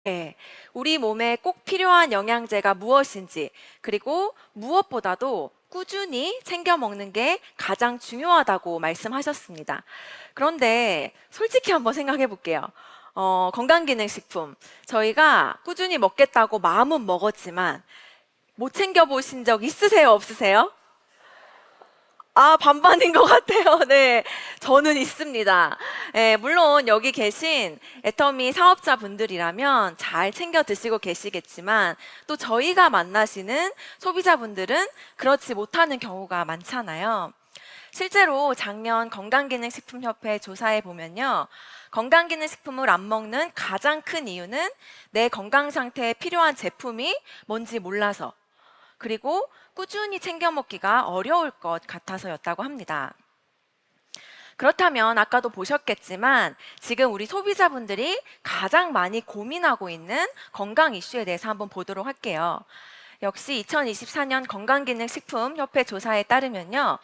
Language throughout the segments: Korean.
네, 우리 몸에 꼭 필요한 영양제가 무엇인지, 그리고 무엇보다도 꾸준히 챙겨 먹는 게 가장 중요하다고 말씀하셨습니다. 그런데 솔직히 한번 생각해 볼게요. 건강기능식품. 저희가 꾸준히 먹겠다고 마음은 먹었지만 못 챙겨 보신 적 있으세요? 없으세요? 아, 반반인 것 같아요. 네. 저는 있습니다. 물론 여기 계신 애터미 사업자분들이라면 잘 챙겨 드시고 계시겠지만 또 저희가 만나시는 소비자분들은 그렇지 못하는 경우가 많잖아요. 실제로 작년 건강기능식품협회 조사에 보면요. 건강기능식품을 안 먹는 가장 큰 이유는 내 건강 상태에 필요한 제품이 뭔지 몰라서 그리고 꾸준히 챙겨 먹기가 어려울 것 같아서였다고 합니다. 그렇다면 아까도 보셨겠지만 지금 우리 소비자분들이 가장 많이 고민하고 있는 건강 이슈에 대해서 한번 보도록 할게요. 역시 2024년 건강기능식품협회 조사에 따르면요.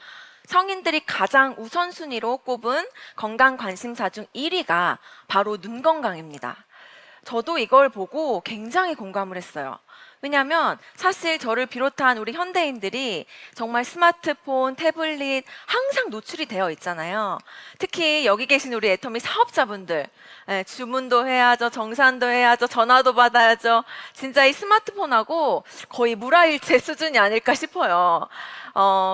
성인들이 가장 우선순위로 꼽은 건강 관심사 중 1위가 바로 눈 건강입니다. 저도 이걸 보고 굉장히 공감을 했어요. 왜냐하면 사실 저를 비롯한 우리 현대인들이 정말 스마트폰, 태블릿 항상 노출이 되어 있잖아요. 특히 여기 계신 우리 애터미 사업자분들, 주문도 해야죠, 정산도 해야죠, 전화도 받아야죠. 진짜 이 스마트폰하고 거의 물화일체 수준이 아닐까 싶어요.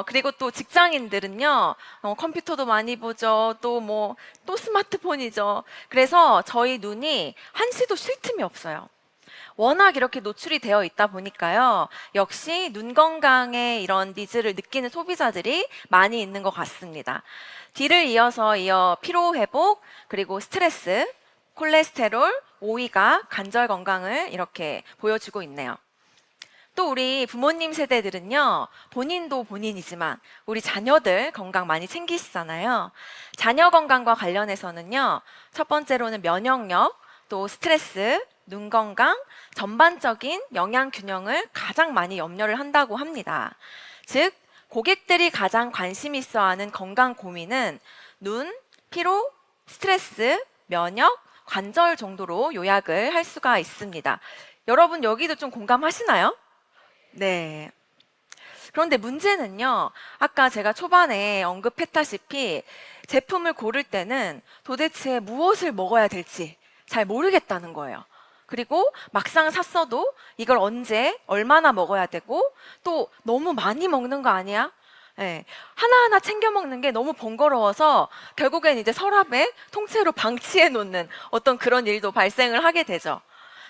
그리고 또 직장인들은요, 컴퓨터도 많이 보죠. 또 스마트폰이죠. 그래서 저희 눈이 한시도 쉴 틈이 없어요. 워낙 이렇게 노출이 되어 있다 보니까요. 역시 눈 건강에 이런 니즈를 느끼는 소비자들이 많이 있는 것 같습니다. 뒤를 이어 피로 회복, 그리고 스트레스, 콜레스테롤, 오이가 관절 건강을 이렇게 보여주고 있네요. 또 우리 부모님 세대들은요, 본인도 본인이지만 우리 자녀들 건강 많이 챙기시잖아요. 자녀 건강과 관련해서는요, 첫 번째로는 면역력, 또 스트레스, 눈 건강, 전반적인 영양 균형을 가장 많이 염려를 한다고 합니다. 즉, 고객들이 가장 관심 있어 하는 건강 고민은 눈, 피로, 스트레스, 면역, 관절 정도로 요약을 할 수가 있습니다. 여러분 여기도 좀 공감하시나요? 네. 그런데 문제는요, 아까 제가 초반에 언급했다시피 제품을 고를 때는 도대체 무엇을 먹어야 될지 잘 모르겠다는 거예요. 그리고 막상 샀어도 이걸 언제, 얼마나 먹어야 되고 또 너무 많이 먹는 거 아니야? 예, 하나하나 챙겨 먹는 게 너무 번거로워서 결국엔 이제 서랍에 통째로 방치해 놓는 어떤 그런 일도 발생을 하게 되죠.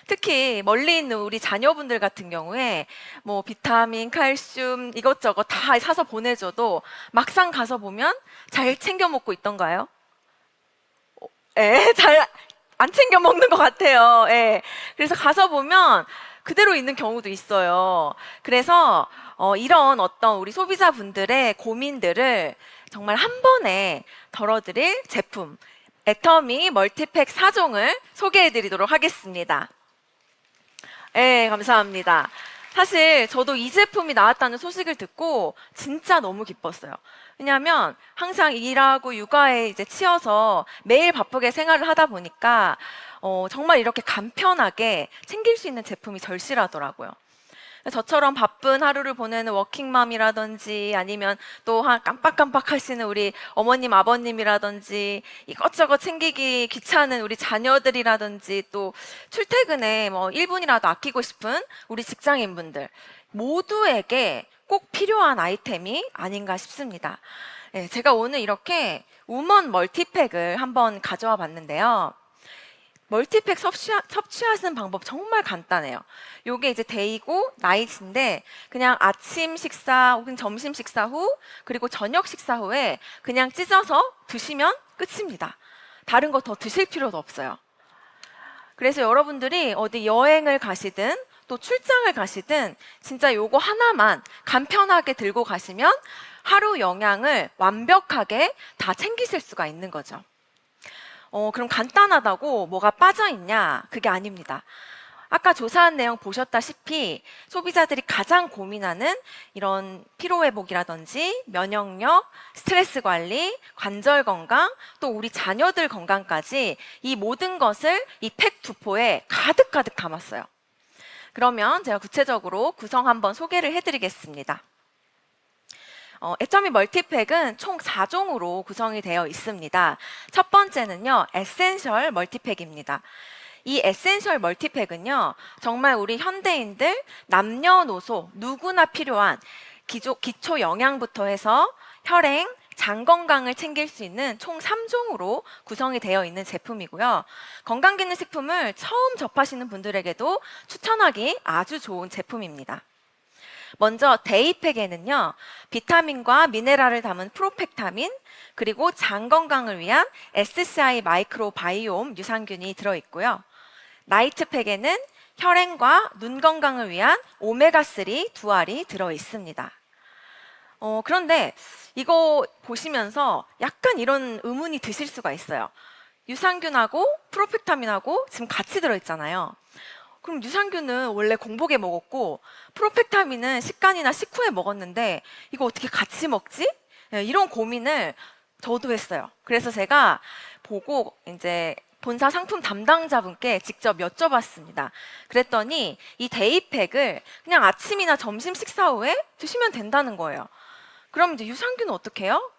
특히 멀리 있는 우리 자녀분들 같은 경우에 뭐 비타민, 칼슘 이것저것 다 사서 보내줘도 막상 가서 보면 잘 챙겨 먹고 있던가요? 잘 안 챙겨 먹는 것 같아요. 예. 그래서 가서 보면 그대로 있는 경우도 있어요. 그래서 이런 어떤 우리 소비자분들의 고민들을 정말 한 번에 덜어드릴 제품, 애터미 멀티팩 4종을 소개해 드리도록 하겠습니다. 네, 감사합니다. 사실 저도 이 제품이 나왔다는 소식을 듣고 진짜 너무 기뻤어요. 왜냐하면 항상 일하고 육아에 이제 치여서 매일 바쁘게 생활을 하다 보니까 정말 이렇게 간편하게 챙길 수 있는 제품이 절실하더라고요. 저처럼 바쁜 하루를 보내는 워킹맘이라든지 아니면 또 깜빡깜빡 하시는 우리 어머님, 아버님이라든지 이것저것 챙기기 귀찮은 우리 자녀들이라든지 또 출퇴근에 뭐 1분이라도 아끼고 싶은 우리 직장인분들 모두에게 꼭 필요한 아이템이 아닌가 싶습니다. 네, 제가 오늘 이렇게 우먼 멀티팩을 한번 가져와 봤는데요. 멀티팩 섭취하시는 방법 정말 간단해요. 요게 이제 데이고 나잇인데 그냥 아침 식사 혹은 점심 식사 후 그리고 저녁 식사 후에 그냥 찢어서 드시면 끝입니다. 다른 거 더 드실 필요도 없어요. 그래서 여러분들이 어디 여행을 가시든 또 출장을 가시든 진짜 요거 하나만 간편하게 들고 가시면 하루 영양을 완벽하게 다 챙기실 수가 있는 거죠. 그럼 간단하다고 뭐가 빠져 있냐? 그게 아닙니다. 아까 조사한 내용 보셨다시피 소비자들이 가장 고민하는 이런 피로회복이라든지 면역력, 스트레스 관리, 관절 건강, 또 우리 자녀들 건강까지 이 모든 것을 이 팩 두 포에 가득가득 담았어요. 그러면 제가 구체적으로 구성 한번 소개를 해드리겠습니다. 애터미 멀티팩은 총 4종으로 구성이 되어 있습니다. 첫 번째는요, 에센셜 멀티팩입니다. 이 에센셜 멀티팩은요, 정말 우리 현대인들 남녀노소 누구나 필요한 기초 영양부터 해서 혈행, 장 건강을 챙길 수 있는 총 3종으로 구성이 되어 있는 제품이고요. 건강기능식품을 처음 접하시는 분들에게도 추천하기 아주 좋은 제품입니다. 먼저 데이팩에는요, 비타민과 미네랄을 담은 프로펙타민, 그리고 장 건강을 위한 SCI 마이크로바이옴 유산균이 들어있고요. 나이트팩에는 혈행과 눈 건강을 위한 오메가3 두 알이 들어있습니다. 그런데 이거 보시면서 약간 이런 의문이 드실 수가 있어요. 유산균하고 프로펙타민하고 지금 같이 들어있잖아요. 그럼 유산균은 원래 공복에 먹었고 프로펙타민은 식간이나 식후에 먹었는데 이거 어떻게 같이 먹지? 이런 고민을 저도 했어요. 그래서 제가 보고 이제 본사 상품 담당자분께 직접 여쭤봤습니다. 그랬더니 이 데이팩을 그냥 아침이나 점심 식사 후에 드시면 된다는 거예요. 그럼 이제 유산균은 어떻게 해요?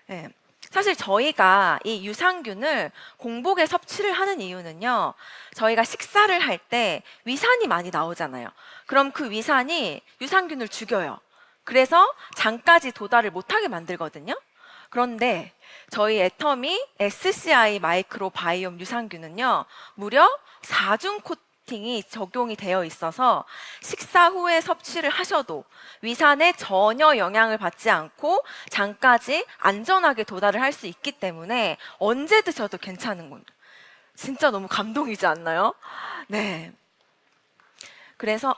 네. 사실 저희가 이 유산균을 공복에 섭취를 하는 이유는요, 저희가 식사를 할 때 위산이 많이 나오잖아요. 그럼 그 위산이 유산균을 죽여요. 그래서 장까지 도달을 못하게 만들거든요. 그런데 저희 애터미 SCI 마이크로바이옴 유산균은요, 무려 4중 코팅이 적용이 되어 있어서 식사 후에 섭취를 하셔도 위산에 전혀 영향을 받지 않고 장까지 안전하게 도달을 할 수 있기 때문에 언제 드셔도 괜찮은 군. 진짜 너무 감동이지 않나요? 네. 그래서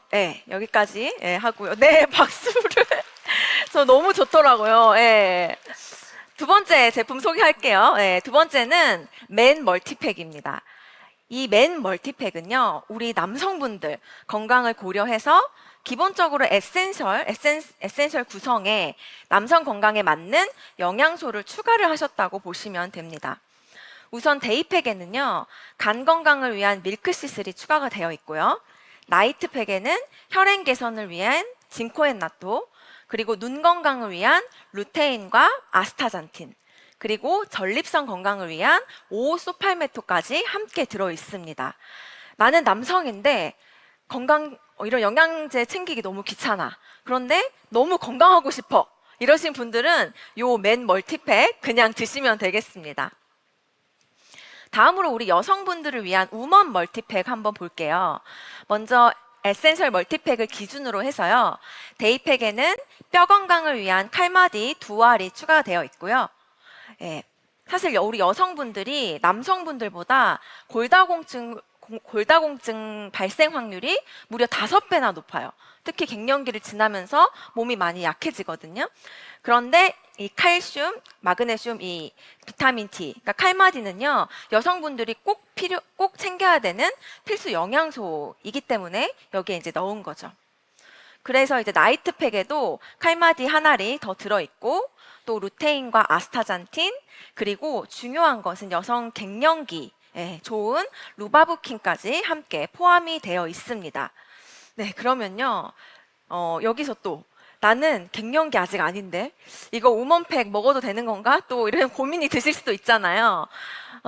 여기까지 하고요. 네, 박수를. 저 너무 좋더라고요. 두 번째 제품 소개할게요. 두 번째는 맨 멀티팩입니다. 이 맨 멀티팩은요, 우리 남성분들 건강을 고려해서 기본적으로 에센셜 구성에 남성 건강에 맞는 영양소를 추가를 하셨다고 보시면 됩니다. 우선 데이팩에는요, 간 건강을 위한 밀크시슬이 추가가 되어 있고요. 나이트팩에는 혈행 개선을 위한 진코엔나토, 그리고 눈 건강을 위한 루테인과 아스타잔틴, 그리고 전립선 건강을 위한 오소팔메토까지 함께 들어 있습니다. 나는 남성인데 이런 영양제 챙기기 너무 귀찮아. 그런데 너무 건강하고 싶어. 이러신 분들은 요 맨 멀티팩 그냥 드시면 되겠습니다. 다음으로 우리 여성분들을 위한 우먼 멀티팩 한번 볼게요. 먼저 에센셜 멀티팩을 기준으로 해서요, 데이팩에는 뼈 건강을 위한 칼마디 두 알이 추가되어 있고요. 사실 우리 여성분들이 남성분들보다 골다공증 발생 확률이 무려 5배나 높아요. 특히 갱년기를 지나면서 몸이 많이 약해지거든요. 그런데 이 칼슘, 마그네슘, 이 비타민 T, 그러니까 칼마디는요, 여성분들이 꼭 챙겨야 되는 필수 영양소이기 때문에 여기에 이제 넣은 거죠. 그래서 이제 나이트팩에도 칼마디 한 알이 더 들어있고, 또 루테인과 아스타잔틴, 그리고 중요한 것은 여성 갱년기에 좋은 루바부킨까지 함께 포함이 되어 있습니다. 네, 그러면요, 여기서 또 나는 갱년기 아직 아닌데 이거 우먼팩 먹어도 되는 건가? 또 이런 고민이 드실 수도 있잖아요.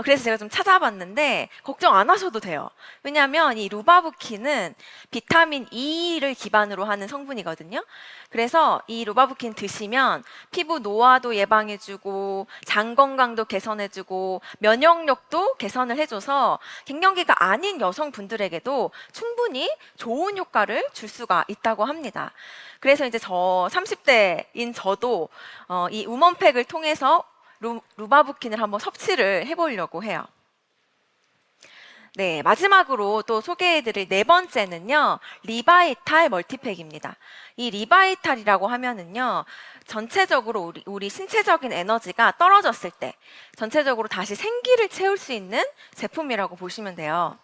그래서 제가 좀 찾아봤는데 걱정 안 하셔도 돼요. 왜냐하면 이 루바부킨은 비타민 E를 기반으로 하는 성분이거든요. 그래서 이 루바부킨 드시면 피부 노화도 예방해주고 장 건강도 개선해주고 면역력도 개선을 해줘서 갱년기가 아닌 여성분들에게도 충분히 좋은 효과를 줄 수가 있다고 합니다. 그래서 이제 30대인 저도 이 우먼팩을 통해서 루바부킨을 한번 섭취를 해보려고 해요. 네, 마지막으로 또 소개해드릴 네 번째는요, 리바이탈 멀티팩입니다. 이 리바이탈이라고 하면은요, 전체적으로 우리 신체적인 에너지가 떨어졌을 때 전체적으로 다시 생기를 채울 수 있는 제품이라고 보시면 돼요.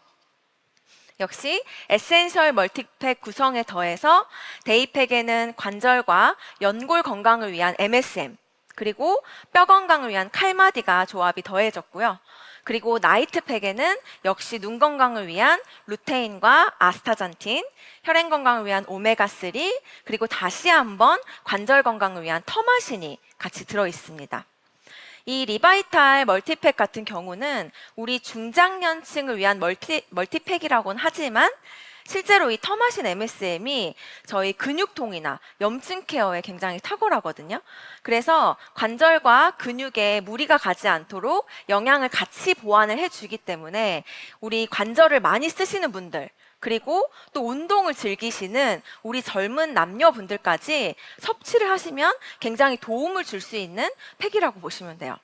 역시 에센셜 멀티팩 구성에 더해서 데이팩에는 관절과 연골 건강을 위한 MSM, 그리고 뼈 건강을 위한 칼마디가 조합이 더해졌고요. 그리고 나이트팩에는 역시 눈 건강을 위한 루테인과 아스타잔틴, 혈행 건강을 위한 오메가3, 그리고 다시 한번 관절 건강을 위한 터마신이 같이 들어 있습니다. 이 리바이탈 멀티팩 같은 경우는 우리 중장년층을 위한 멀티팩이라고는 하지만 실제로 이 터마신 MSM이 저희 근육통이나 염증 케어에 굉장히 탁월하거든요. 그래서 관절과 근육에 무리가 가지 않도록 영양을 같이 보완을 해주기 때문에 우리 관절을 많이 쓰시는 분들, 그리고 또 운동을 즐기시는 우리 젊은 남녀분들까지 섭취를 하시면 굉장히 도움을 줄 수 있는 팩이라고 보시면 돼요.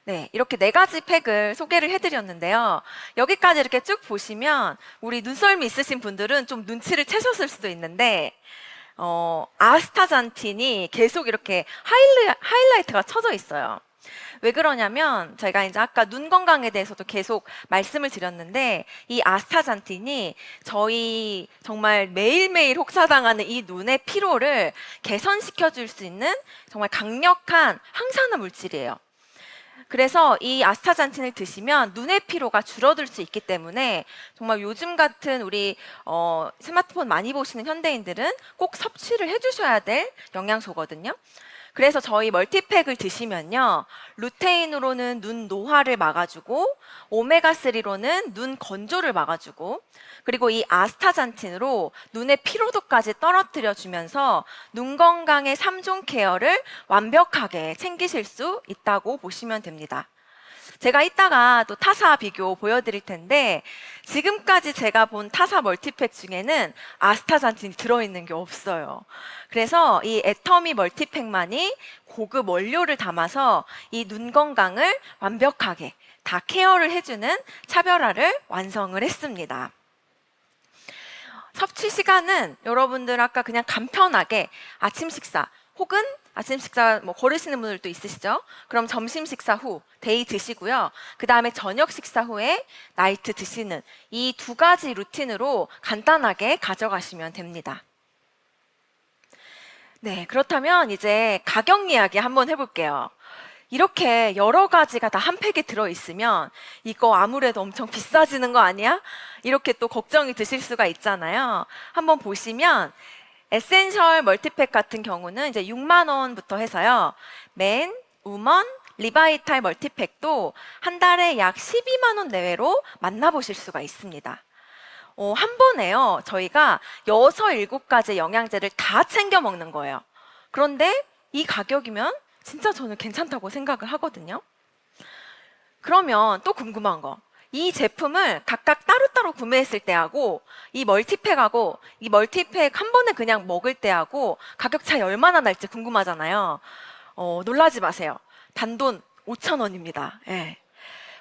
네, 이렇게 4가지 팩을 소개를 해드렸는데요. 여기까지 이렇게 쭉 보시면 우리 눈썰미 있으신 분들은 좀 눈치를 채셨을 수도 있는데 아스타잔틴이 계속 이렇게 하이라이트가 쳐져 있어요. 왜 그러냐면 제가 이제 아까 눈 건강에 대해서도 계속 말씀을 드렸는데 이 아스타잔틴이 저희 정말 매일매일 혹사당하는 이 눈의 피로를 개선시켜 줄 수 있는 정말 강력한 항산화 물질이에요. 그래서 이 아스타잔틴을 드시면 눈의 피로가 줄어들 수 있기 때문에 정말 요즘 같은 우리 스마트폰 많이 보시는 현대인들은 꼭 섭취를 해주셔야 될 영양소거든요. 그래서 저희 멀티팩을 드시면요, 루테인으로는 눈 노화를 막아주고 오메가3로는 눈 건조를 막아주고, 그리고 이 아스타잔틴으로 눈의 피로도까지 떨어뜨려 주면서 눈 건강의 3종 케어를 완벽하게 챙기실 수 있다고 보시면 됩니다. 제가 이따가 또 타사 비교 보여드릴 텐데 지금까지 제가 본 타사 멀티팩 중에는 아스타잔틴이 들어있는 게 없어요. 그래서 이 애터미 멀티팩만이 고급 원료를 담아서 이 눈 건강을 완벽하게 다 케어를 해주는 차별화를 완성을 했습니다. 섭취 시간은 여러분들 아까 그냥 간편하게 아침 식사 혹은 아침 식사 거르시는 분들도 있으시죠? 그럼 점심 식사 후 데이 드시고요. 그 다음에 저녁 식사 후에 나이트 드시는 이 2가지 루틴으로 간단하게 가져가시면 됩니다. 네, 그렇다면 이제 가격 이야기 한번 해볼게요. 이렇게 여러 가지가 다 한 팩에 들어있으면 이거 아무래도 엄청 비싸지는 거 아니야? 이렇게 또 걱정이 드실 수가 있잖아요. 한번 보시면 에센셜 멀티팩 같은 경우는 이제 6만 원부터 해서요. 맨, 우먼, 리바이탈 멀티팩도 한 달에 약 12만 원 내외로 만나보실 수가 있습니다. 한 번에요. 저희가 6, 7가지 영양제를 다 챙겨 먹는 거예요. 그런데 이 가격이면 진짜 저는 괜찮다고 생각을 하거든요. 그러면 또 궁금한 거. 이 제품을 각각 따로따로 구매했을 때하고 이 멀티팩하고 이 멀티팩 한 번에 그냥 먹을 때하고 가격 차이 얼마나 날지 궁금하잖아요. 놀라지 마세요. 단돈 5,000원입니다. 예.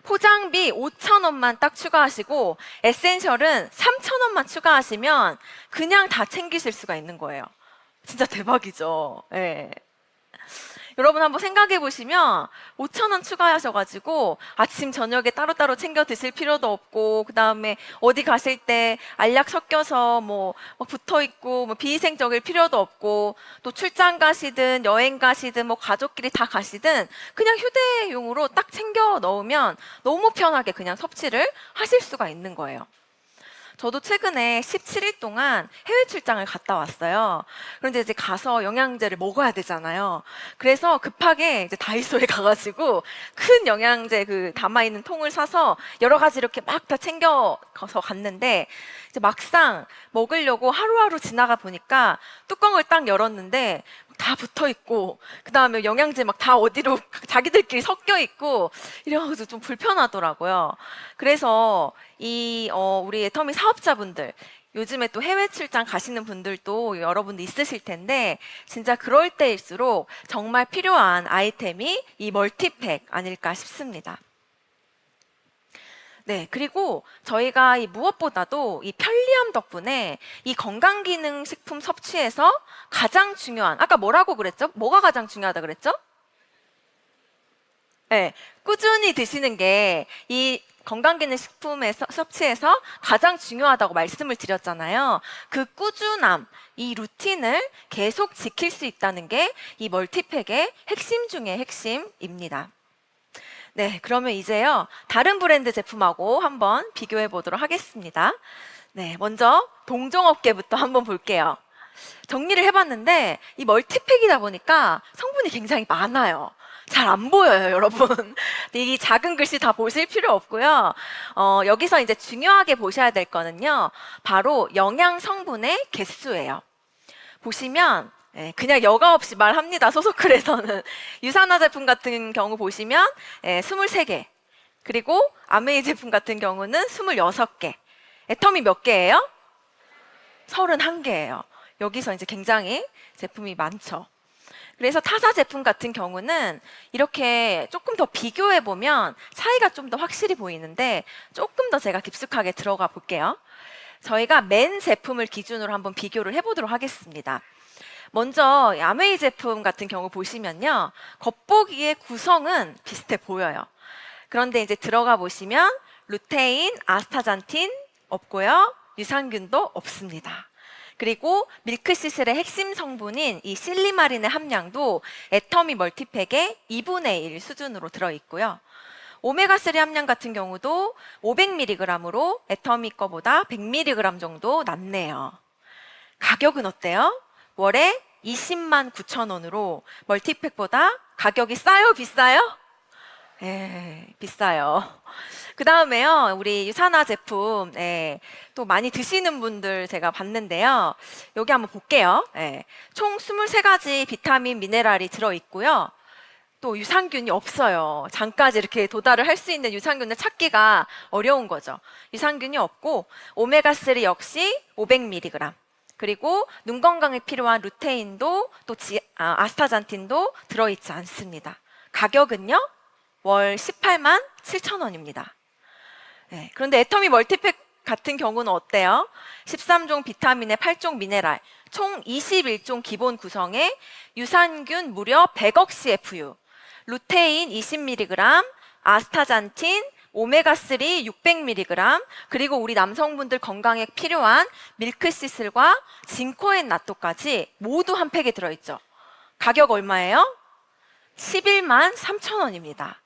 포장비 5,000원만 딱 추가하시고 에센셜은 3,000원만 추가하시면 그냥 다 챙기실 수가 있는 거예요. 진짜 대박이죠. 예. 여러분 한번 생각해 보시면 5,000원 추가하셔가지고 아침 저녁에 따로따로 챙겨 드실 필요도 없고, 그 다음에 어디 가실 때 알약 섞여서 붙어 있고 비위생적일 필요도 없고, 또 출장 가시든 여행 가시든 가족끼리 다 가시든 그냥 휴대용으로 딱 챙겨 넣으면 너무 편하게 그냥 섭취를 하실 수가 있는 거예요. 저도 최근에 17일 동안 해외 출장을 갔다 왔어요. 그런데 이제 가서 영양제를 먹어야 되잖아요. 그래서 급하게 이제 다이소에 가가지고 큰 영양제 담아있는 통을 사서 여러 가지 이렇게 막 다 챙겨서 갔는데 이제 막상 먹으려고 하루하루 지나가 보니까 뚜껑을 딱 열었는데 다 붙어 있고, 그 다음에 영양제 막 다 어디로 자기들끼리 섞여 있고 이래가지고 좀 불편하더라고요. 그래서 우리 애터미 사업자분들, 요즘에 또 해외 출장 가시는 분들도 여러분들 있으실 텐데 진짜 그럴 때일수록 정말 필요한 아이템이 이 멀티팩 아닐까 싶습니다. 네, 그리고 저희가 무엇보다도 이 편리함 덕분에 이 건강기능식품 섭취에서 가장 중요한, 아까 뭐라고 그랬죠? 뭐가 가장 중요하다 그랬죠? 네, 꾸준히 드시는 게 이 건강기능식품에서 섭취에서 가장 중요하다고 말씀을 드렸잖아요. 그 꾸준함, 이 루틴을 계속 지킬 수 있다는 게 이 멀티팩의 핵심 중의 핵심입니다. 네, 그러면 이제요, 다른 브랜드 제품하고 한번 비교해 보도록 하겠습니다. 네, 먼저 동종업계부터 한번 볼게요. 정리를 해봤는데 이 멀티팩이다 보니까 성분이 굉장히 많아요. 잘 안 보여요, 여러분. 이 작은 글씨 다 보실 필요 없고요. 여기서 이제 중요하게 보셔야 될 거는요, 바로 영양 성분의 개수예요. 보시면 그냥 여과 없이 말합니다. 소소클에서는 유산화 제품 같은 경우 보시면 23개, 그리고 아메이 제품 같은 경우는 26개. 애터미 몇 개예요? 31개예요. 여기서 이제 굉장히 제품이 많죠. 그래서 타사 제품 같은 경우는 이렇게 조금 더 비교해 보면 차이가 좀 더 확실히 보이는데, 조금 더 제가 깊숙하게 들어가 볼게요. 저희가 맨 제품을 기준으로 한번 비교를 해보도록 하겠습니다. 먼저 아메이 제품 같은 경우 보시면요, 겉보기의 구성은 비슷해 보여요. 그런데 이제 들어가 보시면 루테인, 아스타잔틴 없고요, 유산균도 없습니다. 그리고 밀크시슬의 핵심 성분인 이 실리마린의 함량도 애터미 멀티팩의 2분의 1 수준으로 들어있고요. 오메가3 함량 같은 경우도 500mg으로 애터미 거보다 100mg 정도 낮네요. 가격은 어때요? 월에 20만 9천 원으로 멀티팩보다 가격이 싸요? 비싸요? 비싸요. 그 다음에요, 우리 유산화 제품 또 많이 드시는 분들 제가 봤는데요. 여기 한번 볼게요. 총 23가지 비타민, 미네랄이 들어있고요. 또 유산균이 없어요. 장까지 이렇게 도달을 할 수 있는 유산균을 찾기가 어려운 거죠. 유산균이 없고 오메가3 역시 500mg, 그리고 눈 건강에 필요한 루테인도 또 아스타잔틴도 들어있지 않습니다. 가격은요, 월 18만 7천 원입니다. 그런데 애터미 멀티팩 같은 경우는 어때요? 13종 비타민에 8종 미네랄, 총 21종 기본 구성에 유산균 무려 100억 CFU, 루테인 20mg, 아스타잔틴, 오메가3 600mg, 그리고 우리 남성분들 건강에 필요한 밀크시슬과 진코엔 나토까지 모두 한 팩에 들어있죠. 가격 얼마예요? 11만 3천 원입니다.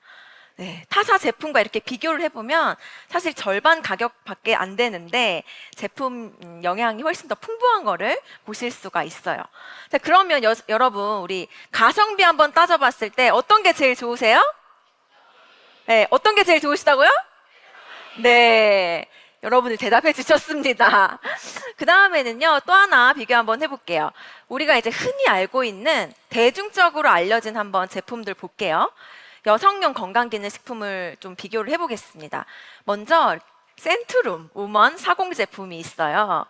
타사 제품과 이렇게 비교를 해보면 사실 절반 가격밖에 안 되는데 제품 영양이 훨씬 더 풍부한 거를 보실 수가 있어요. 자, 그러면 여러분, 우리 가성비 한번 따져봤을 때 어떤 게 제일 좋으세요? 어떤 게 제일 좋으시다고요? 네, 여러분들 대답해 주셨습니다. 그 다음에는요, 또 하나 비교 한번 해볼게요. 우리가 이제 흔히 알고 있는 대중적으로 알려진 한번 제품들 볼게요. 여성용 건강기능식품을 좀 비교를 해보겠습니다. 먼저 센트룸 우먼 40 제품이 있어요.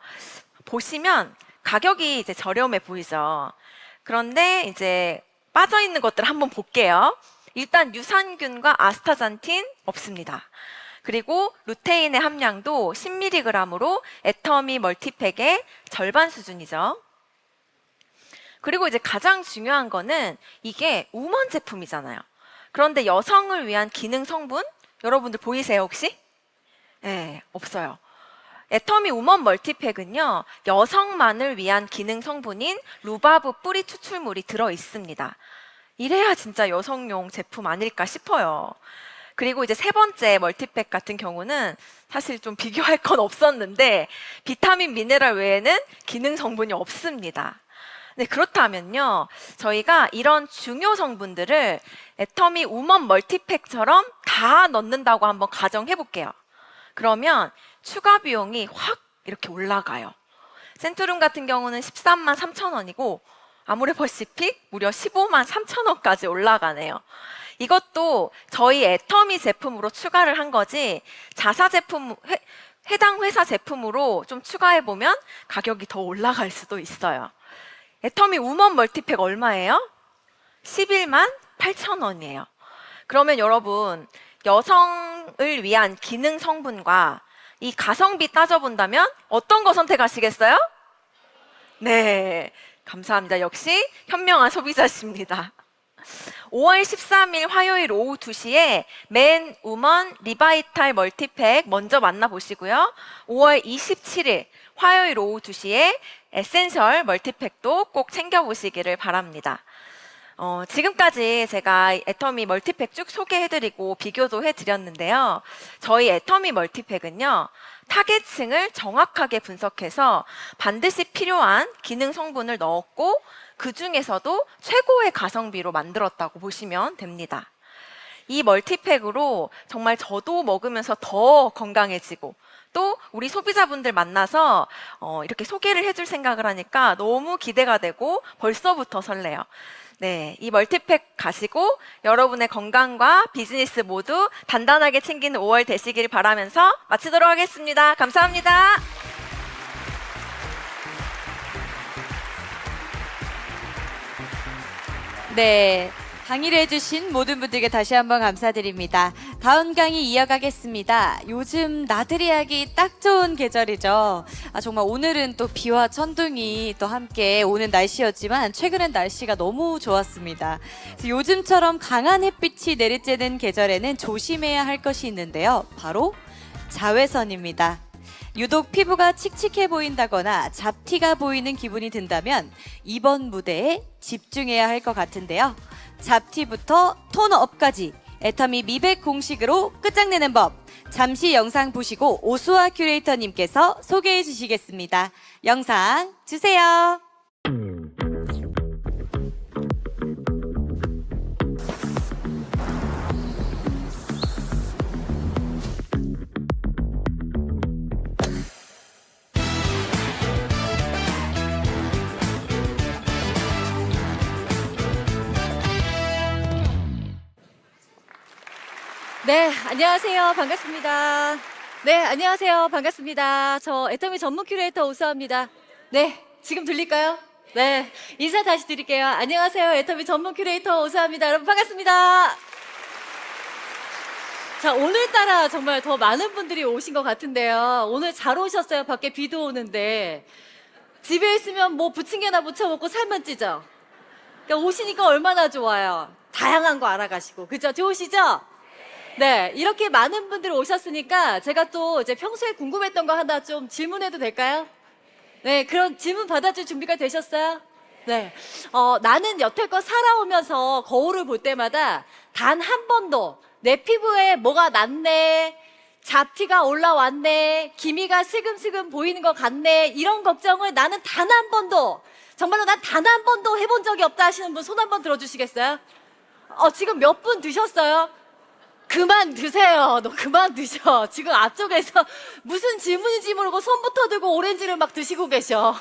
보시면 가격이 이제 저렴해 보이죠. 그런데 이제 빠져있는 것들 한번 볼게요. 일단 유산균과 아스타잔틴 없습니다. 그리고 루테인의 함량도 10mg으로 애터미 멀티팩의 절반 수준이죠. 그리고 이제 가장 중요한 거는 이게 우먼 제품이잖아요. 그런데 여성을 위한 기능 성분 여러분들 보이세요 혹시? 없어요. 애터미 우먼 멀티팩은요, 여성만을 위한 기능 성분인 루바브 뿌리 추출물이 들어 있습니다. 이래야 진짜 여성용 제품 아닐까 싶어요. 그리고 이제 세 번째 멀티팩 같은 경우는 사실 좀 비교할 건 없었는데 비타민, 미네랄 외에는 기능 성분이 없습니다. 네, 그렇다면요, 저희가 이런 중요 성분들을 애터미 우먼 멀티팩처럼 다 넣는다고 한번 가정해 볼게요. 그러면 추가 비용이 확 이렇게 올라가요. 센트룸 같은 경우는 13만 3천 원이고 아모레퍼시픽 무려 15만 3천 원까지 올라가네요. 이것도 저희 애터미 제품으로 추가를 한 거지, 자사 제품, 해당 회사 제품으로 좀 추가해 보면 가격이 더 올라갈 수도 있어요. 애터미 우먼 멀티팩 얼마예요? 11만 8천 원이에요. 그러면 여러분, 여성을 위한 기능 성분과 이 가성비 따져본다면 어떤 거 선택하시겠어요? 네, 감사합니다. 역시 현명한 소비자십니다. 5월 13일 화요일 오후 2시에 맨 우먼 리바이탈 멀티팩 먼저 만나보시고요. 5월 27일 화요일 오후 2시에 에센셜 멀티팩도 꼭 챙겨보시기를 바랍니다. 지금까지 제가 애터미 멀티팩 쭉 소개해드리고 비교도 해드렸는데요. 저희 애터미 멀티팩은요, 타겟층을 정확하게 분석해서 반드시 필요한 기능 성분을 넣었고, 그 중에서도 최고의 가성비로 만들었다고 보시면 됩니다. 이 멀티팩으로 정말 저도 먹으면서 더 건강해지고, 또 우리 소비자분들 만나서 이렇게 소개를 해줄 생각을 하니까 너무 기대가 되고 벌써부터 설레요. 네, 이 멀티팩 가시고 여러분의 건강과 비즈니스 모두 단단하게 챙기는 5월 되시길 바라면서 마치도록 하겠습니다. 감사합니다. 네, 강의를 해주신 모든 분들께 다시 한번 감사드립니다. 다음 강의 이어가겠습니다. 요즘 나들이 하기 딱 좋은 계절이죠. 정말 오늘은 또 비와 천둥이 또 함께 오는 날씨였지만 최근엔 날씨가 너무 좋았습니다. 그래서 요즘처럼 강한 햇빛이 내리쬐는 계절에는 조심해야 할 것이 있는데요. 바로 자외선입니다. 유독 피부가 칙칙해 보인다거나 잡티가 보이는 기분이 든다면 이번 무대에 집중해야 할 것 같은데요. 잡티부터 톤업까지 애터미 미백 공식으로 끝장내는 법. 잠시 영상 보시고 오수아 큐레이터님께서 소개해 주시겠습니다. 영상 주세요. 네, 안녕하세요. 반갑습니다. 네, 안녕하세요. 반갑습니다. 저 애터미 전문 큐레이터 오수아입니다. 네, 지금 들릴까요? 네, 인사 다시 드릴게요. 안녕하세요. 애터미 전문 큐레이터 오수아입니다. 여러분 반갑습니다. 자, 오늘따라 정말 더 많은 분들이 오신 것 같은데요. 오늘 잘 오셨어요. 밖에 비도 오는데. 집에 있으면 뭐 부침개나 무쳐 먹고 살만 찌죠? 그러니까 오시니까 얼마나 좋아요. 다양한 거 알아가시고. 그죠? 좋으시죠? 네, 이렇게 많은 분들이 오셨으니까 제가 또 이제 평소에 궁금했던 거 하나 좀 질문해도 될까요? 네, 그런 질문 받아줄 준비가 되셨어요? 네, 나는 여태껏 살아오면서 거울을 볼 때마다 단 한 번도 내 피부에 뭐가 났네, 잡티가 올라왔네, 기미가 슬금슬금 보이는 것 같네, 이런 걱정을 나는 단 한 번도, 정말로 난 단 한 번도 해본 적이 없다 하시는 분 손 한번 들어주시겠어요? 지금 몇 분 드셨어요? 그만 드세요. 너 그만 드셔. 지금 앞쪽에서 무슨 질문인지 모르고 손부터 들고 오렌지를 막 드시고 계셔.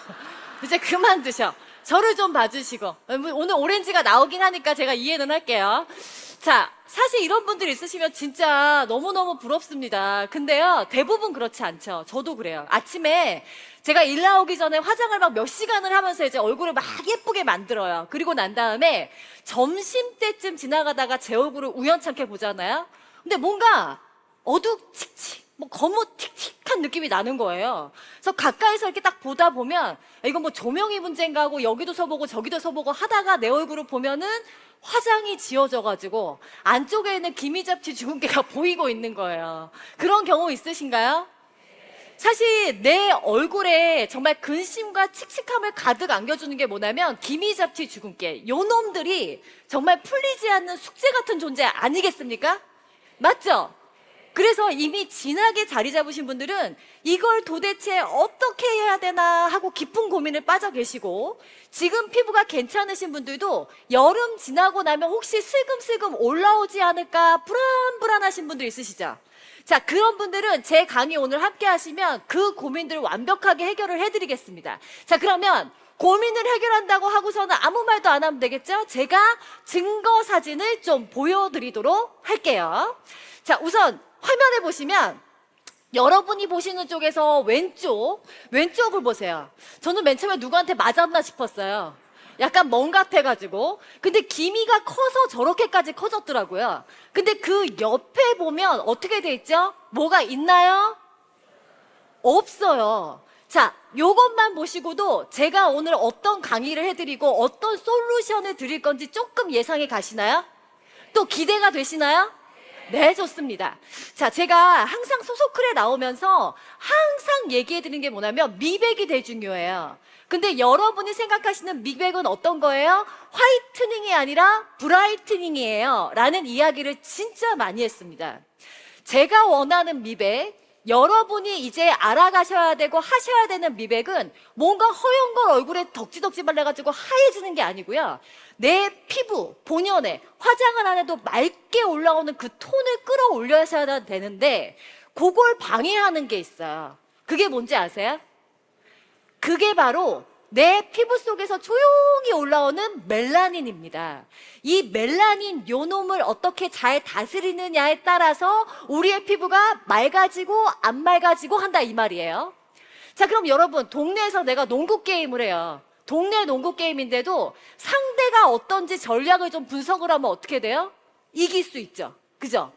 이제 그만 드셔. 저를 좀 봐주시고. 오늘 오렌지가 나오긴 하니까 제가 이해는 할게요. 자, 사실 이런 분들 있으시면 진짜 너무너무 부럽습니다. 근데요, 대부분 그렇지 않죠. 저도 그래요. 아침에 제가 일 나오기 전에 화장을 막 몇 시간을 하면서 이제 얼굴을 막 예쁘게 만들어요. 그리고 난 다음에 점심때쯤 지나가다가 제 얼굴을 우연찮게 보잖아요. 근데 뭔가 어둑칙칙, 뭐 거무틱틱한 느낌이 나는 거예요. 그래서 가까이서 이렇게 딱 보다 보면 이건 뭐 조명이 문제인가 하고 여기도 서보고 저기도 서보고 하다가 내 얼굴을 보면은 화장이 지워져가지고 안쪽에 있는 기미잡티 주근깨가 보이고 있는 거예요. 그런 경우 있으신가요? 사실 내 얼굴에 정말 근심과 칙칙함을 가득 안겨주는 게 뭐냐면 기미잡티 주근깨, 요 놈들이 정말 풀리지 않는 숙제 같은 존재 아니겠습니까? 맞죠? 그래서 이미 진하게 자리 잡으신 분들은 이걸 도대체 어떻게 해야 되나 하고 깊은 고민을 빠져 계시고, 지금 피부가 괜찮으신 분들도 여름 지나고 나면 혹시 슬금슬금 올라오지 않을까 불안불안하신 분들 있으시죠? 자, 그런 분들은 제 강의 오늘 함께 하시면 그 고민들을 완벽하게 해결을 해드리겠습니다. 자, 그러면 고민을 해결한다고 하고서는 아무 말도 안 하면 되겠죠? 제가 증거 사진을 좀 보여드리도록 할게요. 자, 우선 화면에 보시면 여러분이 보시는 쪽에서 왼쪽을 보세요. 저는 맨 처음에 누구한테 맞았나 싶었어요. 약간 멍 같아가지고. 근데 기미가 커서 저렇게까지 커졌더라고요. 근데 그 옆에 보면 어떻게 돼 있죠? 뭐가 있나요? 없어요. 자, 요것만 보시고도 제가 오늘 어떤 강의를 해드리고 어떤 솔루션을 드릴 건지 조금 예상이 가시나요? 또 기대가 되시나요? 네, 좋습니다. 자, 제가 항상 소소클에 나오면서 항상 얘기해드리는 게 뭐냐면 미백이 되게 중요해요. 근데 여러분이 생각하시는 미백은 어떤 거예요? 화이트닝이 아니라 브라이트닝이에요. 라는 이야기를 진짜 많이 했습니다. 제가 원하는 미백, 여러분이 이제 알아가셔야 되고 하셔야 되는 미백은 뭔가 허연 걸 얼굴에 덕지덕지 발라가지고 하얘지는 게 아니고요. 내 피부, 본연의 화장을 안 해도 맑게 올라오는 그 톤을 끌어올려야 되는데 그걸 방해하는 게 있어요. 그게 뭔지 아세요? 그게 바로 내 피부 속에서 조용히 올라오는 멜라닌입니다. 이 멜라닌 요놈을 어떻게 잘 다스리느냐에 따라서 우리의 피부가 맑아지고 안 맑아지고 한다 이 말이에요. 자, 그럼 여러분, 동네에서 내가 농구 게임을 해요. 동네 농구 게임인데도 상대가 어떤지 전략을 좀 분석을 하면 어떻게 돼요? 이길 수 있죠. 그죠?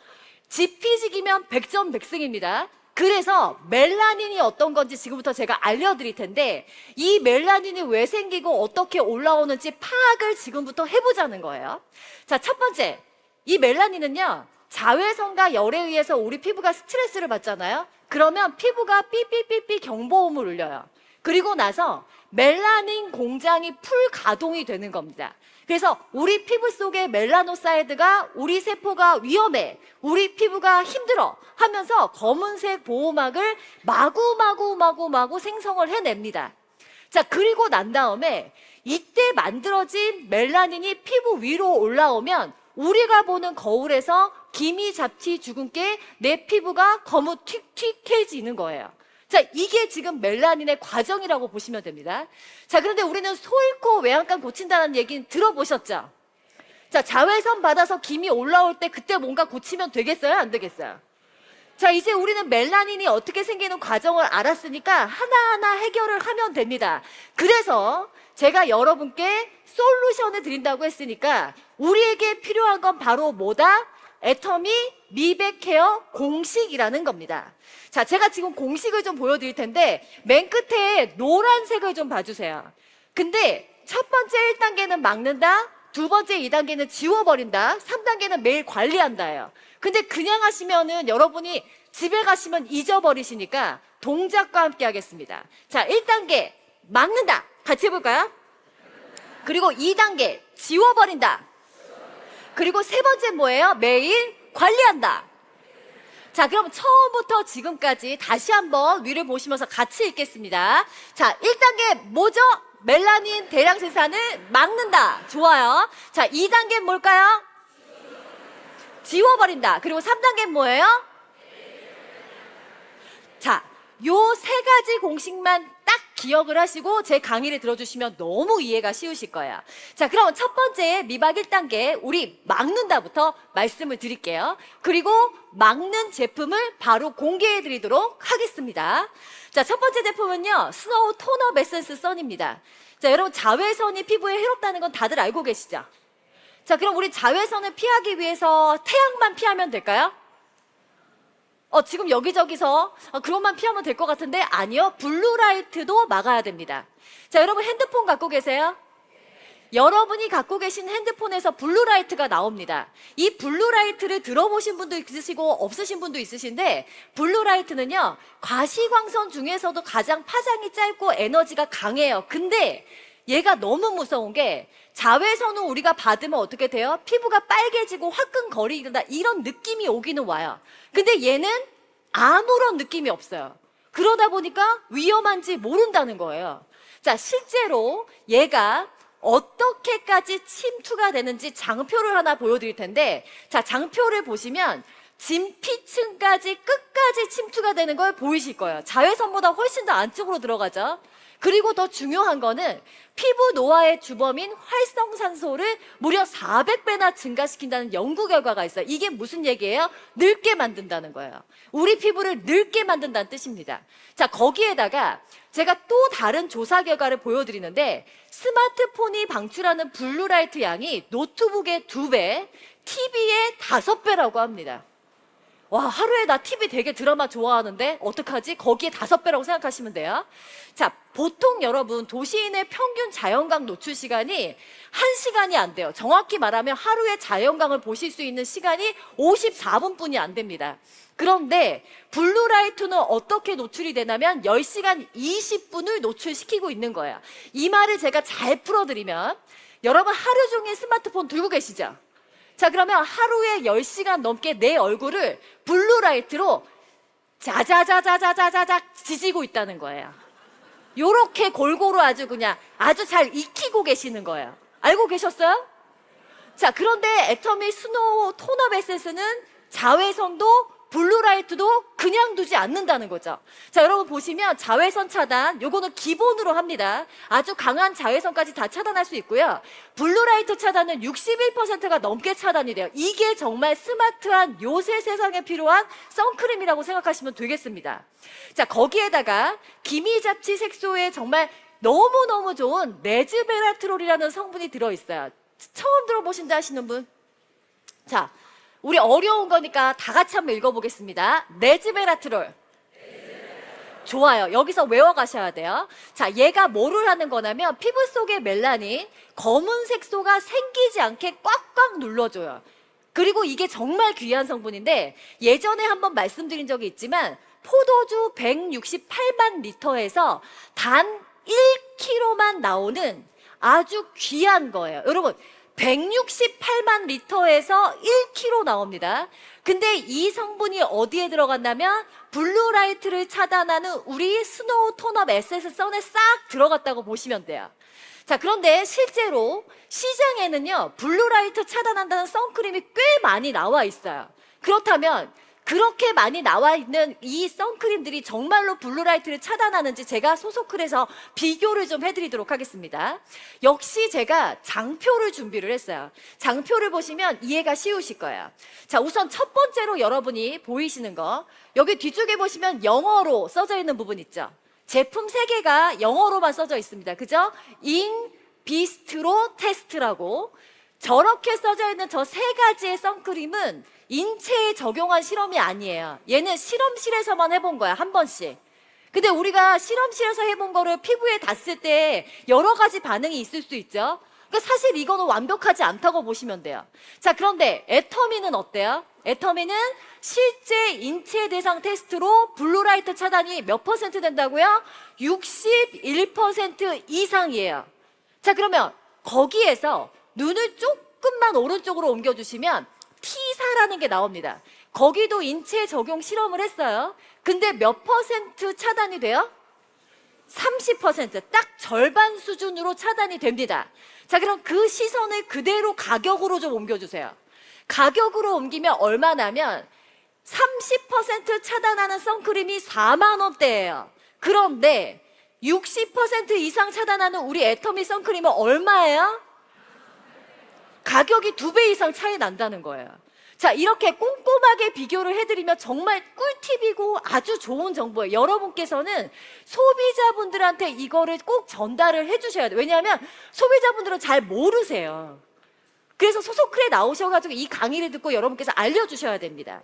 지피지기면 백전백승입니다. 그래서 멜라닌이 어떤 건지 지금부터 제가 알려드릴 텐데 이 멜라닌이 왜 생기고 어떻게 올라오는지 파악을 지금부터 해보자는 거예요. 자, 첫 번째, 이 멜라닌은요, 자외선과 열에 의해서 우리 피부가 스트레스를 받잖아요. 그러면 피부가 삐삐삐삐 경보음을 울려요. 그리고 나서 멜라닌 공장이 풀 가동이 되는 겁니다. 그래서 우리 피부 속의 멜라노사이드가 우리 세포가 위험해, 우리 피부가 힘들어 하면서 검은색 보호막을 마구 생성을 해냅니다. 자, 그리고 난 다음에 이때 만들어진 멜라닌이 피부 위로 올라오면 우리가 보는 거울에서 기미, 잡티, 주근깨 내 피부가 거무튀튀해지는 거예요. 자, 이게 지금 멜라닌의 과정이라고 보시면 됩니다. 자, 그런데 우리는 소 잃고 외양간 고친다는 얘기는 들어보셨죠? 자, 자외선 받아서 김이 올라올 때 그때 뭔가 고치면 되겠어요? 안 되겠어요? 자, 이제 우리는 멜라닌이 어떻게 생기는 과정을 알았으니까 하나하나 해결을 하면 됩니다. 그래서 제가 여러분께 솔루션을 드린다고 했으니까 우리에게 필요한 건 바로 뭐다? 애터미 미백 케어 공식이라는 겁니다. 자, 제가 지금 공식을 좀 보여드릴 텐데 맨 끝에 노란색을 좀 봐주세요. 근데 첫 번째 1단계는 막는다, 두 번째 2단계는 지워버린다, 3단계는 매일 관리한다예요. 근데 그냥 하시면은 여러분이 집에 가시면 잊어버리시니까 동작과 함께 하겠습니다. 자, 1단계 막는다, 같이 해볼까요? 그리고 2단계 지워버린다. 그리고 세 번째 뭐예요? 매일 관리한다. 자, 그럼 처음부터 지금까지 다시 한번 위를 보시면서 같이 읽겠습니다. 자, 1단계 뭐죠? 멜라닌 대량 생산을 막는다. 좋아요. 자, 2단계는 뭘까요? 지워버린다. 그리고 3단계는 뭐예요? 자, 요 세 가지 공식만 딱 기억을 하시고 제 강의를 들어주시면 너무 이해가 쉬우실 거예요. 자, 그럼 첫 번째 미박 1단계 우리 막는다부터 말씀을 드릴게요. 그리고 막는 제품을 바로 공개해 드리도록 하겠습니다. 자, 첫 번째 제품은요, 스노우 톤업 에센스 선입니다. 자, 여러분 자외선이 피부에 해롭다는 건 다들 알고 계시죠? 자, 그럼 우리 자외선을 피하기 위해서 태양만 피하면 될까요? 지금 여기저기서 그것만 피하면 될 것 같은데 아니요. 블루라이트도 막아야 됩니다. 자, 여러분 핸드폰 갖고 계세요? 여러분이 갖고 계신 핸드폰에서 블루라이트가 나옵니다. 이 블루라이트를 들어보신 분도 있으시고 없으신 분도 있으신데 블루라이트는요, 과시광선 중에서도 가장 파장이 짧고 에너지가 강해요. 근데 얘가 너무 무서운 게 자외선을 우리가 받으면 어떻게 돼요? 피부가 빨개지고 화끈거리다 이런 느낌이 오기는 와요. 근데 얘는 아무런 느낌이 없어요. 그러다 보니까 위험한지 모른다는 거예요. 자, 실제로 얘가 어떻게까지 침투가 되는지 장표를 하나 보여드릴 텐데, 자, 장표를 보시면 진피층까지 끝까지 침투가 되는 걸 보이실 거예요. 자외선보다 훨씬 더 안쪽으로 들어가죠. 그리고 더 중요한 거는 피부 노화의 주범인 활성산소를 무려 400배나 증가시킨다는 연구 결과가 있어요. 이게 무슨 얘기예요? 늙게 만든다는 거예요. 우리 피부를 늙게 만든다는 뜻입니다. 자, 거기에다가 제가 또 다른 조사 결과를 보여드리는데 스마트폰이 방출하는 블루라이트 양이 노트북의 2배, TV의 5배라고 합니다. 와, 하루에 나 TV 되게 드라마 좋아하는데 어떡하지? 거기에 5배라고 생각하시면 돼요. 자, 보통 여러분 도시인의 평균 자연광 노출 시간이 1시간이 안 돼요. 정확히 말하면 하루에 자연광을 보실 수 있는 시간이 54분뿐이 안 됩니다. 그런데 블루라이트는 어떻게 노출이 되냐면 10시간 20분을 노출시키고 있는 거예요. 이 말을 제가 잘 풀어드리면 여러분 하루 종일 스마트폰 들고 계시죠? 자, 그러면 하루에 10시간 넘게 내 얼굴을 블루라이트로 자자자자자자자자 지지고 있다는 거예요. 요렇게 골고루 아주 그냥 아주 잘 익히고 계시는 거예요. 알고 계셨어요? 자, 그런데 애터미 스노우 톤업 에센스는 자외선도 블루라이트도 그냥 두지 않는다는 거죠. 자, 여러분 보시면 자외선 차단, 요거는 기본으로 합니다. 아주 강한 자외선까지 다 차단할 수 있고요. 블루라이트 차단은 61%가 넘게 차단이 돼요. 이게 정말 스마트한 요새 세상에 필요한 선크림이라고 생각하시면 되겠습니다. 자, 거기에다가 기미 잡티 색소에 정말 너무너무 좋은 레즈베라트롤이라는 성분이 들어있어요. 처음 들어보신다 하시는 분? 자, 우리 어려운 거니까 다 같이 한번 읽어보겠습니다. 레즈베라트롤. 좋아요. 여기서 외워가셔야 돼요. 자, 얘가 뭐를 하는 거냐면 피부 속의 멜라닌, 검은 색소가 생기지 않게 꽉꽉 눌러줘요. 그리고 이게 정말 귀한 성분인데 예전에 한번 말씀드린 적이 있지만 포도주 168만 리터에서 단 1kg만 나오는 아주 귀한 거예요. 여러분 168만 리터에서 1kg 나옵니다. 근데 이 성분이 어디에 들어갔냐면 블루라이트를 차단하는 우리 스노우 톤업 에센스 선에 싹 들어갔다고 보시면 돼요. 자, 그런데 실제로 시장에는요 블루라이트 차단한다는 선크림이 꽤 많이 나와 있어요. 그렇다면 그렇게 많이 나와 있는 이 선크림들이 정말로 블루라이트를 차단하는지 제가 소소클에서 비교를 좀 해드리도록 하겠습니다. 역시 제가 장표를 준비를 했어요. 장표를 보시면 이해가 쉬우실 거예요. 자, 우선 첫 번째로 여러분이 보이시는 거, 여기 뒤쪽에 보시면 영어로 써져 있는 부분 있죠. 제품 3개가 영어로만 써져 있습니다. 그죠? 인 비스트로 테스트라고. 저렇게 써져 있는 저 3가지의 선크림은 인체에 적용한 실험이 아니에요. 얘는 실험실에서만 해본 거야, 한 번씩. 근데 우리가 실험실에서 해본 거를 피부에 닿았을 때 여러 가지 반응이 있을 수 있죠. 그러니까 사실 이거는 완벽하지 않다고 보시면 돼요. 자, 그런데 애터미는 어때요? 애터미는 실제 인체 대상 테스트로 블루라이트 차단이 몇 % 된다고요? 61% 이상이에요. 자, 그러면 거기에서 눈을 조금만 오른쪽으로 옮겨주시면 T사라는 게 나옵니다. 거기도 인체 적용 실험을 했어요. 근데 몇 % 차단이 돼요? 30%, 딱 절반 수준으로 차단이 됩니다. 자, 그럼 그 시선을 그대로 가격으로 좀 옮겨주세요. 가격으로 옮기면 얼마나면 30% 차단하는 선크림이 4만 원대예요. 그런데 60% 이상 차단하는 우리 애터미 선크림은 얼마예요? 가격이 2배 이상 차이 난다는 거예요. 자, 이렇게 꼼꼼하게 비교를 해드리면 정말 꿀팁이고 아주 좋은 정보예요. 여러분께서는 소비자분들한테 이거를 꼭 전달을 해주셔야 돼요. 왜냐하면 소비자분들은 잘 모르세요. 그래서 소소클에 나오셔가지고 이 강의를 듣고 여러분께서 알려주셔야 됩니다.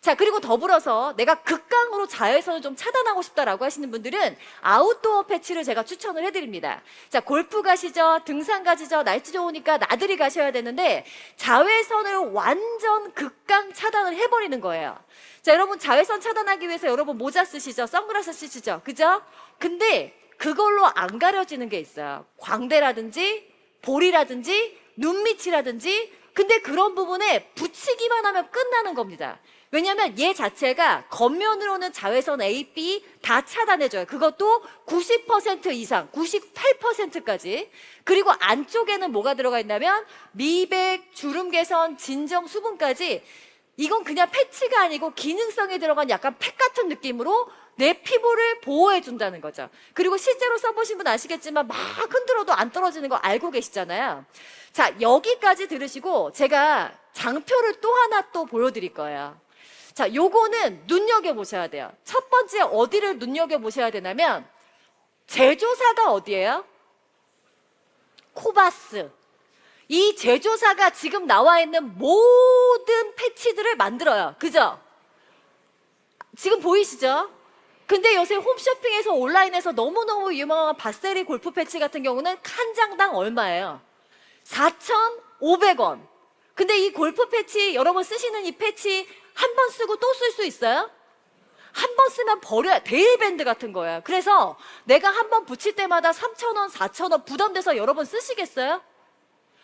자, 그리고 더불어서 내가 극강으로 자외선을 좀 차단하고 싶다라고 하시는 분들은 아웃도어 패치를 제가 추천을 해드립니다. 자, 골프 가시죠, 등산 가시죠, 날씨 좋으니까 나들이 가셔야 되는데 자외선을 완전 극강 차단을 해버리는 거예요. 자, 여러분 자외선 차단하기 위해서 여러분 모자 쓰시죠, 선글라스 쓰시죠, 그죠? 근데 그걸로 안 가려지는 게 있어요. 광대라든지 볼이라든지 눈밑이라든지. 근데 그런 부분에 붙이기만 하면 끝나는 겁니다. 왜냐하면 얘 자체가 겉면으로는 자외선 A, B 다 차단해줘요. 그것도 90% 이상, 98%까지. 그리고 안쪽에는 뭐가 들어가 있냐면 미백, 주름 개선, 진정, 수분까지. 이건 그냥 패치가 아니고 기능성이 들어간 약간 팩 같은 느낌으로 내 피부를 보호해준다는 거죠. 그리고 실제로 써보신 분 아시겠지만 막 흔들어도 안 떨어지는 거 알고 계시잖아요. 자, 여기까지 들으시고 제가 장표를 또 하나 또 보여드릴 거예요. 자, 요거는 눈여겨보셔야 돼요. 첫 번째 어디를 눈여겨보셔야 되냐면 제조사가 어디예요? 코바스. 이 제조사가 지금 나와 있는 모든 패치들을 만들어요. 그죠? 지금 보이시죠? 근데 요새 홈쇼핑에서 온라인에서 너무너무 유명한 바세리 골프 패치 같은 경우는 한 장당 얼마예요? 4,500원. 근데 이 골프 패치, 여러분 쓰시는 이 패치 한 번 쓰고 또 쓸 수 있어요? 한 번 쓰면 버려야, 데일밴드 같은 거예요. 그래서 내가 한 번 붙일 때마다 3,000원, 4,000원 부담돼서 여러분 쓰시겠어요?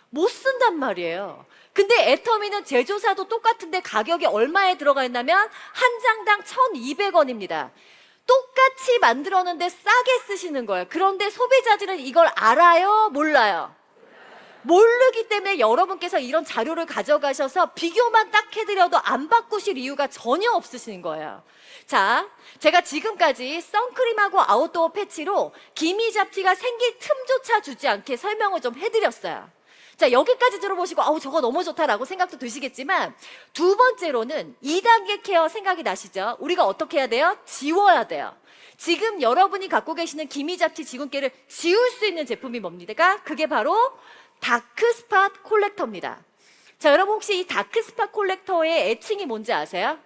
못 쓴단 말이에요. 근데 애터미는 제조사도 똑같은데 가격이 얼마에 들어가 있냐면 한 장당 1,200원입니다. 똑같이 만들었는데 싸게 쓰시는 거예요. 그런데 소비자들은 이걸 알아요? 몰라요? 모르기 때문에 여러분께서 이런 자료를 가져가셔서 비교만 딱 해드려도 안 바꾸실 이유가 전혀 없으신 거예요. 자, 제가 지금까지 선크림하고 아웃도어 패치로 기미 잡티가 생길 틈조차 주지 않게 설명을 좀 해드렸어요. 자, 여기까지 들어보시고 아우 저거 너무 좋다라고 생각도 드시겠지만 두 번째로는 2단계 케어 생각이 나시죠? 우리가 어떻게 해야 돼요? 지워야 돼요. 지금 여러분이 갖고 계시는 기미 잡티 지근깨를 지울 수 있는 제품이 뭡니까? 그게 바로 다크스팟 콜렉터입니다. 자, 여러분 혹시 이 다크스팟 콜렉터의 애칭이 뭔지 아세요?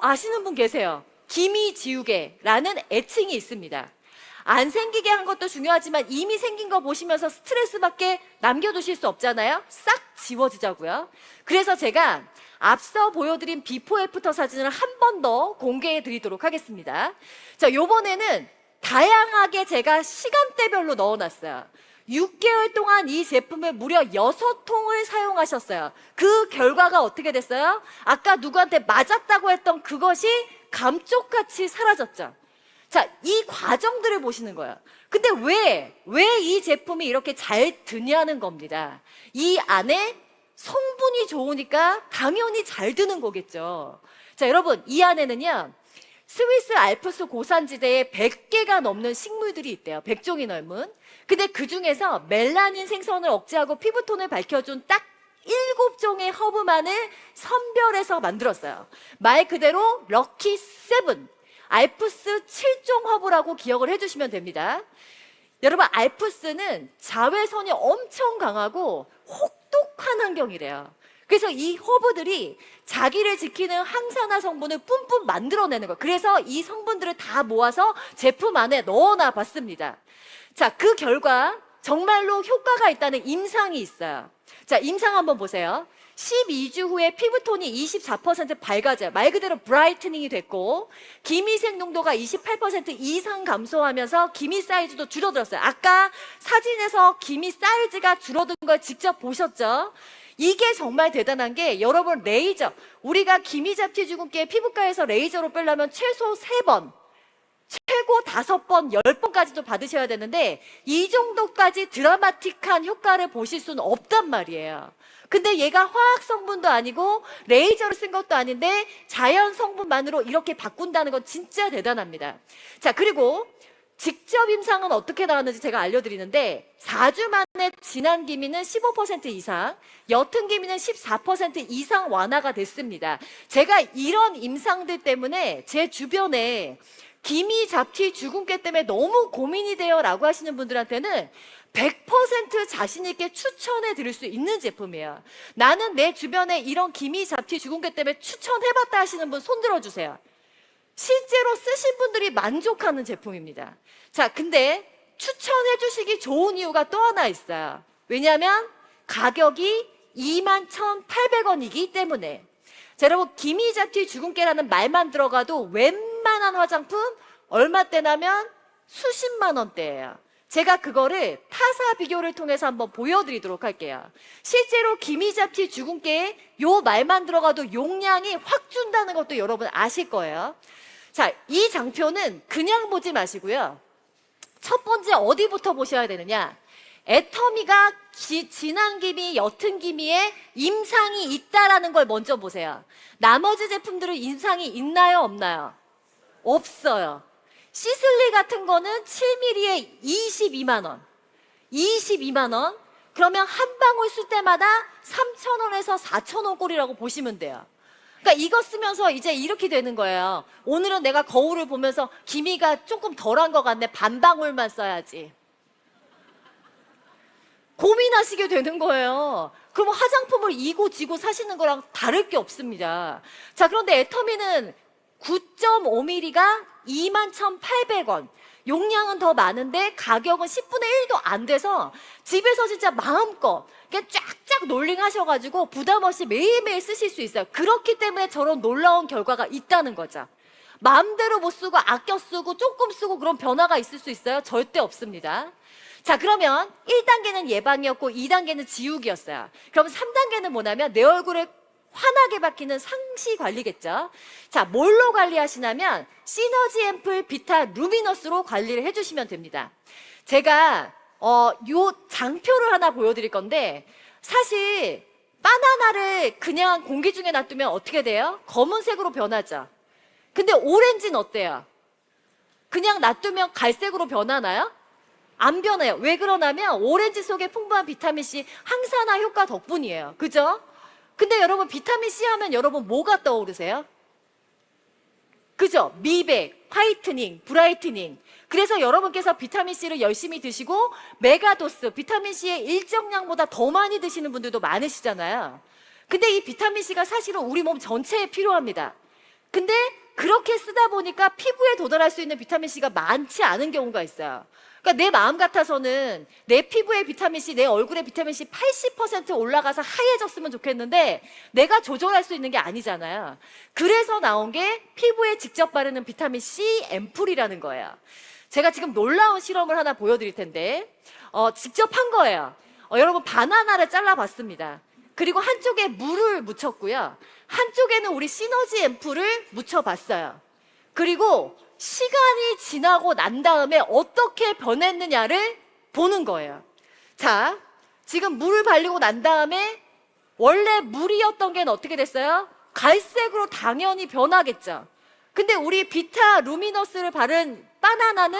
아시는 분 계세요. 기미 지우개라는 애칭이 있습니다. 안 생기게 한 것도 중요하지만 이미 생긴 거 보시면서 스트레스밖에 남겨두실 수 없잖아요. 싹 지워지자고요. 그래서 제가 앞서 보여드린 비포 애프터 사진을 한 번 더 공개해 드리도록 하겠습니다. 자, 요번에는 다양하게 제가 시간대별로 넣어놨어요. 6개월 동안 이 제품을 무려 6통을 사용하셨어요. 그 결과가 어떻게 됐어요? 아까 누구한테 맞았다고 했던 그것이 감쪽같이 사라졌죠. 자, 이 과정들을 보시는 거예요. 근데 왜 이 제품이 이렇게 잘 드냐는 겁니다. 이 안에 성분이 좋으니까 당연히 잘 드는 거겠죠. 자, 여러분, 이 안에는요, 스위스 알프스 고산지대에 100개가 넘는 식물들이 있대요. 100종이 넘은. 근데 그 중에서 멜라닌 생성을 억제하고 피부톤을 밝혀준 딱 7종의 허브만을 선별해서 만들었어요. 말 그대로 럭키 세븐. 알프스 7종 허브라고 기억을 해주시면 됩니다. 여러분, 알프스는 자외선이 엄청 강하고 혹독한 환경이래요. 그래서 이 허브들이 자기를 지키는 항산화 성분을 뿜뿜 만들어내는 거예요. 그래서 이 성분들을 다 모아서 제품 안에 넣어놔 봤습니다. 자, 그 결과 정말로 효과가 있다는 임상이 있어요. 자, 임상 한번 보세요. 12주 후에 피부톤이 24% 밝아져요. 말 그대로 브라이트닝이 됐고 기미색 농도가 28% 이상 감소하면서 기미 사이즈도 줄어들었어요. 아까 사진에서 기미 사이즈가 줄어든 걸 직접 보셨죠? 이게 정말 대단한 게 여러분 레이저, 우리가 기미 잡티 주근깨 피부과에서 레이저로 빼려면 최소 3번, 최고 5번, 10번까지도 받으셔야 되는데 이 정도까지 드라마틱한 효과를 보실 수는 없단 말이에요. 근데 얘가 화학 성분도 아니고 레이저를 쓴 것도 아닌데 자연 성분만으로 이렇게 바꾼다는 건 진짜 대단합니다. 자, 그리고 직접 임상은 어떻게 나왔는지 제가 알려드리는데 4주 만에 진한 기미는 15% 이상, 옅은 기미는 14% 이상 완화가 됐습니다. 제가 이런 임상들 때문에 제 주변에 기미 잡티 주근깨 때문에 너무 고민이 돼요 라고 하시는 분들한테는 100% 자신 있게 추천해 드릴 수 있는 제품이에요. 나는 내 주변에 이런 기미 잡티 주근깨 때문에 추천해봤다 하시는 분 손 들어주세요. 실제로 쓰신 분들이 만족하는 제품입니다. 자, 근데 추천해 주시기 좋은 이유가 또 하나 있어요. 왜냐하면 가격이 21,800원이기 때문에. 자, 여러분, 기미 잡티 주근깨라는 말만 들어가도 웬만한 화장품 얼마대냐면 수십만 원대예요. 제가 그거를 타사 비교를 통해서 한번 보여드리도록 할게요. 실제로 기미 잡티 주근깨에 요 말만 들어가도 용량이 확 준다는 것도 여러분 아실 거예요. 자, 이 장표는 그냥 보지 마시고요. 첫 번째 어디부터 보셔야 되느냐? 애터미가 진한 기미, 옅은 기미에 임상이 있다라는 걸 먼저 보세요. 나머지 제품들은 임상이 있나요, 없나요? 없어요. 시슬리 같은 거는 7mm에 22만 원. 22만 원? 그러면 한 방울 쓸 때마다 3,000원에서 4,000원 꼴이라고 보시면 돼요. 그러니까 이거 쓰면서 이제 이렇게 되는 거예요. 오늘은 내가 거울을 보면서 기미가 조금 덜한 것 같네. 반 방울만 써야지. 고민하시게 되는 거예요. 그럼 화장품을 이고 지고 사시는 거랑 다를 게 없습니다. 자, 그런데 애터미는 9.5mm가 21,800원. 용량은 더 많은데 가격은 10분의 1도 안 돼서 집에서 진짜 마음껏 그냥 쫙쫙 롤링 하셔가지고 부담 없이 매일매일 쓰실 수 있어요. 그렇기 때문에 저런 놀라운 결과가 있다는 거죠. 마음대로 못 쓰고 아껴 쓰고 조금 쓰고 그런 변화가 있을 수 있어요? 절대 없습니다. 자, 그러면 1단계는 예방이었고 2단계는 지우기였어요. 그럼 3단계는 뭐냐면 내 얼굴에 환하게 박히는 상시 관리겠죠. 자, 뭘로 관리하시냐면 시너지 앰플 비타 루미너스로 관리를 해주시면 됩니다. 제가 요 장표를 하나 보여드릴 건데 사실 바나나를 그냥 공기 중에 놔두면 어떻게 돼요? 검은색으로 변하죠. 근데 오렌지는 어때요? 그냥 놔두면 갈색으로 변하나요? 안 변해요. 왜 그러냐면 오렌지 속에 풍부한 비타민C 항산화 효과 덕분이에요. 그죠? 근데 여러분 비타민C 하면 여러분 뭐가 떠오르세요? 그죠? 미백, 화이트닝, 브라이트닝. 그래서 여러분께서 비타민C를 열심히 드시고 메가도스, 비타민C의 일정량보다 더 많이 드시는 분들도 많으시잖아요. 근데 이 비타민C가 사실은 우리 몸 전체에 필요합니다. 근데 그렇게 쓰다 보니까 피부에 도달할 수 있는 비타민C가 많지 않은 경우가 있어요. 그러니까 내 마음 같아서는 내 피부의 비타민C, 내 얼굴의 비타민C 80% 올라가서 하얘졌으면 좋겠는데 내가 조절할 수 있는 게 아니잖아요. 그래서 나온 게 피부에 직접 바르는 비타민C 앰플이라는 거예요. 제가 지금 놀라운 실험을 하나 보여드릴 텐데 직접 한 거예요. 여러분 바나나를 잘라봤습니다. 그리고 한쪽에 물을 묻혔고요. 한쪽에는 우리 시너지 앰플을 묻혀봤어요. 그리고 시간이 지나고 난 다음에 어떻게 변했느냐를 보는 거예요. 자, 지금 물을 바르고 난 다음에 원래 물이었던 게 어떻게 됐어요? 갈색으로 당연히 변하겠죠. 근데 우리 비타 루미너스를 바른 바나나는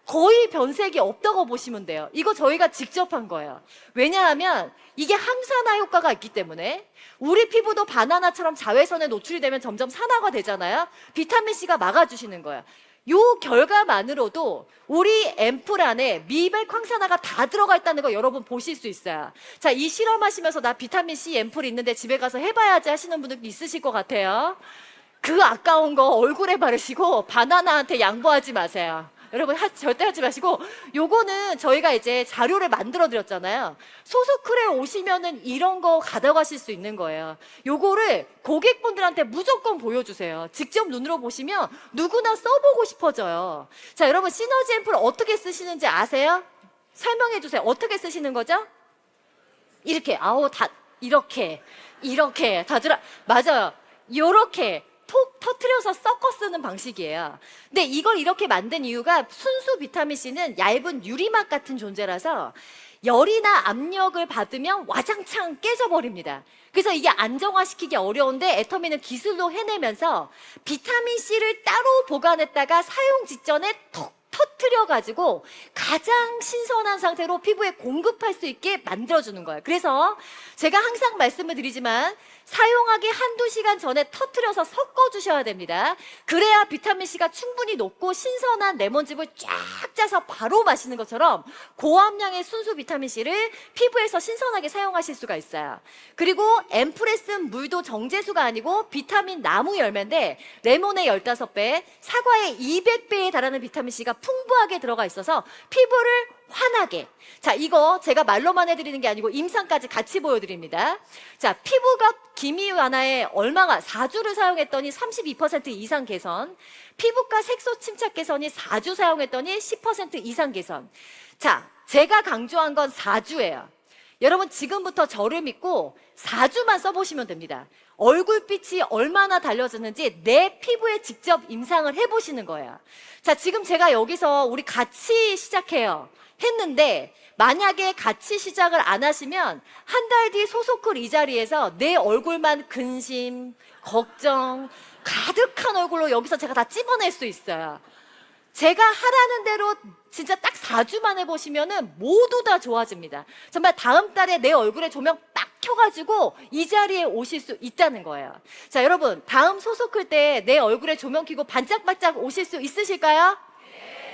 거의 변색이 없다고 보시면 돼요. 이거 저희가 직접 한 거예요. 왜냐하면 이게 항산화 효과가 있기 때문에 우리 피부도 바나나처럼 자외선에 노출이 되면 점점 산화가 되잖아요. 비타민C가 막아주시는 거예요. 요 결과만으로도 우리 앰플 안에 미백 항산화가 다 들어가 있다는 거 여러분 보실 수 있어요. 자, 이 실험하시면서 나 비타민C 앰플 있는데 집에 가서 해봐야지 하시는 분들도 있으실 것 같아요. 그 아까운 거 얼굴에 바르시고 바나나한테 양보하지 마세요. 여러분 절대 하지 마시고 요거는 저희가 이제 자료를 만들어 드렸잖아요. 소스쿨에 오시면은 이런 거 가져가실 수 있는 거예요. 요거를 고객분들한테 무조건 보여주세요. 직접 눈으로 보시면 누구나 써보고 싶어져요. 자, 여러분 시너지 앰플 어떻게 쓰시는지 아세요? 설명해 주세요. 어떻게 쓰시는 거죠? 이렇게 다 이렇게 다들 맞아요. 요렇게 톡 터트려서 섞어 쓰는 방식이에요. 근데 이걸 이렇게 만든 이유가 순수 비타민C는 얇은 유리막 같은 존재라서 열이나 압력을 받으면 와장창 깨져버립니다. 그래서 이게 안정화시키기 어려운데 애터미는 기술로 해내면서 비타민C를 따로 보관했다가 사용 직전에 톡 터트려가지고 가장 신선한 상태로 피부에 공급할 수 있게 만들어주는 거예요. 그래서 제가 항상 말씀을 드리지만 사용하기 한두 시간 전에 터트려서 섞어주셔야 됩니다. 그래야 비타민C가 충분히 높고 신선한 레몬즙을 쫙 짜서 바로 마시는 것처럼 고함량의 순수 비타민C를 피부에서 신선하게 사용하실 수가 있어요. 그리고 앰플에 쓴 물도 정제수가 아니고 비타민 나무 열매인데 레몬의 15배, 사과의 200배에 달하는 비타민C가 풍부하게 들어가 있어서 피부를 환하게. 자, 이거 제가 말로만 해드리는 게 아니고 임상까지 같이 보여드립니다. 자, 피부가 기미 완화에 얼마가 4주를 사용했더니 32% 이상 개선, 피부과 색소 침착 개선이 4주 사용했더니 10% 이상 개선. 자, 제가 강조한 건 4주예요. 여러분 지금부터 저를 믿고 4주만 써보시면 됩니다. 얼굴빛이 얼마나 달라졌는지 내 피부에 직접 임상을 해보시는 거예요. 자, 지금 제가 여기서 우리 같이 시작해요 했는데 만약에 같이 시작을 안 하시면 한 달 뒤 소속쿨 이 자리에서 내 얼굴만 근심, 걱정 가득한 얼굴로 여기서 제가 다 찝어낼 수 있어요. 제가 하라는 대로 진짜 딱 4주만 해보시면은 모두 다 좋아집니다. 정말 다음 달에 내 얼굴에 조명 딱 켜가지고 이 자리에 오실 수 있다는 거예요. 자, 여러분 다음 소속클 때 내 얼굴에 조명 켜고 반짝반짝 오실 수 있으실까요?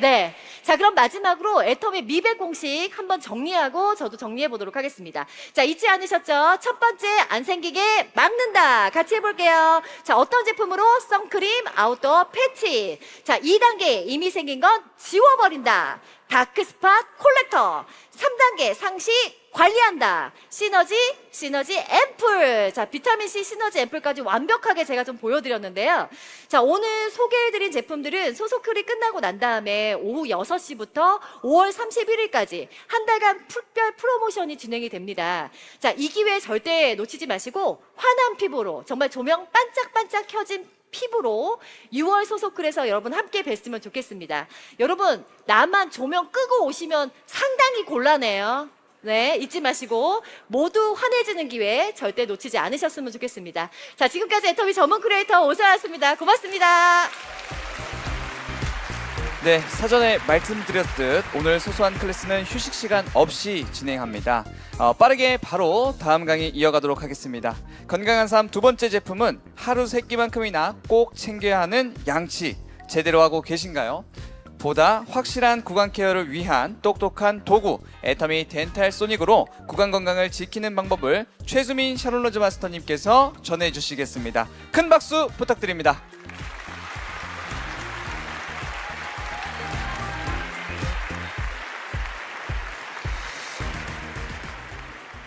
네. 자, 그럼 마지막으로 애터미 미백 공식 한번 정리하고 저도 정리해 보도록 하겠습니다. 자, 잊지 않으셨죠? 첫 번째, 안 생기게 막는다. 같이 해볼게요. 자, 어떤 제품으로? 선크림, 아웃도어 패치. 자, 2단계, 이미 생긴 건 지워버린다. 다크스팟 콜렉터. 3단계, 상시 관리한다. 시너지 앰플. 자, 비타민C 시너지 앰플까지 완벽하게 제가 좀 보여드렸는데요. 자, 오늘 소개해드린 제품들은 소속클이 끝나고 난 다음에 오후 6시부터 5월 31일까지 한 달간 특별 프로모션이 진행이 됩니다. 자, 이 기회 절대 놓치지 마시고 환한 피부로 정말 조명 반짝반짝 켜진 피부로 6월 소속클에서 여러분 함께 뵀으면 좋겠습니다. 여러분, 나만 조명 끄고 오시면 상당히 곤란해요. 네, 잊지 마시고 모두 환해지는 기회 절대 놓치지 않으셨으면 좋겠습니다. 자, 지금까지 애터미 전문 크리에이터 오사였습니다. 고맙습니다. 네, 사전에 말씀드렸듯 오늘 소소한 클래스는 휴식 시간 없이 진행합니다. 빠르게 바로 다음 강의 이어가도록 하겠습니다. 건강한 삶 두 번째 제품은 하루 세 끼만큼이나 꼭 챙겨야 하는 양치. 제대로 하고 계신가요? 보다 확실한 구강 케어를 위한 똑똑한 도구 애터미 덴탈 소닉으로 구강 건강을 지키는 방법을 최수민 샤롤로즈 마스터님께서 전해주시겠습니다. 큰 박수 부탁드립니다.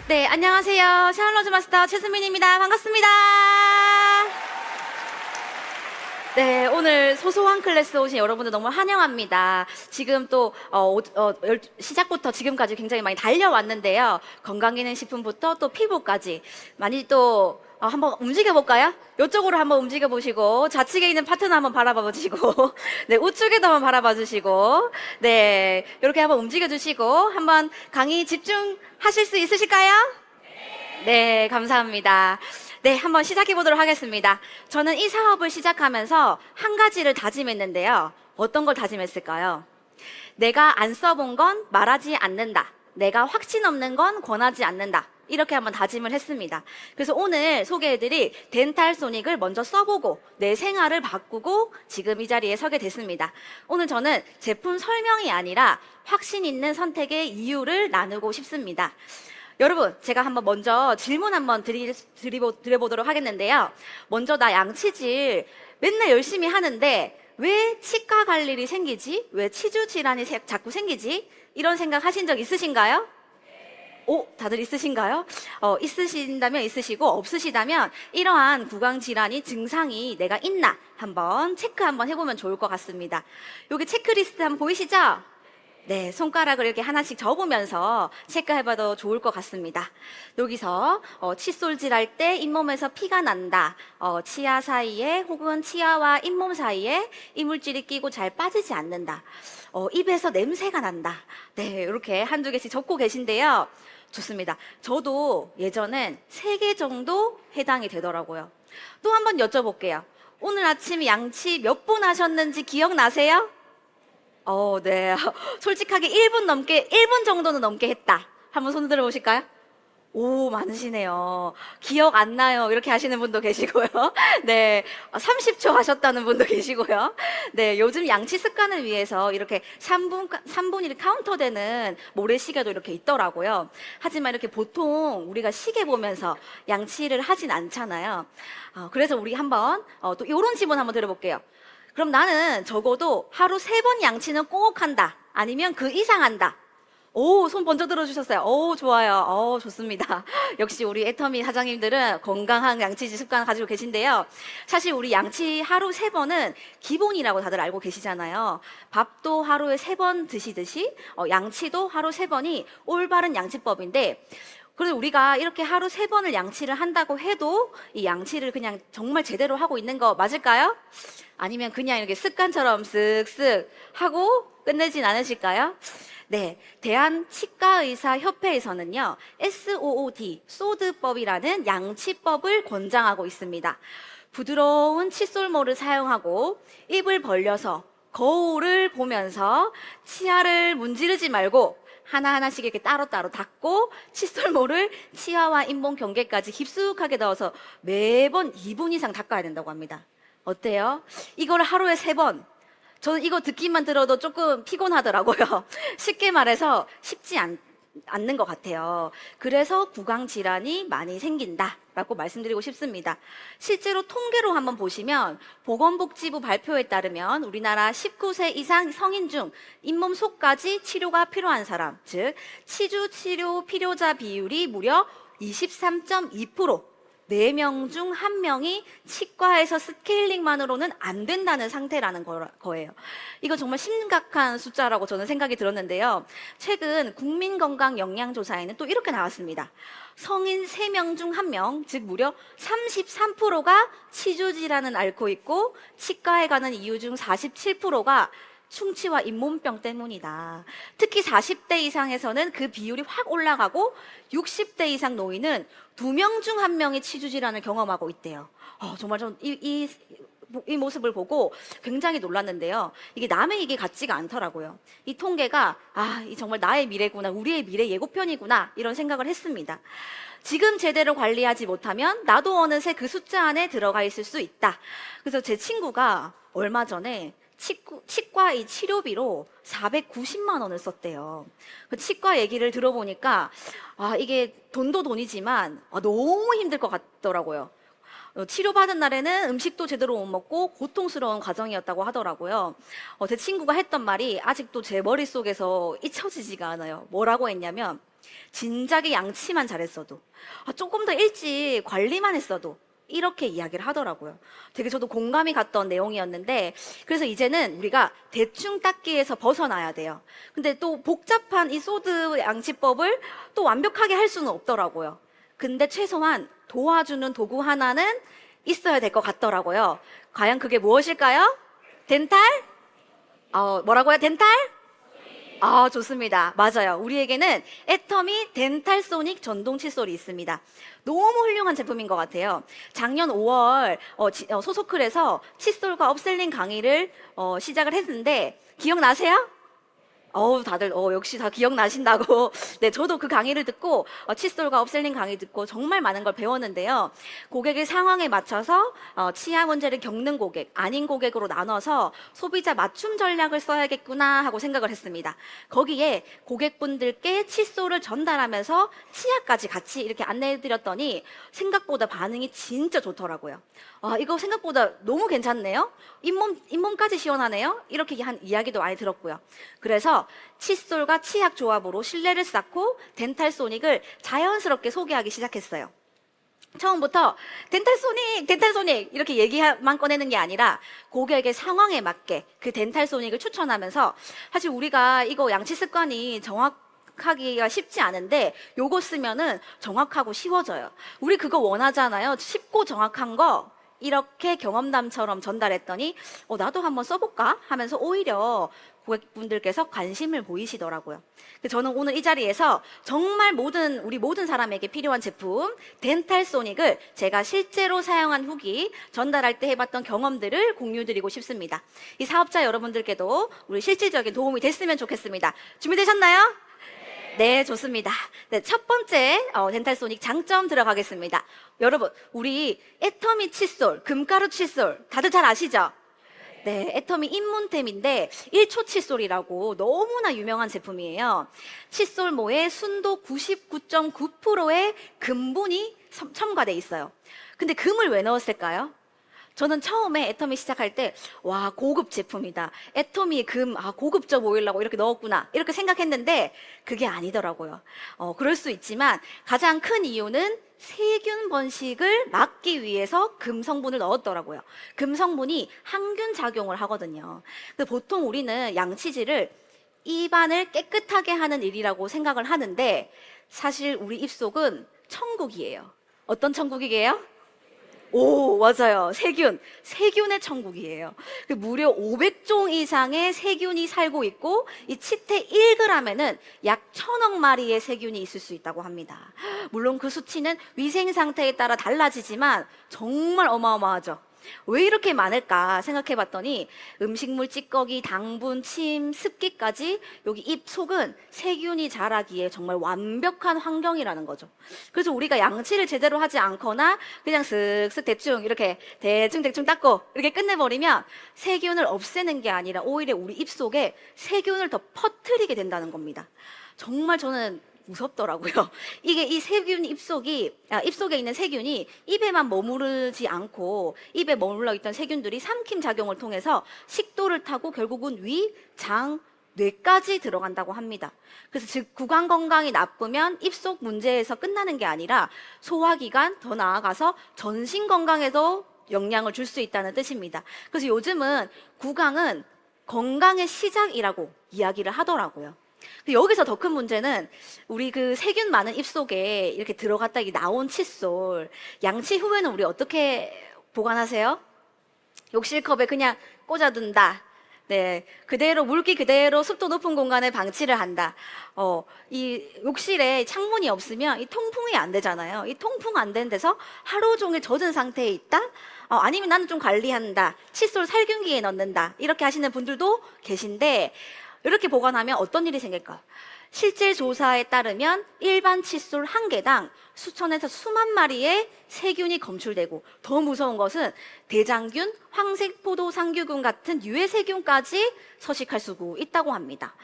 네, 안녕하세요. 샤롯로즈 마스터 최수민입니다. 반갑습니다. 네, 오늘 소소한 클래스 오신 여러분들 너무 환영합니다. 지금 또 시작부터 지금까지 굉장히 많이 달려왔는데요. 건강기능식품부터 또 피부까지 많이 또 한번 움직여볼까요? 이쪽으로 한번 움직여보시고 좌측에 있는 파트너 한번 바라봐주시고 네, 우측에도 한번 바라봐주시고 네, 이렇게 한번 움직여주시고 한번 강의 집중하실 수 있으실까요? 네, 감사합니다. 네, 한번 시작해 보도록 하겠습니다. 저는 이 사업을 시작하면서 한 가지를 다짐했는데요. 어떤 걸 다짐했을까요? 내가 안 써본 건 말하지 않는다. 내가 확신 없는 건 권하지 않는다. 이렇게 한번 다짐을 했습니다. 그래서 오늘 소개해드릴 덴탈 소닉을 먼저 써보고 내 생활을 바꾸고 지금 이 자리에 서게 됐습니다. 오늘 저는 제품 설명이 아니라 확신 있는 선택의 이유를 나누고 싶습니다. 여러분, 제가 한번 먼저 질문 한번 드려보도록 하겠는데요. 먼저 나 양치질 맨날 열심히 하는데 왜 치과 갈 일이 생기지? 왜 치주 질환이 자꾸 생기지? 이런 생각 하신 적 있으신가요? 오, 다들 있으신가요? 있으신다면 있으시고 없으시다면 이러한 구강 질환이 증상이 내가 있나 한번 체크 한번 해보면 좋을 것 같습니다. 여기 체크리스트 한번 보이시죠? 네, 손가락을 이렇게 하나씩 접으면서 체크해봐도 좋을 것 같습니다. 여기서 칫솔질 할 때 잇몸에서 피가 난다. 치아 사이에 혹은 치아와 잇몸 사이에 이물질이 끼고 잘 빠지지 않는다. 입에서 냄새가 난다. 네, 이렇게 한두 개씩 적고 계신데요. 좋습니다. 저도 예전엔 3개 정도 해당이 되더라고요. 또 한번 여쭤볼게요. 오늘 아침 양치 몇 분 하셨는지 기억나세요? 네. 솔직하게 1분 정도는 넘게 했다. 한번 손 들어보실까요? 오, 많으시네요. 기억 안 나요. 이렇게 하시는 분도 계시고요. 네. 30초 하셨다는 분도 계시고요. 네. 요즘 양치 습관을 위해서 이렇게 3분이 카운터되는 모래시계도 이렇게 있더라고요. 하지만 이렇게 보통 우리가 시계 보면서 양치를 하진 않잖아요. 그래서 우리 한번 또 이런 질문 한번 드려볼게요. 그럼 나는 적어도 하루 3번 양치는 꼭 한다. 아니면 그 이상 한다. 오, 손 먼저 들어주셨어요. 오, 좋아요. 좋습니다. 역시 우리 애터미 사장님들은 건강한 양치 습관 가지고 계신데요. 사실 우리 양치 하루 3번은 기본이라고 다들 알고 계시잖아요. 밥도 하루에 3번 드시듯이 양치도 하루 3번이 올바른 양치법인데 그래서 우리가 이렇게 하루 3번을 양치를 한다고 해도 이 양치를 그냥 정말 제대로 하고 있는 거 맞을까요? 아니면 그냥 이렇게 습관처럼 쓱쓱 하고 끝내진 않으실까요? 네, 대한치과의사협회에서는요, SOOD, 소드법이라는 양치법을 권장하고 있습니다. 부드러운 칫솔모를 사용하고 입을 벌려서 거울을 보면서 치아를 문지르지 말고 하나하나씩 이렇게 따로따로 닦고 칫솔모를 치아와 잇몸 경계까지 깊숙하게 넣어서 매번 2분 이상 닦아야 된다고 합니다. 어때요? 이걸 하루에 3번. 저는 이거 듣기만 들어도 조금 피곤하더라고요. 쉽게 말해서 쉽지 않는 것 같아요. 그래서 구강 질환이 많이 생긴다라고 말씀드리고 싶습니다. 실제로 통계로 한번 보시면 보건복지부 발표에 따르면 우리나라 19세 이상 성인 중 잇몸 속까지 치료가 필요한 사람, 즉 치주 치료 필요자 비율이 무려 23.2%. 4명 중 1명이 치과에서 스케일링만으로는 안 된다는 상태라는 거예요. 이거 정말 심각한 숫자라고 저는 생각이 들었는데요. 최근 국민건강영양조사에는 또 이렇게 나왔습니다. 성인 3명 중 1명, 즉 무려 33%가 치주질환을 앓고 있고 치과에 가는 이유 중 47%가 충치와 잇몸병 때문이다. 특히 40대 이상에서는 그 비율이 확 올라가고 60대 이상 노인은 2명 중 1명이 치주 질환을 경험하고 있대요. 정말 좀 이 모습을 보고 굉장히 놀랐는데요. 이게 남의 얘기 같지가 않더라고요. 이 통계가 이 정말 나의 미래구나, 우리의 미래 예고편이구나 이런 생각을 했습니다. 지금 제대로 관리하지 못하면 나도 어느새 그 숫자 안에 들어가 있을 수 있다. 그래서 제 친구가 얼마 전에 치과 이 치료비로 490만 원을 썼대요. 그 치과 얘기를 들어보니까 이게 돈도 돈이지만 너무 힘들 것 같더라고요. 치료받은 날에는 음식도 제대로 못 먹고 고통스러운 과정이었다고 하더라고요. 제 친구가 했던 말이 아직도 제 머릿속에서 잊혀지지가 않아요. 뭐라고 했냐면 진작에 양치만 잘했어도 조금 더 일찍 관리만 했어도 이렇게 이야기를 하더라고요. 되게 저도 공감이 갔던 내용이었는데 그래서 이제는 우리가 대충 닦기에서 벗어나야 돼요. 근데 또 복잡한 이 소드 양치법을 또 완벽하게 할 수는 없더라고요. 근데 최소한 도와주는 도구 하나는 있어야 될 것 같더라고요. 과연 그게 무엇일까요? 덴탈? 뭐라고요? 덴탈? 좋습니다. 맞아요. 우리에게는 애터미 덴탈 소닉 전동 칫솔이 있습니다. 너무 훌륭한 제품인 것 같아요. 작년 5월 소소클에서 칫솔과 업셀링 강의를 시작을 했는데 기억나세요? 다들 역시 다 기억나신다고. 네, 저도 그 강의를 듣고 칫솔과 업셀링 강의 듣고 정말 많은 걸 배웠는데요. 고객의 상황에 맞춰서 치아 문제를 겪는 고객, 아닌 고객으로 나눠서 소비자 맞춤 전략을 써야겠구나 하고 생각을 했습니다. 거기에 고객분들께 칫솔을 전달하면서 치아까지 같이 이렇게 안내해드렸더니 생각보다 반응이 진짜 좋더라고요. 이거 생각보다 너무 괜찮네요. 잇몸까지 시원하네요. 이렇게 한 이야기도 많이 들었고요. 그래서 칫솔과 치약 조합으로 신뢰를 쌓고 덴탈 소닉을 자연스럽게 소개하기 시작했어요. 처음부터 덴탈 소닉 이렇게 얘기만 꺼내는 게 아니라 고객의 상황에 맞게 그 덴탈 소닉을 추천하면서 사실 우리가 이거 양치 습관이 하기가 쉽지 않은데 요거 쓰면은 정확하고 쉬워져요. 우리 그거 원하잖아요. 쉽고 정확한 거 이렇게 경험담처럼 전달했더니 나도 한번 써볼까 하면서 오히려 고객분들께서 관심을 보이시더라고요. 저는 오늘 이 자리에서 정말 우리 모든 사람에게 필요한 제품 덴탈 소닉을 제가 실제로 사용한 후기 전달할 때 해봤던 경험들을 공유드리고 싶습니다. 이 사업자 여러분들께도 우리 실질적인 도움이 됐으면 좋겠습니다. 준비되셨나요? 네, 좋습니다. 네, 첫 번째 덴탈 소닉 장점 들어가겠습니다. 여러분, 우리 애터미 칫솔, 금가루 칫솔 다들 잘 아시죠? 네, 애터미 입문템인데 1초 칫솔이라고 너무나 유명한 제품이에요. 칫솔모에 순도 99.9%의 금분이 첨가돼 있어요. 근데 금을 왜 넣었을까요? 저는 처음에 애터미 시작할 때 고급 제품이다. 애터미 금 고급져 보이려고 이렇게 넣었구나 이렇게 생각했는데 그게 아니더라고요. 그럴 수 있지만 가장 큰 이유는 세균 번식을 막기 위해서 금 성분을 넣었더라고요. 금 성분이 항균 작용을 하거든요. 근데 보통 우리는 양치질을 입안을 깨끗하게 하는 일이라고 생각을 하는데 사실 우리 입속은 천국이에요. 어떤 천국이게요? 맞아요. 세균의 천국이에요. 무려 500종 이상의 세균이 살고 있고 이 치태 1g에는 약 1000억 마리의 세균이 있을 수 있다고 합니다. 물론 그 수치는 위생 상태에 따라 달라지지만 정말 어마어마하죠. 왜 이렇게 많을까 생각해 봤더니 음식물 찌꺼기, 당분, 침, 습기까지 여기 입 속은 세균이 자라기에 정말 완벽한 환경이라는 거죠. 그래서 우리가 양치를 제대로 하지 않거나 그냥 슥슥 대충 이렇게 대충 닦고 이렇게 끝내버리면 세균을 없애는 게 아니라 오히려 우리 입 속에 세균을 더 퍼뜨리게 된다는 겁니다. 정말 저는 무섭더라고요. 이게 이 세균 입속에 있는 세균이 입에만 머무르지 않고 입에 머물러 있던 세균들이 삼킴 작용을 통해서 식도를 타고 결국은 위, 장, 뇌까지 들어간다고 합니다. 그래서 즉 구강 건강이 나쁘면 입속 문제에서 끝나는 게 아니라 소화기관 더 나아가서 전신 건강에도 영향을 줄 수 있다는 뜻입니다. 그래서 요즘은 구강은 건강의 시작이라고 이야기를 하더라고요. 여기서 더 큰 문제는 우리 그 세균 많은 입속에 이렇게 들어갔다 나온 칫솔, 양치 후에는 우리 어떻게 보관하세요? 욕실컵에 그냥 꽂아둔다. 네, 그대로 물기 그대로 습도 높은 공간에 방치를 한다. 이 욕실에 창문이 없으면 이 통풍이 안 되잖아요. 이 통풍 안 되는 데서 하루 종일 젖은 상태에 있다. 아니면 나는 좀 관리한다. 칫솔 살균기에 넣는다. 이렇게 하시는 분들도 계신데 이렇게 보관하면 어떤 일이 생길까? 실제 조사에 따르면 일반 칫솔 한 개당 수천에서 수만 마리의 세균이 검출되고 더 무서운 것은 대장균, 황색포도상균 같은 유해세균까지 서식할 수 있다고 합니다.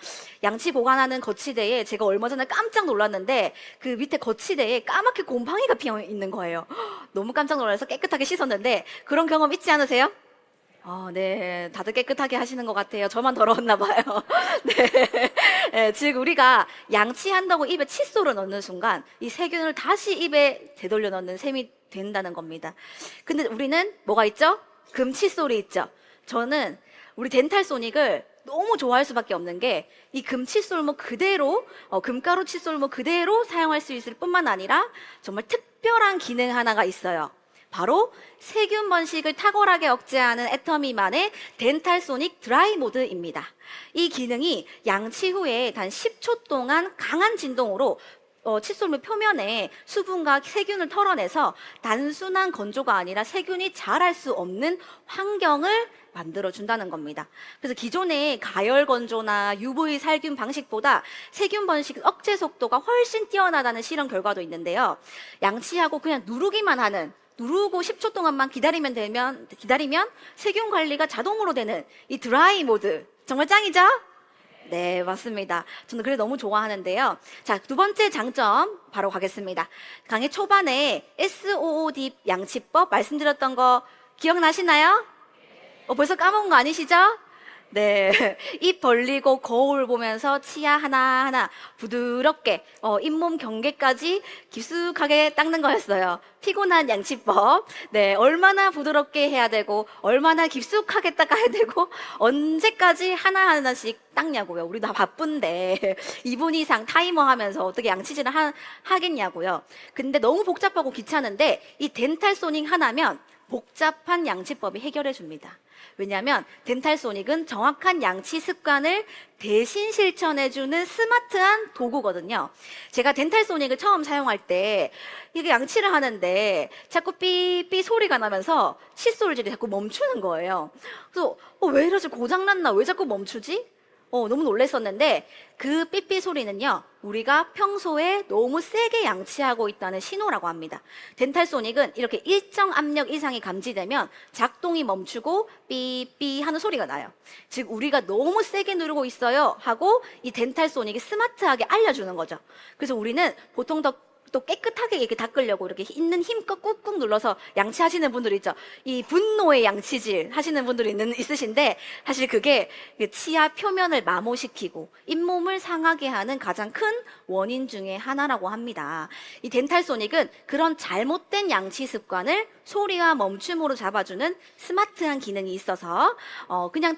양치 보관하는 거치대에 제가 얼마 전에 깜짝 놀랐는데 그 밑에 거치대에 까맣게 곰팡이가 피어 있는 거예요. 너무 깜짝 놀라서 깨끗하게 씻었는데 그런 경험 있지 않으세요? 네. 다들 깨끗하게 하시는 것 같아요. 저만 더러웠나 봐요. 네. 네. 즉, 우리가 양치한다고 입에 칫솔을 넣는 순간 이 세균을 다시 입에 되돌려 넣는 셈이 된다는 겁니다. 근데 우리는 뭐가 있죠? 금 칫솔이 있죠. 저는 우리 덴탈소닉을 너무 좋아할 수밖에 없는 게 이 금 칫솔 그대로, 금가루 칫솔 그대로 사용할 수 있을 뿐만 아니라 정말 특별한 기능 하나가 있어요. 바로 세균 번식을 탁월하게 억제하는 애터미만의 덴탈소닉 드라이 모드입니다. 이 기능이 양치 후에 단 10초 동안 강한 진동으로 칫솔물 표면에 수분과 세균을 털어내서 단순한 건조가 아니라 세균이 자랄 수 없는 환경을 만들어준다는 겁니다. 그래서 기존의 가열 건조나 UV 살균 방식보다 세균 번식 억제 속도가 훨씬 뛰어나다는 실험 결과도 있는데요. 양치하고 그냥 누르고 10초 동안만 기다리면 세균 관리가 자동으로 되는 이 드라이 모드. 정말 짱이죠? 네, 맞습니다. 저는 그래 너무 좋아하는데요. 자, 두 번째 장점 바로 가겠습니다. 강의 초반에 SOOD 양치법 말씀드렸던 거 기억나시나요? 벌써 까먹은 거 아니시죠? 네. 입 벌리고 거울 보면서 치아 하나하나 부드럽게 잇몸 경계까지 깊숙하게 닦는 거였어요. 피곤한 양치법. 네. 얼마나 부드럽게 해야 되고 얼마나 깊숙하게 닦아야 되고 언제까지 하나하나씩 닦냐고요. 우리 다 바쁜데 2분 이상 타이머 하면서 어떻게 양치질을 하겠냐고요. 근데 너무 복잡하고 귀찮은데 이 덴탈소닉 하나면 복잡한 양치법이 해결해 줍니다. 왜냐하면 덴탈소닉은 정확한 양치 습관을 대신 실천해주는 스마트한 도구거든요. 제가 덴탈소닉을 처음 사용할 때 이게 양치를 하는데 자꾸 삐삐 소리가 나면서 칫솔질이 자꾸 멈추는 거예요. 그래서 왜 이러지? 고장났나? 왜 자꾸 멈추지? 너무 놀랐었는데 그 삐삐 소리는요, 우리가 평소에 너무 세게 양치하고 있다는 신호라고 합니다. 덴탈소닉은 이렇게 일정 압력 이상이 감지되면 작동이 멈추고 삐삐 하는 소리가 나요. 즉 우리가 너무 세게 누르고 있어요 하고 이 덴탈소닉이 스마트하게 알려주는 거죠. 그래서 우리는 보통 또 깨끗하게 이렇게 닦으려고 이렇게 있는 힘껏 꾹꾹 눌러서 양치하시는 분들 있죠. 이 분노의 양치질 하시는 분들이 있으신데 사실 그게 치아 표면을 마모시키고 잇몸을 상하게 하는 가장 큰 원인 중에 하나라고 합니다. 이 덴탈소닉은 그런 잘못된 양치 습관을 소리와 멈춤으로 잡아주는 스마트한 기능이 있어서 그냥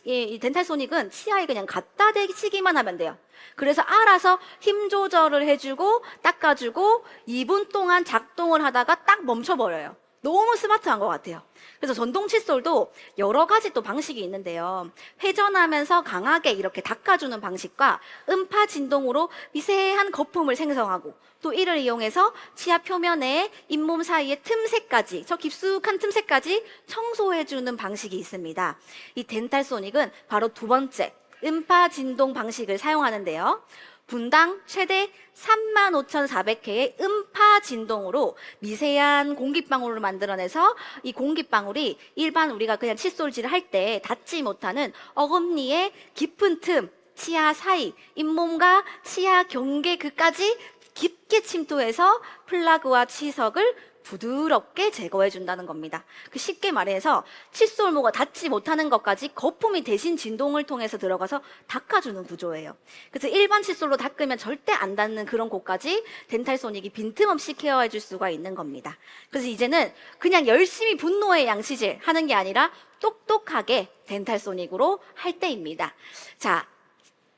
이 덴탈소닉은 치아에 그냥 갖다 대치기만 하면 돼요. 그래서 알아서 힘 조절을 해주고 닦아주고 2분 동안 작동을 하다가 딱 멈춰버려요. 너무 스마트한 것 같아요. 그래서 전동 칫솔도 여러 가지 또 방식이 있는데요. 회전하면서 강하게 이렇게 닦아주는 방식과 음파 진동으로 미세한 거품을 생성하고 또 이를 이용해서 치아 표면에 잇몸 사이의 틈새까지, 저 깊숙한 틈새까지 청소해주는 방식이 있습니다. 이 덴탈 소닉은 바로 두 번째 음파 진동 방식을 사용하는데요. 분당 최대 35,400회의 음파 진동으로 미세한 공기방울을 만들어내서 이 공기방울이 일반 우리가 그냥 칫솔질을 할 때 닿지 못하는 어금니의 깊은 틈, 치아 사이, 잇몸과 치아 경계 그까지 깊게 침투해서 플라그와 치석을 부드럽게 제거해 준다는 겁니다. 쉽게 말해서 칫솔모가 닿지 못하는 것까지 거품이 대신 진동을 통해서 들어가서 닦아주는 구조예요. 그래서 일반 칫솔로 닦으면 절대 안 닿는 그런 곳까지 덴탈 소닉이 빈틈없이 케어해 줄 수가 있는 겁니다. 그래서 이제는 그냥 열심히 분노의 양치질 하는 게 아니라 똑똑하게 덴탈 소닉으로 할 때입니다. 자,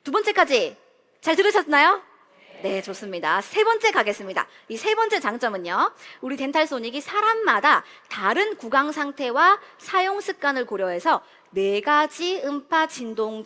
두 번째까지 잘 들으셨나요? 네, 좋습니다. 세 번째 가겠습니다. 이 세 번째 장점은요, 우리 덴탈 소닉이 사람마다 다른 구강 상태와 사용 습관을 고려해서 4가지 음파 진동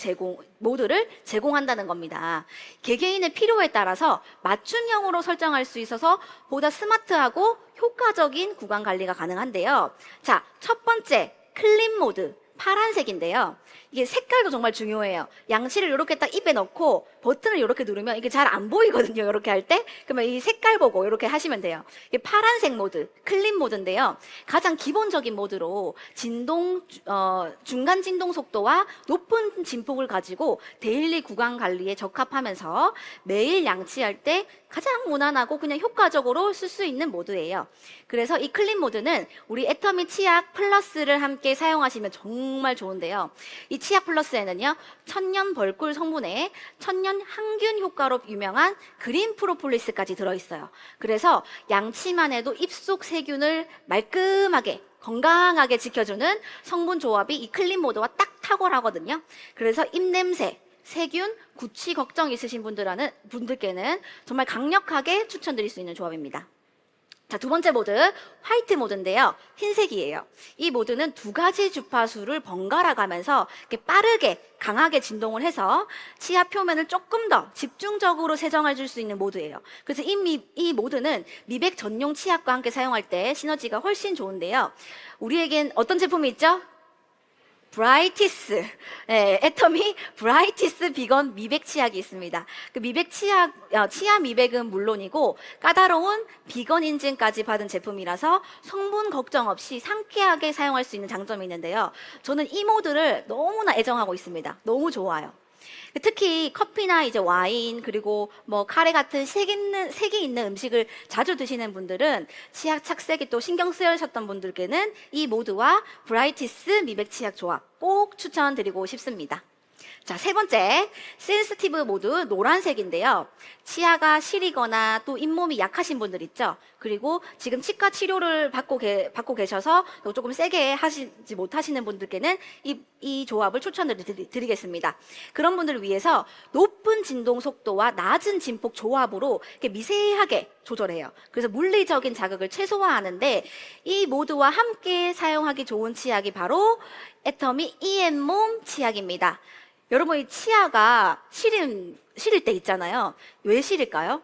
모드를 제공한다는 겁니다. 개개인의 필요에 따라서 맞춤형으로 설정할 수 있어서 보다 스마트하고 효과적인 구강 관리가 가능한데요. 자, 첫 번째, 클린 모드. 파란색인데요. 이게 색깔도 정말 중요해요. 양치를 이렇게 딱 입에 넣고 버튼을 이렇게 누르면 이게 잘 안 보이거든요. 이렇게 할 때. 그러면 이 색깔 보고 이렇게 하시면 돼요. 이게 파란색 모드, 클린 모드인데요. 가장 기본적인 모드로 중간 진동 속도와 높은 진폭을 가지고 데일리 구강 관리에 적합하면서 매일 양치할 때 가장 무난하고 그냥 효과적으로 쓸 수 있는 모드예요. 그래서 이 클린 모드는 우리 애터미 치약 플러스를 함께 사용하시면 정말 좋은데요. 이 치약 플러스에는요, 천연 벌꿀 성분에 천연 항균 효과로 유명한 그린 프로폴리스까지 들어있어요. 그래서 양치만 해도 입속 세균을 말끔하게 건강하게 지켜주는 성분 조합이 이 클린 모드와 딱 탁월하거든요. 그래서 입냄새, 세균, 구취 걱정 있으신 분들께는 정말 강력하게 추천드릴 수 있는 조합입니다. 자, 두 번째 모드, 화이트 모드인데요. 흰색이에요. 이 모드는 2가지 주파수를 번갈아 가면서 이렇게 빠르게 강하게 진동을 해서 치아 표면을 조금 더 집중적으로 세정해 줄 수 있는 모드예요. 그래서 이 모드는 미백 전용 치약과 함께 사용할 때 시너지가 훨씬 좋은데요. 우리에겐 어떤 제품이 있죠? 브라이티스, 네, 애터미 브라이티스 비건 미백 치약이 있습니다. 그 미백 치약, 치아 미백은 물론이고 까다로운 비건 인증까지 받은 제품이라서 성분 걱정 없이 상쾌하게 사용할 수 있는 장점이 있는데요. 저는 이 모드를 너무나 애정하고 있습니다. 너무 좋아요. 특히 커피나 이제 와인 그리고 뭐 카레 같은 색이 있는 음식을 자주 드시는 분들은 치약 착색이 또 신경 쓰이셨던 분들께는 이 모드와 브라이티스 미백 치약 조합 꼭 추천드리고 싶습니다. 자, 세 번째, 센시티브 모드 노란색인데요. 치아가 시리거나 또 잇몸이 약하신 분들 있죠. 그리고 지금 치과 치료를 받고 계셔서 조금 세게 하시지 못하시는 분들께는 이 조합을 추천을 드리겠습니다. 그런 분들을 위해서 높은 진동 속도와 낮은 진폭 조합으로 이렇게 미세하게 조절해요. 그래서 물리적인 자극을 최소화하는데 이 모드와 함께 사용하기 좋은 치약이 바로 애터미 EM몸 치약입니다. 여러분, 이 치아가 시릴 때 있잖아요. 왜 시릴까요?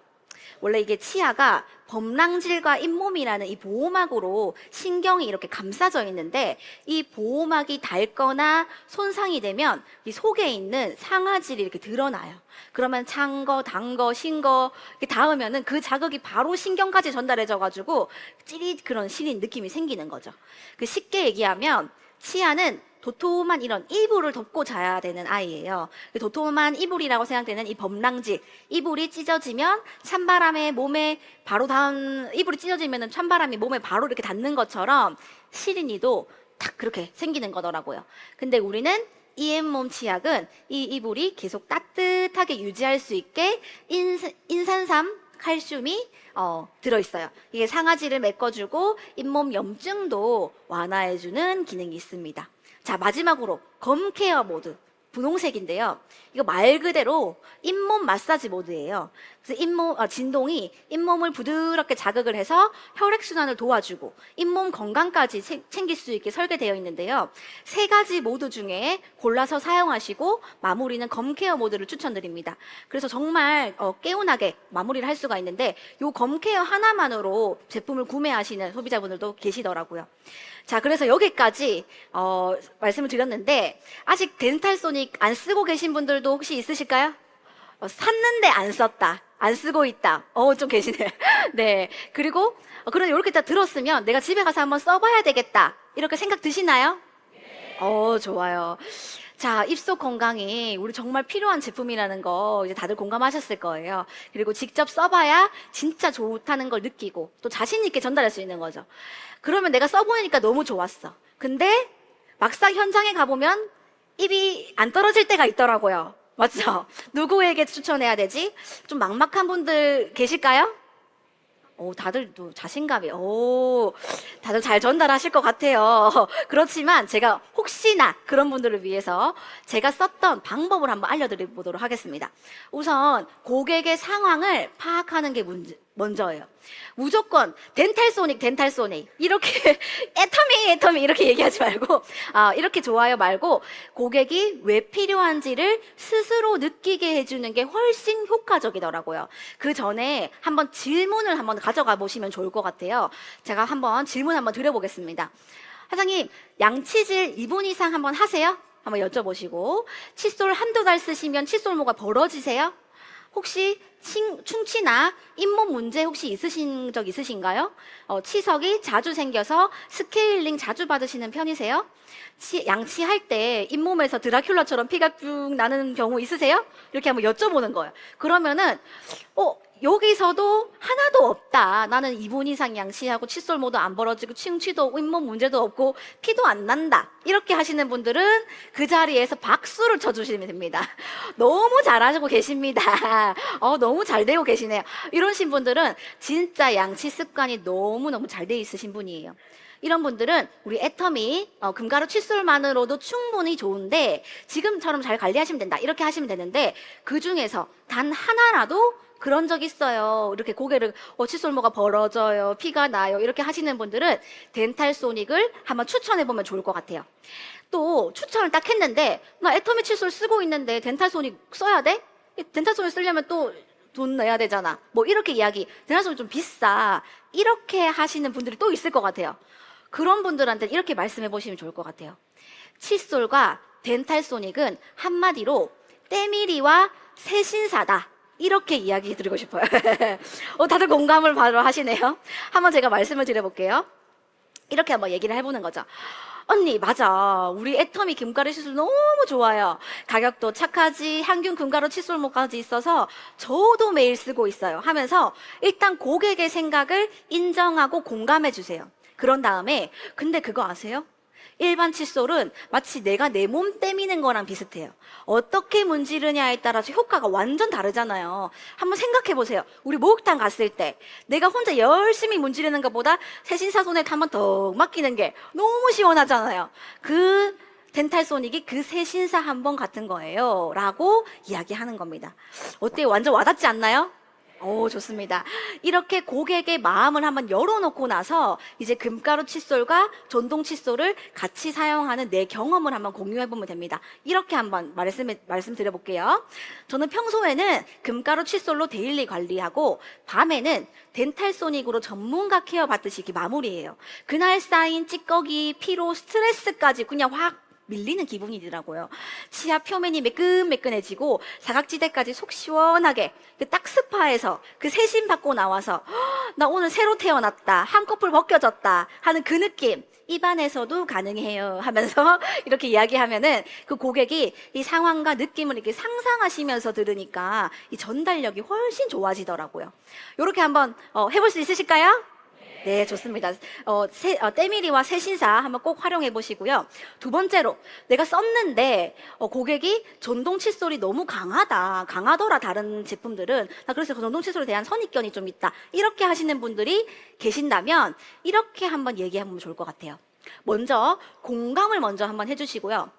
원래 이게 치아가 범랑질과 잇몸이라는 이 보호막으로 신경이 이렇게 감싸져 있는데 이 보호막이 닳거나 손상이 되면 이 속에 있는 상아질이 이렇게 드러나요. 그러면 찬 거, 단 거, 신 거 이렇게 닿으면은 그 자극이 바로 신경까지 전달해져 가지고 찌릿 그런 시린 느낌이 생기는 거죠. 쉽게 얘기하면 치아는 도톰한 이런 이불을 덮고 자야 되는 아이예요. 도톰한 이불이라고 생각되는 이 범랑질, 이불이 찢어지면 찬바람에 몸에 바로 이불이 찢어지면 찬바람이 몸에 바로 이렇게 닿는 것처럼 시린이도 딱 그렇게 생기는 거더라고요. 근데 우리는 EM몸 치약은 이 이불이 계속 따뜻하게 유지할 수 있게 인산삼, 칼슘이 들어있어요. 이게 상아지를 메꿔주고 잇몸 염증도 완화해주는 기능이 있습니다. 자, 마지막으로 검 케어 모드. 분홍색인데요. 이거 말 그대로 잇몸 마사지 모드예요. 그래서 진동이 잇몸을 부드럽게 자극을 해서 혈액순환을 도와주고 잇몸 건강까지 챙길 수 있게 설계되어 있는데요. 3가지 모드 중에 골라서 사용하시고 마무리는 검케어 모드를 추천드립니다. 그래서 정말 개운하게 마무리를 할 수가 있는데 이 검케어 하나만으로 제품을 구매하시는 소비자분들도 계시더라고요. 자, 그래서 여기까지 말씀을 드렸는데 아직 덴탈소닉 안 쓰고 계신 분들도 혹시 있으실까요? 샀는데 안 썼다, 안 쓰고 있다. 좀 계시네요. 네. 그리고 그런데 이렇게 딱 들었으면 내가 집에 가서 한번 써봐야 되겠다, 이렇게 생각 드시나요? 좋아요. 자, 입속 건강이 우리 정말 필요한 제품이라는 거 이제 다들 공감하셨을 거예요. 그리고 직접 써봐야 진짜 좋다는 걸 느끼고 또 자신 있게 전달할 수 있는 거죠. 그러면 내가 써보니까 너무 좋았어. 근데 막상 현장에 가보면 입이 안 떨어질 때가 있더라고요. 맞죠? 누구에게 추천해야 되지? 좀 막막한 분들 계실까요? 다들 또 자신감이, 다들 잘 전달하실 것 같아요. 그렇지만 제가 혹시나 그런 분들을 위해서 제가 썼던 방법을 한번 알려드리도록 하겠습니다. 우선 고객의 상황을 파악하는 게 먼저예요. 무조건 덴탈소닉 이렇게 애터미 이렇게 얘기하지 말고 이렇게 좋아요 말고 고객이 왜 필요한지를 스스로 느끼게 해주는 게 훨씬 효과적이더라고요. 그 전에 한번 질문을 한번 가져가 보시면 좋을 것 같아요. 제가 한번 질문 한번 드려보겠습니다. 사장님, 양치질 2분 이상 한번 하세요? 한번 여쭤보시고, 칫솔 한두 달 쓰시면 칫솔모가 벌어지세요? 혹시 충치나 잇몸 문제 혹시 있으신 적 있으신가요? 치석이 자주 생겨서 스케일링 자주 받으시는 편이세요? 양치할 때 잇몸에서 드라큘라처럼 피가 쭉 나는 경우 있으세요? 이렇게 한번 여쭤보는 거예요. 그러면은 여기서도 하나도 없다. 나는 2분 이상 양치하고 칫솔모도 안 벌어지고 충치도 잇몸 문제도 없고 피도 안 난다. 이렇게 하시는 분들은 그 자리에서 박수를 쳐주시면 됩니다. 너무 잘하시고 계십니다. 너무 잘 되고 계시네요. 이러신 분들은 진짜 양치 습관이 너무너무 잘 돼 있으신 분이에요. 이런 분들은 우리 애터미 금가루 칫솔만으로도 충분히 좋은데 지금처럼 잘 관리하시면 된다, 이렇게 하시면 되는데 그 중에서 단 하나라도 그런 적 있어요, 이렇게 고개를 칫솔모가 벌어져요, 피가 나요, 이렇게 하시는 분들은 덴탈소닉을 한번 추천해보면 좋을 것 같아요. 또 추천을 딱 했는데 나 애터미 칫솔 쓰고 있는데 덴탈소닉 써야 돼? 덴탈소닉 쓰려면 또 돈 내야 되잖아, 뭐 이렇게 덴탈소닉 좀 비싸, 이렇게 하시는 분들이 또 있을 것 같아요. 그런 분들한테 이렇게 말씀해 보시면 좋을 것 같아요. 칫솔과 덴탈소닉은 한마디로 때밀이와 새신사다, 이렇게 이야기 드리고 싶어요. 다들 공감을 바로 하시네요. 한번 제가 말씀을 드려볼게요. 이렇게 한번 얘기를 해보는 거죠. 언니, 맞아, 우리 애터미 금가루 칫솔 너무 좋아요. 가격도 착하지, 항균 금가루 칫솔모까지 있어서 저도 매일 쓰고 있어요 하면서 일단 고객의 생각을 인정하고 공감해 주세요. 그런 다음에 근데 그거 아세요? 일반 칫솔은 마치 내가 내 몸 때미는 거랑 비슷해요. 어떻게 문지르냐에 따라서 효과가 완전 다르잖아요. 한번 생각해 보세요. 우리 목욕탕 갔을 때 내가 혼자 열심히 문지르는 것보다 새신사 손에 한번 더 맡기는 게 너무 시원하잖아요. 그 덴탈소닉이 그 새신사 한 번 같은 거예요 라고 이야기하는 겁니다. 어때요? 완전 와닿지 않나요? 좋습니다. 이렇게 고객의 마음을 한번 열어놓고 나서 이제 금가루 칫솔과 전동 칫솔을 같이 사용하는 내 경험을 한번 공유해보면 됩니다. 이렇게 한번 말씀드려볼게요. 저는 평소에는 금가루 칫솔로 데일리 관리하고 밤에는 덴탈소닉으로 전문가 케어 받듯이 이렇게 마무리해요. 그날 쌓인 찌꺼기, 피로, 스트레스까지 그냥 확 밀리는 기분이더라고요. 치아 표면이 매끈매끈해지고 사각지대까지 속 시원하게 딱 스파에서 그 세심 받고 나와서 나 오늘 새로 태어났다, 한꺼풀 벗겨졌다 하는 그 느낌 입안에서도 가능해요 하면서 이렇게 이야기하면은 그 고객이 이 상황과 느낌을 이렇게 상상하시면서 들으니까 이 전달력이 훨씬 좋아지더라고요. 이렇게 한번 해볼 수 있으실까요? 네, 좋습니다. 때밀이와 새신사 한번 꼭 활용해 보시고요. 두 번째로, 내가 썼는데 고객이 전동 칫솔이 너무 강하더라 다른 제품들은. 나 그래서 전동 칫솔에 대한 선입견이 좀 있다, 이렇게 하시는 분들이 계신다면 이렇게 한번 얘기해 보면 좋을 것 같아요. 먼저 공감을 먼저 한번 해주시고요.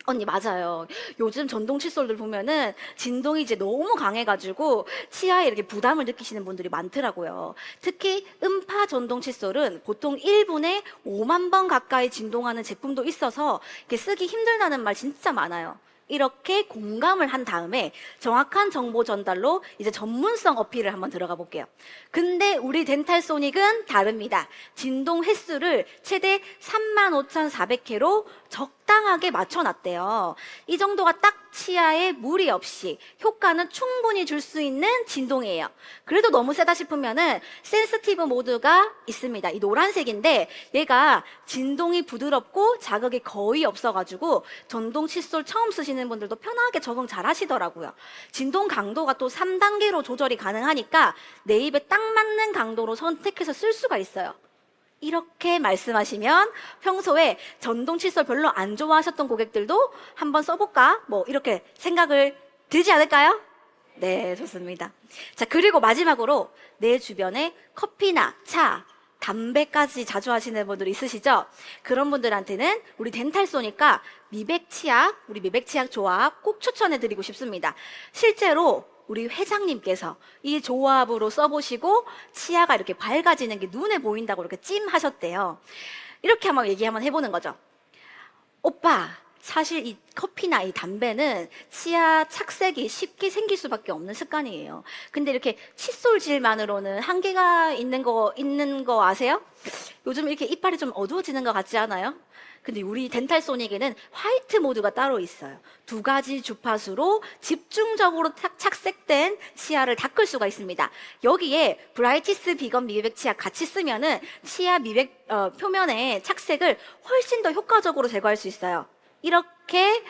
언니 맞아요. 요즘 전동 칫솔들 보면은 진동이 이제 너무 강해가지고 치아에 이렇게 부담을 느끼시는 분들이 많더라고요. 특히 음파 전동 칫솔은 보통 1분에 5만 번 가까이 진동하는 제품도 있어서 이렇게 쓰기 힘들다는 말 진짜 많아요. 이렇게 공감을 한 다음에 정확한 정보 전달로 이제 전문성 어필을 한번 들어가 볼게요. 근데 우리 덴탈소닉은 다릅니다. 진동 횟수를 최대 35,400회로 적당하게 맞춰놨대요. 이 정도가 딱 치아에 무리 없이 효과는 충분히 줄 수 있는 진동이에요. 그래도 너무 세다 싶으면은 센시티브 모드가 있습니다. 이 노란색인데 얘가 진동이 부드럽고 자극이 거의 없어가지고 전동 칫솔 처음 쓰시는 분들도 편하게 적응 잘 하시더라고요. 진동 강도가 또 3단계로 조절이 가능하니까 내 입에 딱 맞는 강도로 선택해서 쓸 수가 있어요. 이렇게 말씀하시면 평소에 전동 칫솔 별로 안 좋아하셨던 고객들도 한번 써볼까? 뭐 이렇게 생각을 들지 않을까요? 네, 좋습니다. 자, 그리고 마지막으로 내 주변에 커피나 차, 담배까지 자주 하시는 분들 있으시죠? 그런 분들한테는 우리 덴탈소니까 미백 치약, 우리 미백 치약 조합 꼭 추천해드리고 싶습니다. 실제로 우리 회장님께서 이 조합으로 써보시고 치아가 이렇게 밝아지는 게 눈에 보인다고 이렇게 찜하셨대요. 이렇게 한번 얘기 한번 해보는 거죠. 오빠, 사실 이 커피나 이 담배는 치아 착색이 쉽게 생길 수밖에 없는 습관이에요. 근데 이렇게 칫솔질만으로는 한계가 있는 거 아세요? 요즘 이렇게 이빨이 좀 어두워지는 것 같지 않아요? 근데 우리 덴탈소닉에는 화이트 모드가 따로 있어요. 2가지 주파수로 집중적으로 착색된 치아를 닦을 수가 있습니다. 여기에 브라이티스 비건 미백 치약 같이 쓰면은 치아 미백 표면의 착색을 훨씬 더 효과적으로 제거할 수 있어요. 이렇게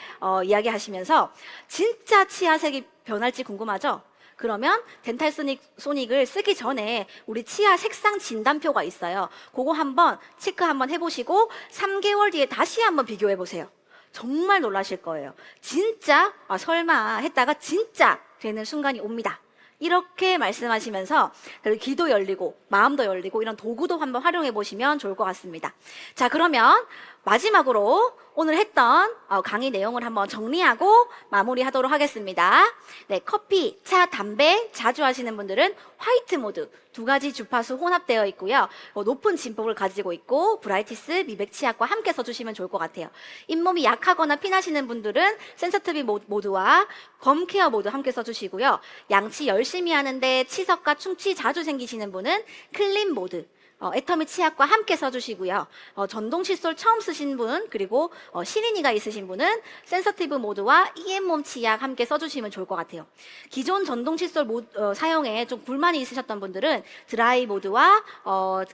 이야기하시면서 진짜 치아색이 변할지 궁금하죠? 그러면 덴탈소닉을 쓰기 전에 우리 치아 색상 진단표가 있어요. 그거 한번 체크 한번 해보시고 3개월 뒤에 다시 한번 비교해 보세요. 정말 놀라실 거예요. 진짜 설마 했다가 진짜 되는 순간이 옵니다. 이렇게 말씀하시면서 귀도 열리고 마음도 열리고 이런 도구도 한번 활용해 보시면 좋을 것 같습니다. 자, 그러면 마지막으로 오늘 했던 강의 내용을 한번 정리하고 마무리하도록 하겠습니다. 네, 커피, 차, 담배 자주 하시는 분들은 화이트 모드 2가지 주파수 혼합되어 있고요. 높은 진폭을 가지고 있고 브라이티스 미백 치약과 함께 써주시면 좋을 것 같아요. 잇몸이 약하거나 피나시는 분들은 센서티브 모드와 검케어 모드 함께 써주시고요. 양치 열심히 하는데 치석과 충치 자주 생기시는 분은 클린 모드 애터미 치약과 함께 써주시고요. 전동 칫솔 처음 쓰신 분 그리고 시린이가 있으신 분은 센서티브 모드와 EM몸 치약 함께 써주시면 좋을 것 같아요. 기존 전동 칫솔 사용에 좀 불만이 있으셨던 분들은 드라이 모드와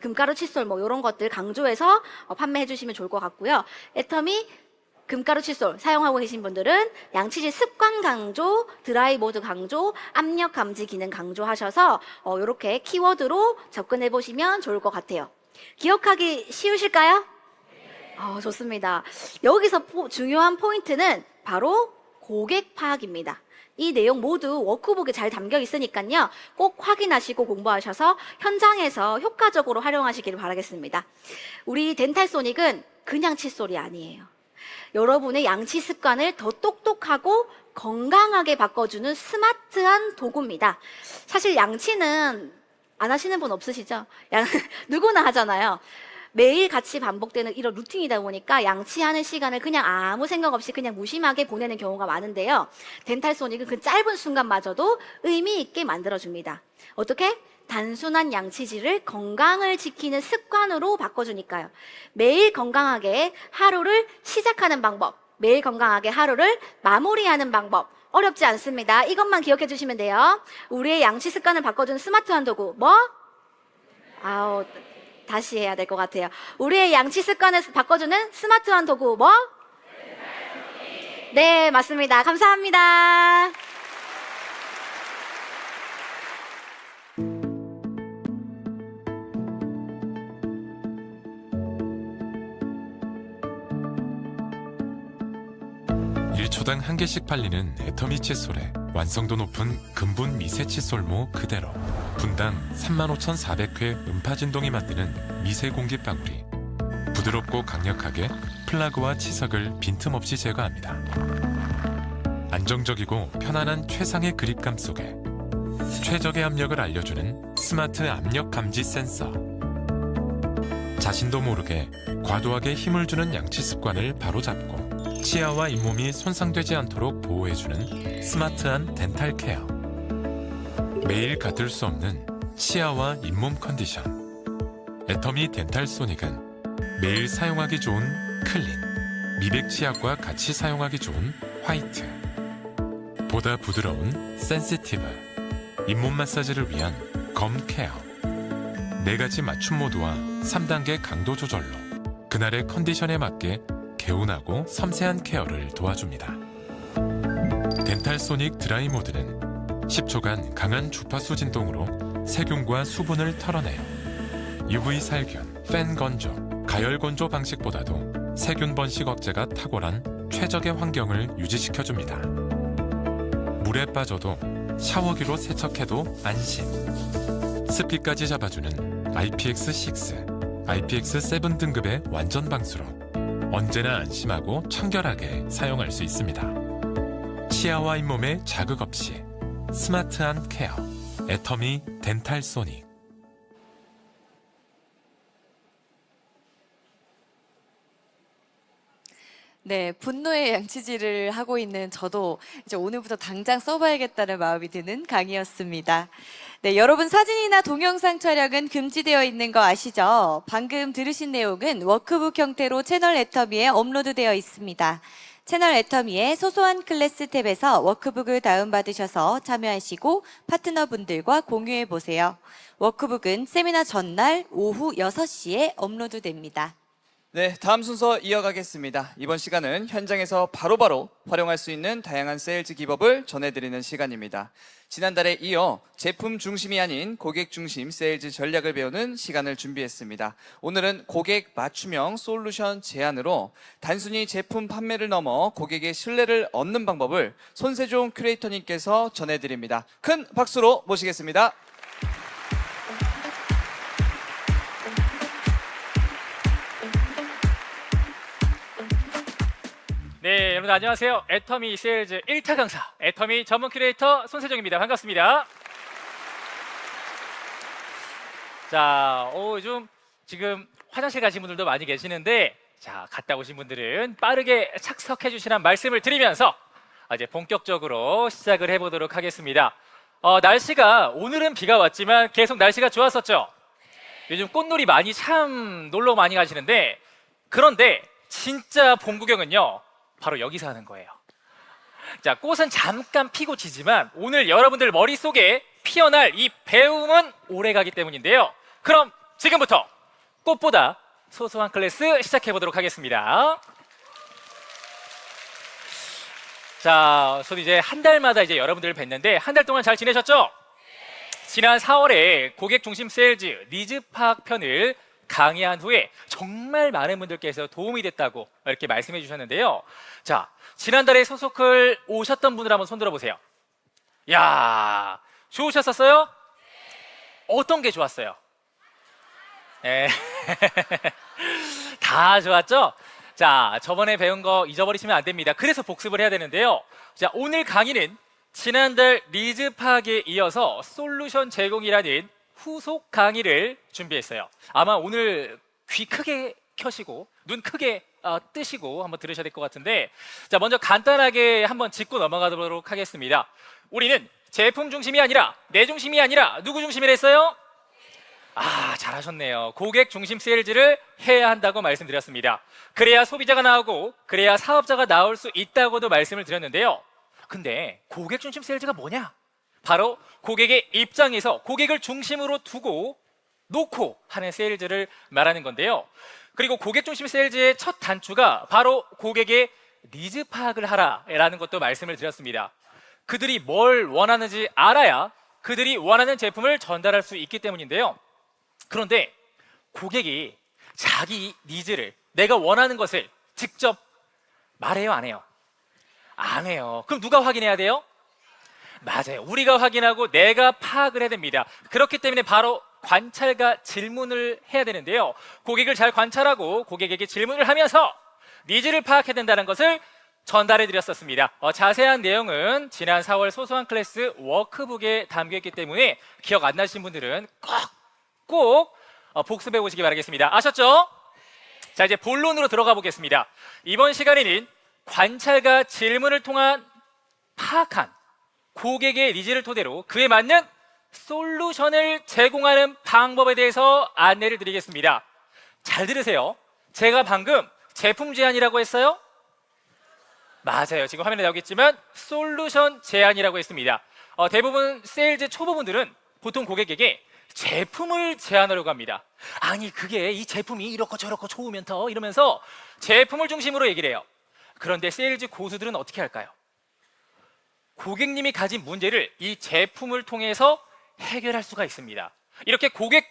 금가루 칫솔 뭐 이런 것들 강조해서 판매해 주시면 좋을 것 같고요. 애터미 금가루 칫솔 사용하고 계신 분들은 양치질 습관 강조, 드라이 모드 강조, 압력 감지 기능 강조하셔서 이렇게 키워드로 접근해 보시면 좋을 것 같아요. 기억하기 쉬우실까요? 좋습니다. 여기서 중요한 포인트는 바로 고객 파악입니다. 이 내용 모두 워크북에 잘 담겨 있으니까요. 꼭 확인하시고 공부하셔서 현장에서 효과적으로 활용하시기를 바라겠습니다. 우리 덴탈소닉은 그냥 칫솔이 아니에요. 여러분의 양치 습관을 더 똑똑하고 건강하게 바꿔주는 스마트한 도구입니다. 사실 양치는 안 하시는 분 없으시죠? 누구나 하잖아요. 매일 같이 반복되는 이런 루틴이다 보니까 양치하는 시간을 그냥 아무 생각 없이 그냥 무심하게 보내는 경우가 많은데요. 덴탈소닉은 그 짧은 순간마저도 의미 있게 만들어줍니다. 어떻게? 단순한 양치질을 건강을 지키는 습관으로 바꿔주니까요. 매일 건강하게 하루를 시작하는 방법, 매일 건강하게 하루를 마무리하는 방법 어렵지 않습니다. 이것만 기억해 주시면 돼요. 우리의 양치 습관을 바꿔주는 스마트한 도구 뭐? 다시 해야 될 것 같아요. 우리의 양치 습관을 바꿔주는 스마트한 도구 뭐? 네, 맞습니다. 감사합니다. 초당 1개씩 팔리는 애터미 칫솔에 완성도 높은 근분 미세 칫솔모 그대로 분당 35,400회 음파 진동이 만드는 미세 공기방울이 부드럽고 강력하게 플라그와 치석을 빈틈없이 제거합니다. 안정적이고 편안한 최상의 그립감 속에 최적의 압력을 알려주는 스마트 압력 감지 센서. 자신도 모르게 과도하게 힘을 주는 양치 습관을 바로잡고 치아와 잇몸이 손상되지 않도록 보호해주는 스마트한 덴탈 케어. 매일 같을 수 없는 치아와 잇몸 컨디션. 애터미 덴탈 소닉은 매일 사용하기 좋은 클린, 미백 치약과 같이 사용하기 좋은 화이트, 보다 부드러운 센시티브, 잇몸 마사지를 위한 검 케어. 4가지 맞춤 모드와 3단계 강도 조절로 그날의 컨디션에 맞게 개운하고 섬세한 케어를 도와줍니다. 덴탈 소닉 드라이 모드는 10초간 강한 주파수 진동으로 세균과 수분을 털어내요. UV 살균, 팬 건조, 가열 건조 방식보다도 세균 번식 억제가 탁월한 최적의 환경을 유지시켜줍니다. 물에 빠져도 샤워기로 세척해도 안심. 습기까지 잡아주는 IPX6, IPX7 등급의 완전 방수로 언제나 안심하고 청결하게 사용할 수 있습니다. 치아와 잇몸에 자극 없이 스마트한 케어. 애터미 덴탈 소닉. 네, 분노의 양치질을 하고 있는 저도 이제 오늘부터 당장 써봐야겠다는 마음이 드는 강의였습니다. 네, 여러분 사진이나 동영상 촬영은 금지되어 있는 거 아시죠? 방금 들으신 내용은 워크북 형태로 채널 애터미에 업로드되어 있습니다. 채널 애터미의 소소한 클래스 탭에서 워크북을 다운받으셔서 참여하시고 파트너분들과 공유해보세요. 워크북은 세미나 전날 오후 6시에 업로드됩니다. 네, 다음 순서 이어가겠습니다. 이번 시간은 현장에서 바로바로 활용할 수 있는 다양한 세일즈 기법을 전해드리는 시간입니다. 지난달에 이어 제품 중심이 아닌 고객 중심 세일즈 전략을 배우는 시간을 준비했습니다. 오늘은 고객 맞춤형 솔루션 제안으로 단순히 제품 판매를 넘어 고객의 신뢰를 얻는 방법을 손세종 큐레이터님께서 전해드립니다. 큰 박수로 모시겠습니다. 네, 여러분 안녕하세요. 애터미 세일즈 1타 강사, 애터미 전문 큐레이터 손세종입니다. 반갑습니다. 자, 요즘 지금 화장실 가신 분들도 많이 계시는데, 자, 갔다 오신 분들은 빠르게 착석해 주시라는 말씀을 드리면서 이제 본격적으로 시작을 해보도록 하겠습니다. 날씨가 오늘은 비가 왔지만 계속 날씨가 좋았었죠. 요즘 꽃놀이 많이 참 놀러 많이 가시는데, 그런데 진짜 봄 구경은요, 바로 여기서 하는 거예요. 자, 꽃은 잠깐 피고 지지만 오늘 여러분들 머릿속에 피어날 이 배움은 오래가기 때문인데요. 그럼 지금부터 꽃보다 소소한 클래스 시작해 보도록 하겠습니다. 자, 저도 이제 한 달마다 이제 여러분들을 뵀는데 한 달 동안 잘 지내셨죠? 지난 4월에 고객 중심 세일즈 니즈 파악 편을 강의한 후에 정말 많은 분들께서 도움이 됐다고 이렇게 말씀해 주셨는데요. 자, 지난달에 소속을 오셨던 분들 한번 손 들어보세요. 야, 좋으셨었어요? 어떤 게 좋았어요? 네. 다 좋았죠? 자, 저번에 배운 거 잊어버리시면 안 됩니다. 그래서 복습을 해야 되는데요. 자, 오늘 강의는 지난달 니즈 파악에 이어서 솔루션 제공이라는 후속 강의를 준비했어요. 아마 오늘 귀 크게 켜시고 눈 크게 뜨시고 한번 들으셔야 될 것 같은데, 자, 먼저 간단하게 한번 짚고 넘어가도록 하겠습니다. 우리는 제품 중심이 아니라 내 중심이 아니라 누구 중심이랬어요? 잘하셨네요. 고객 중심 세일즈를 해야 한다고 말씀드렸습니다. 그래야 소비자가 나오고 그래야 사업자가 나올 수 있다고도 말씀을 드렸는데요. 근데 고객 중심 세일즈가 뭐냐? 바로 고객의 입장에서 고객을 중심으로 두고 놓고 하는 세일즈를 말하는 건데요. 그리고 고객 중심 세일즈의 첫 단추가 바로 고객의 니즈 파악을 하라라는 것도 말씀을 드렸습니다. 그들이 뭘 원하는지 알아야 그들이 원하는 제품을 전달할 수 있기 때문인데요. 그런데 고객이 자기 니즈를, 내가 원하는 것을 직접 말해요, 안 해요? 안 해요. 그럼 누가 확인해야 돼요? 맞아요. 우리가 확인하고 내가 파악을 해야 됩니다. 그렇기 때문에 바로 관찰과 질문을 해야 되는데요. 고객을 잘 관찰하고 고객에게 질문을 하면서 니즈를 파악해야 된다는 것을 전달해 드렸었습니다. 자세한 내용은 지난 4월 소소한 클래스 워크북에 담겨 있기 때문에 기억 안 나시는 분들은 꼭 복습해 보시기 바라겠습니다. 아셨죠? 자, 이제 본론으로 들어가 보겠습니다. 이번 시간에는 관찰과 질문을 통한 파악한 고객의 니즈를 토대로 그에 맞는 솔루션을 제공하는 방법에 대해서 안내를 드리겠습니다. 잘 들으세요. 제가 방금 제품 제안이라고 했어요? 맞아요. 지금 화면에 나오겠지만 솔루션 제안이라고 했습니다. 대부분 세일즈 초보분들은 보통 고객에게 제품을 제안하려고 합니다. 아니 그게 이 제품이 이렇고 저렇고 좋으면 더 이러면서 제품을 중심으로 얘기를 해요. 그런데 세일즈 고수들은 어떻게 할까요? 고객님이 가진 문제를 이 제품을 통해서 해결할 수가 있습니다. 이렇게 고객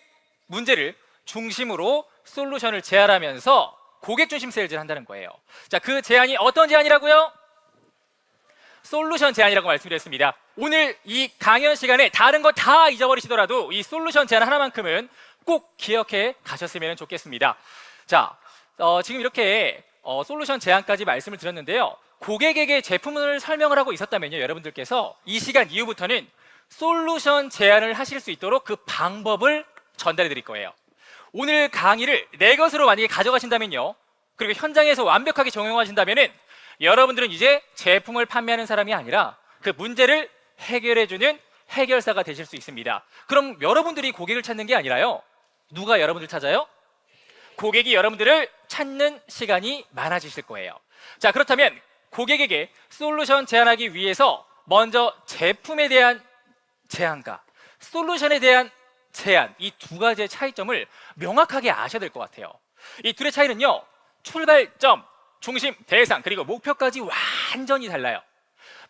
문제를 중심으로 솔루션을 제안하면서 고객 중심 세일즈를 한다는 거예요. 자, 그 제안이 어떤 제안이라고요? 솔루션 제안이라고 말씀드렸습니다. 오늘 이 강연 시간에 다른 거 다 잊어버리시더라도 이 솔루션 제안 하나만큼은 꼭 기억해 가셨으면 좋겠습니다. 자, 지금 이렇게 솔루션 제안까지 말씀을 드렸는데요. 고객에게 제품을 설명을 하고 있었다면요, 여러분들께서 이 시간 이후부터는 솔루션 제안을 하실 수 있도록 그 방법을 전달해 드릴 거예요. 오늘 강의를 내 것으로 만약에 가져가신다면요, 그리고 현장에서 완벽하게 적용하신다면은 여러분들은 이제 제품을 판매하는 사람이 아니라 그 문제를 해결해주는 해결사가 되실 수 있습니다. 그럼 여러분들이 고객을 찾는 게 아니라요, 누가 여러분들 찾아요? 고객이 여러분들을 찾는 시간이 많아지실 거예요. 자, 그렇다면 고객에게 솔루션 제안하기 위해서 먼저 제품에 대한 제안과 솔루션에 대한 제안, 이 두 가지의 차이점을 명확하게 아셔야 될 것 같아요. 이 둘의 차이는요, 출발점, 중심, 대상, 그리고 목표까지 완전히 달라요.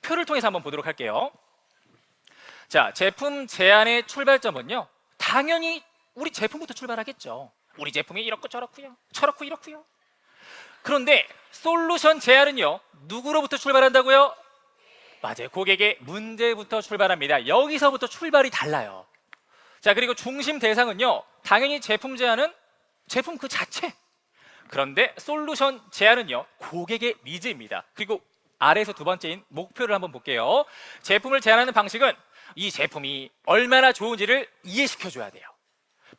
표를 통해서 한번 보도록 할게요. 자, 제품 제안의 출발점은요, 당연히 우리 제품부터 출발하겠죠. 우리 제품이 이렇고 저렇고요, 저렇고 이렇고요. 그런데 솔루션 제안은요, 누구로부터 출발한다고요? 맞아요. 고객의 문제부터 출발합니다. 여기서부터 출발이 달라요. 자, 그리고 중심 대상은요, 당연히 제품 제안은 제품 그 자체. 그런데 솔루션 제안은요, 고객의 니즈입니다. 그리고 아래에서 두 번째인 목표를 한번 볼게요. 제품을 제안하는 방식은 이 제품이 얼마나 좋은지를 이해시켜줘야 돼요.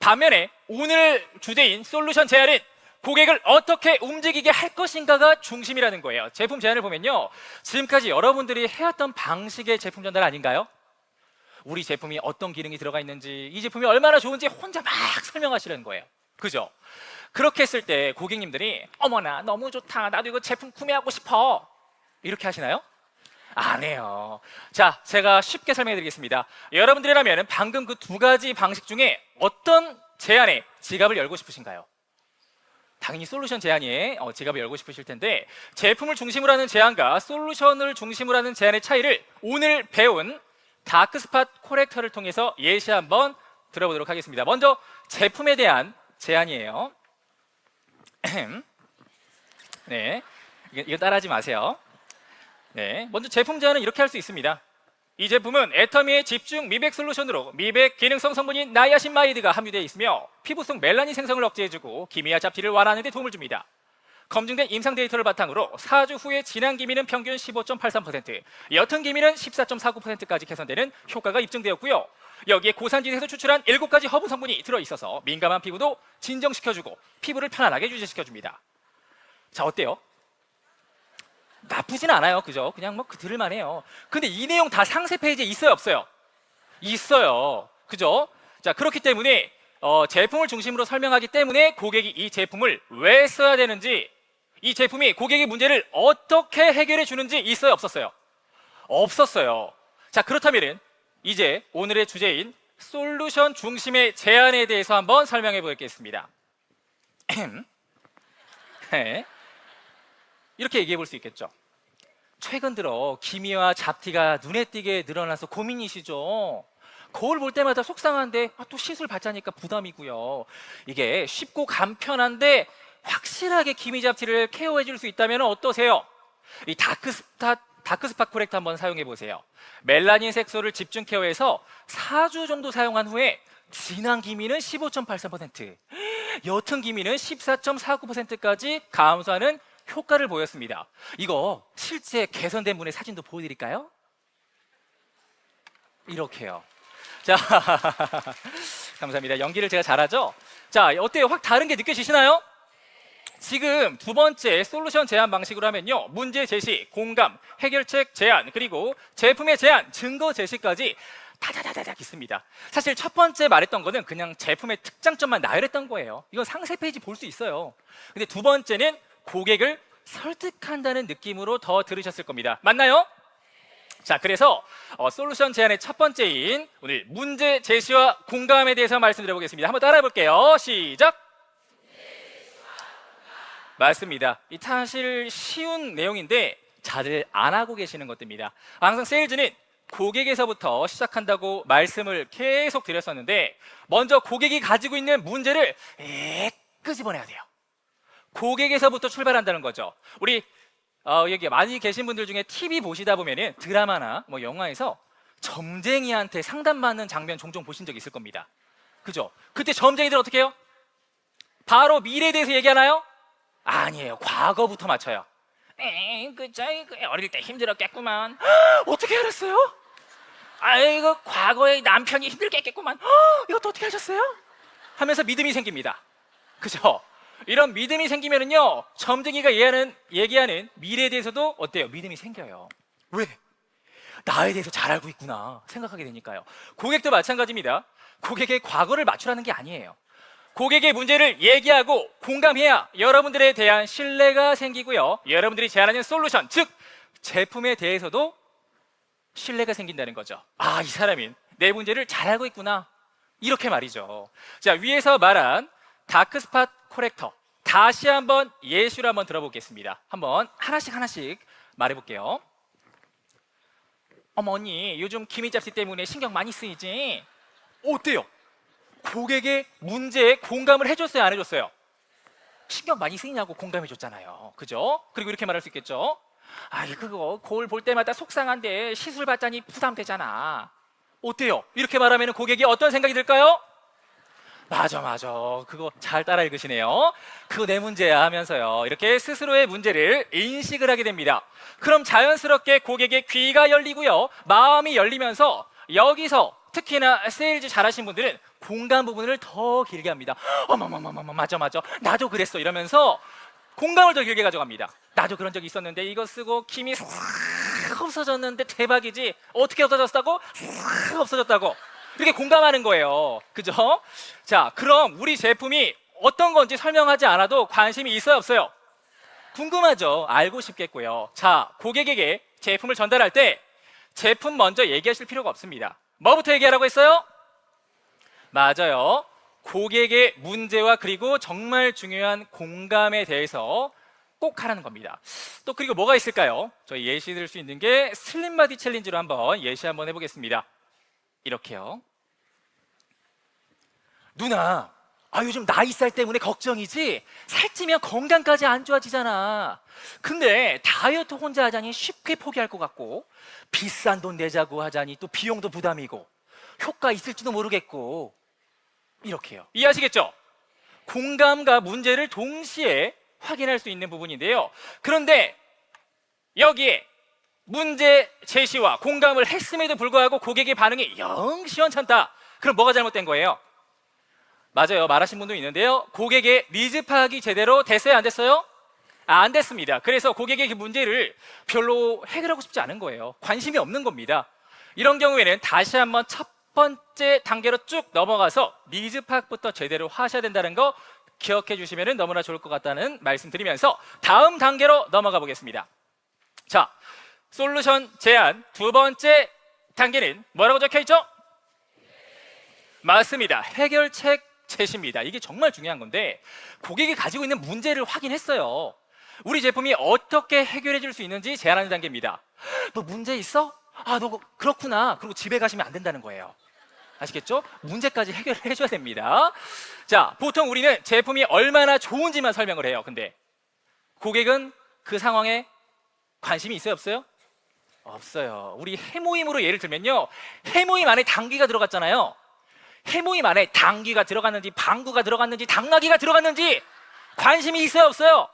반면에 오늘 주제인 솔루션 제안은 고객을 어떻게 움직이게 할 것인가가 중심이라는 거예요. 제품 제안을 보면요, 지금까지 여러분들이 해왔던 방식의 제품 전달 아닌가요? 우리 제품이 어떤 기능이 들어가 있는지, 이 제품이 얼마나 좋은지 혼자 막 설명하시는 거예요. 그죠? 그렇게 했을 때 고객님들이 어머나 너무 좋다, 나도 이거 제품 구매하고 싶어, 이렇게 하시나요? 안 해요. 자, 제가 쉽게 설명해 드리겠습니다. 여러분들이라면 방금 그 두 가지 방식 중에 어떤 제안에 지갑을 열고 싶으신가요? 당연히 솔루션 제안에 지갑을 열고 싶으실 텐데, 제품을 중심으로 하는 제안과 솔루션을 중심으로 하는 제안의 차이를 오늘 배운 다크스팟 코렉터를 통해서 예시 한번 들어보도록 하겠습니다. 먼저 제품에 대한 제안이에요. 네, 이거 따라하지 마세요. 네, 먼저 제품 제안은 이렇게 할 수 있습니다. 이 제품은 애터미의 집중 미백 솔루션으로 미백 기능성 성분인 나이아신마이드가 함유되어 있으며 피부 속 멜라닌 생성을 억제해주고 기미와 잡티를 완화하는 데 도움을 줍니다. 검증된 임상 데이터를 바탕으로 4주 후에 진한 기미는 평균 15.83%, 옅은 기미는 14.49%까지 개선되는 효과가 입증되었고요. 여기에 고산지에서 추출한 7가지 허브 성분이 들어있어서 민감한 피부도 진정시켜주고 피부를 편안하게 유지시켜줍니다. 자, 어때요? 나쁘진 않아요. 그죠? 그냥 뭐 들을만해요. 근데 이 내용 다 상세 페이지에 있어요, 없어요? 있어요. 그죠? 자, 그렇기 때문에 제품을 중심으로 설명하기 때문에 고객이 이 제품을 왜 써야 되는지, 이 제품이 고객의 문제를 어떻게 해결해 주는지 있어요, 없었어요? 없었어요. 자, 그렇다면 이제 오늘의 주제인 솔루션 중심의 제안에 대해서 한번 설명해 보겠습니다. 네. 이렇게 얘기해 볼 수 있겠죠. 최근 들어 기미와 잡티가 눈에 띄게 늘어나서 고민이시죠. 거울 볼 때마다 속상한데 또 시술 받자니까 부담이고요. 이게 쉽고 간편한데 확실하게 기미 잡티를 케어해 줄 수 있다면 어떠세요? 이 다크스팟 코렉터 한번 사용해 보세요. 멜라닌 색소를 집중 케어해서 4주 정도 사용한 후에 진한 기미는 15.83%, 옅은 기미는 14.49%까지 감소하는 효과를 보였습니다. 이거 실제 개선된 분의 사진도 보여드릴까요? 이렇게요. 자, 감사합니다. 연기를 제가 잘하죠? 자, 어때요? 확 다른 게 느껴지시나요? 지금 두 번째 솔루션 제안 방식으로 하면요, 문제 제시, 공감, 해결책 제안, 그리고 제품의 제안, 증거 제시까지 다다다다닥 있습니다. 사실 첫 번째 말했던 거는 그냥 제품의 특장점만 나열했던 거예요. 이건 상세 페이지 볼 수 있어요. 근데 두 번째는 고객을 설득한다는 느낌으로 더 들으셨을 겁니다. 맞나요? 자, 그래서 솔루션 제안의 첫 번째인 오늘 문제 제시와 공감에 대해서 말씀드려보겠습니다. 한번 따라해 볼게요. 시작! 맞습니다. 이 사실 쉬운 내용인데 다들 안 하고 계시는 것들입니다. 항상 세일즈는 고객에서부터 시작한다고 말씀을 계속 드렸었는데, 먼저 고객이 가지고 있는 문제를 끄집어내야 돼요. 고객에서부터 출발한다는 거죠. 우리 여기 많이 계신 분들 중에 TV 보시다 보면은 드라마나 뭐 영화에서 점쟁이한테 상담받는 장면 종종 보신 적 있을 겁니다. 그죠? 그때 점쟁이들 어떻게 해요? 바로 미래에 대해서 얘기하나요? 아니에요. 과거부터 맞춰요. 그저 어릴 때 힘들었겠구만. 어떻게 알았어요? 아이고, 과거에 남편이 힘들겠구만. 이것도 어떻게 하셨어요? 하면서 믿음이 생깁니다. 그죠? 이런 믿음이 생기면은요, 점쟁이가 얘기하는 미래에 대해서도 어때요? 믿음이 생겨요. 왜? 나에 대해서 잘 알고 있구나 생각하게 되니까요. 고객도 마찬가지입니다. 고객의 과거를 맞추라는 게 아니에요. 고객의 문제를 얘기하고 공감해야 여러분들에 대한 신뢰가 생기고요, 여러분들이 제안하는 솔루션, 즉 제품에 대해서도 신뢰가 생긴다는 거죠. 아, 이 사람이 내 문제를 잘 알고 있구나, 이렇게 말이죠. 자, 위에서 말한 다크스팟 코렉터, 다시 한번 예시로 한번 들어보겠습니다. 한번 하나씩 말해볼게요. 어머니, 요즘 기미 잡티 때문에 신경 많이 쓰이지? 어때요? 고객의 문제에 공감을 해줬어요, 안 해줬어요? 신경 많이 쓰이냐고 공감해줬잖아요. 그죠? 그리고 이렇게 말할 수 있겠죠? 아이, 그거 거울 볼 때마다 속상한데 시술 받자니 부담되잖아. 어때요? 이렇게 말하면 고객이 어떤 생각이 들까요? 맞아. 그거 잘 따라 읽으시네요. 그거 내 문제야 하면서요, 이렇게 스스로의 문제를 인식을 하게 됩니다. 그럼 자연스럽게 고객의 귀가 열리고요, 마음이 열리면서 여기서 특히나 세일즈 잘하신 분들은 공감 부분을 더 길게 합니다. 어머머머머, 맞아. 나도 그랬어. 이러면서 공감을 더 길게 가져갑니다. 나도 그런 적이 있었는데 이거 쓰고 김이 싹 없어졌는데 대박이지. 어떻게 없어졌다고? 싹 없어졌다고. 이렇게 공감하는 거예요. 그죠? 자, 그럼 우리 제품이 어떤 건지 설명하지 않아도 관심이 있어요, 없어요? 궁금하죠? 알고 싶겠고요. 자, 고객에게 제품을 전달할 때 제품 먼저 얘기하실 필요가 없습니다. 뭐부터 얘기하라고 했어요? 맞아요. 고객의 문제와 그리고 정말 중요한 공감에 대해서 꼭 하라는 겁니다. 또 그리고 뭐가 있을까요? 저희 예시 들 수 있는 게 슬림바디 챌린지로 한번 예시 한번 해보겠습니다. 이렇게요. 누나, 요즘 나이살 때문에 걱정이지? 살찌면 건강까지 안 좋아지잖아. 근데 다이어트 혼자 하자니 쉽게 포기할 것 같고, 비싼 돈 내자고 하자니 또 비용도 부담이고, 효과 있을지도 모르겠고. 이렇게요. 이해하시겠죠? 공감과 문제를 동시에 확인할 수 있는 부분인데요. 그런데 여기에 문제 제시와 공감을 했음에도 불구하고 고객의 반응이 영 시원찮다. 그럼 뭐가 잘못된 거예요? 맞아요. 말하신 분도 있는데요. 고객의 니즈 파악이 제대로 됐어요, 안 됐어요? 안 됐습니다. 그래서 고객의 그 문제를 별로 해결하고 싶지 않은 거예요. 관심이 없는 겁니다. 이런 경우에는 다시 한번 첫 번째 단계로 쭉 넘어가서 니즈 파악부터 제대로 하셔야 된다는 거 기억해 주시면 너무나 좋을 것 같다는 말씀 드리면서 다음 단계로 넘어가 보겠습니다. 자, 솔루션 제안 두 번째 단계는 뭐라고 적혀 있죠? 맞습니다. 해결책 제시입니다. 이게 정말 중요한 건데, 고객이 가지고 있는 문제를 확인했어요. 우리 제품이 어떻게 해결해 줄 수 있는지 제안하는 단계입니다. 너 문제 있어? 너 그렇구나. 그리고 집에 가시면 안 된다는 거예요. 아시겠죠? 문제까지 해결을 해줘야 됩니다. 자, 보통 우리는 제품이 얼마나 좋은지만 설명을 해요. 근데 고객은 그 상황에 관심이 있어요, 없어요? 없어요. 우리 해모임으로 예를 들면요, 해모임 안에 당귀가 들어갔잖아요. 해모임 안에 당귀가 들어갔는지 방구가 들어갔는지 당나귀가 들어갔는지 관심이 있어요, 없어요?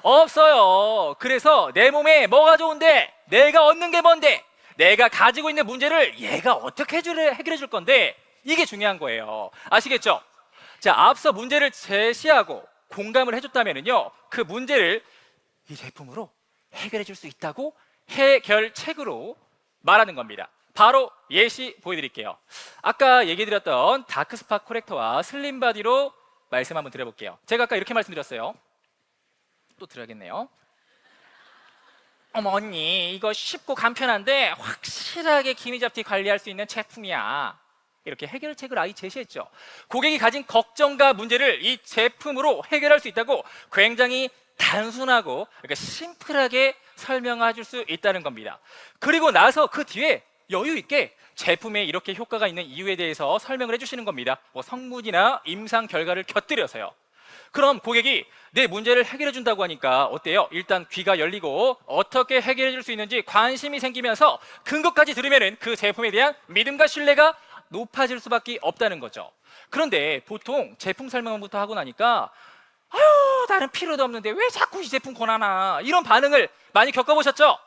없어요. 그래서 내 몸에 뭐가 좋은데, 내가 얻는 게 뭔데, 내가 가지고 있는 문제를 얘가 어떻게 해결해 줄 건데, 이게 중요한 거예요. 아시겠죠? 자, 앞서 문제를 제시하고 공감을 해줬다면요, 그 문제를 이 제품으로 해결해 줄 수 있다고 해결책으로 말하는 겁니다. 바로 예시 보여드릴게요. 아까 얘기 드렸던 다크스팟 코렉터와 슬림바디로 말씀 한번 드려볼게요. 제가 아까 이렇게 말씀드렸어요. 또 드려야겠네요. 어머 언니, 이거 쉽고 간편한데 확실하게 기미 잡티 관리할 수 있는 제품이야. 이렇게 해결책을 아예 제시했죠. 고객이 가진 걱정과 문제를 이 제품으로 해결할 수 있다고 굉장히 단순하고 그러니까 심플하게 설명해 줄 수 있다는 겁니다. 그리고 나서 그 뒤에 여유 있게 제품에 이렇게 효과가 있는 이유에 대해서 설명을 해주시는 겁니다. 뭐 성분이나 임상 결과를 곁들여서요. 그럼 고객이 내 문제를 해결해 준다고 하니까 어때요? 일단 귀가 열리고 어떻게 해결해 줄 수 있는지 관심이 생기면서 근거까지 들으면은 그 제품에 대한 믿음과 신뢰가 높아질 수밖에 없다는 거죠. 그런데 보통 제품 설명부터 하고 나니까 아유, 나는 필요도 없는데 왜 자꾸 이 제품 권하나, 이런 반응을 많이 겪어보셨죠?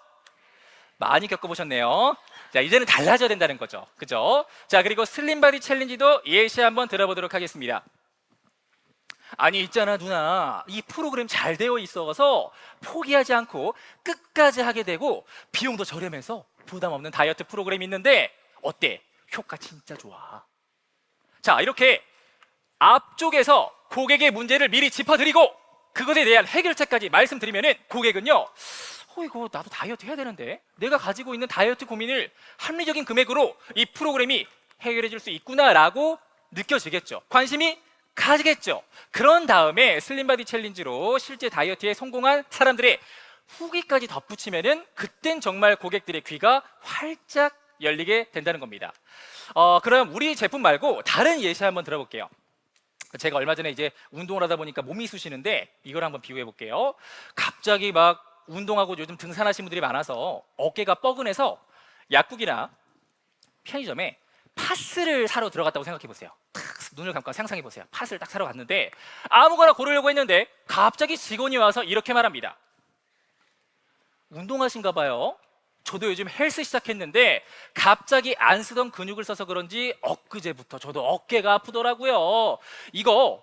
많이 겪어보셨네요. 자, 이제는 달라져야 된다는 거죠. 그죠? 자, 그리고 슬림바디 챌린지도 예시 한번 들어보도록 하겠습니다. 아니 있잖아 누나, 이 프로그램 잘 되어 있어서 포기하지 않고 끝까지 하게 되고 비용도 저렴해서 부담 없는 다이어트 프로그램이 있는데 어때? 효과 진짜 좋아. 자, 이렇게 앞쪽에서 고객의 문제를 미리 짚어드리고 그것에 대한 해결책까지 말씀드리면은 고객은요, 이거 나도 다이어트 해야 되는데 내가 가지고 있는 다이어트 고민을 합리적인 금액으로 이 프로그램이 해결해 줄 수 있구나라고 느껴지겠죠. 관심이 가지겠죠. 그런 다음에 슬림바디 챌린지로 실제 다이어트에 성공한 사람들의 후기까지 덧붙이면은 그땐 정말 고객들의 귀가 활짝 열리게 된다는 겁니다. 그럼 우리 제품 말고 다른 예시 한번 들어볼게요. 제가 얼마 전에 이제 운동을 하다 보니까 몸이 쑤시는데 이걸 한번 비유해 볼게요. 갑자기 막 운동하고 요즘 등산하시는 분들이 많아서 어깨가 뻐근해서 약국이나 편의점에 파스를 사러 들어갔다고 생각해 보세요. 탁 눈을 감고 상상해 보세요. 파스를 딱 사러 갔는데 아무거나 고르려고 했는데 갑자기 직원이 와서 이렇게 말합니다. 운동하신가 봐요. 저도 요즘 헬스 시작했는데 갑자기 안 쓰던 근육을 써서 그런지 엊그제부터 저도 어깨가 아프더라고요. 이거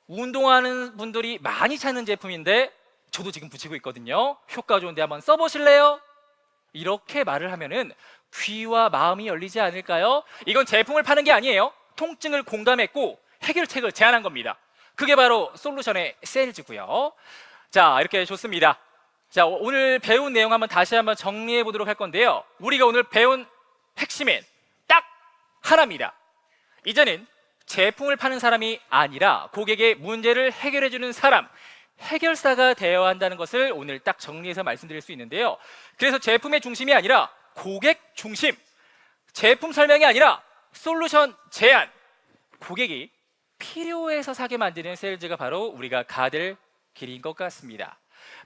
운동하는 분들이 많이 찾는 제품인데 저도 지금 붙이고 있거든요. 효과 좋은데 한번 써보실래요? 이렇게 말을 하면은 귀와 마음이 열리지 않을까요? 이건 제품을 파는 게 아니에요. 통증을 공감했고 해결책을 제안한 겁니다. 그게 바로 솔루션의 세일즈고요. 자, 이렇게 좋습니다. 자, 오늘 배운 내용 한번 다시 한번 정리해 보도록 할 건데요. 우리가 오늘 배운 핵심은 딱 하나입니다. 이제는 제품을 파는 사람이 아니라 고객의 문제를 해결해 주는 사람, 해결사가 되어야 한다는 것을 오늘 딱 정리해서 말씀드릴 수 있는데요. 그래서 제품의 중심이 아니라 고객 중심, 제품 설명이 아니라 솔루션 제안, 고객이 필요해서 사게 만드는 세일즈가 바로 우리가 가야 될 길인 것 같습니다.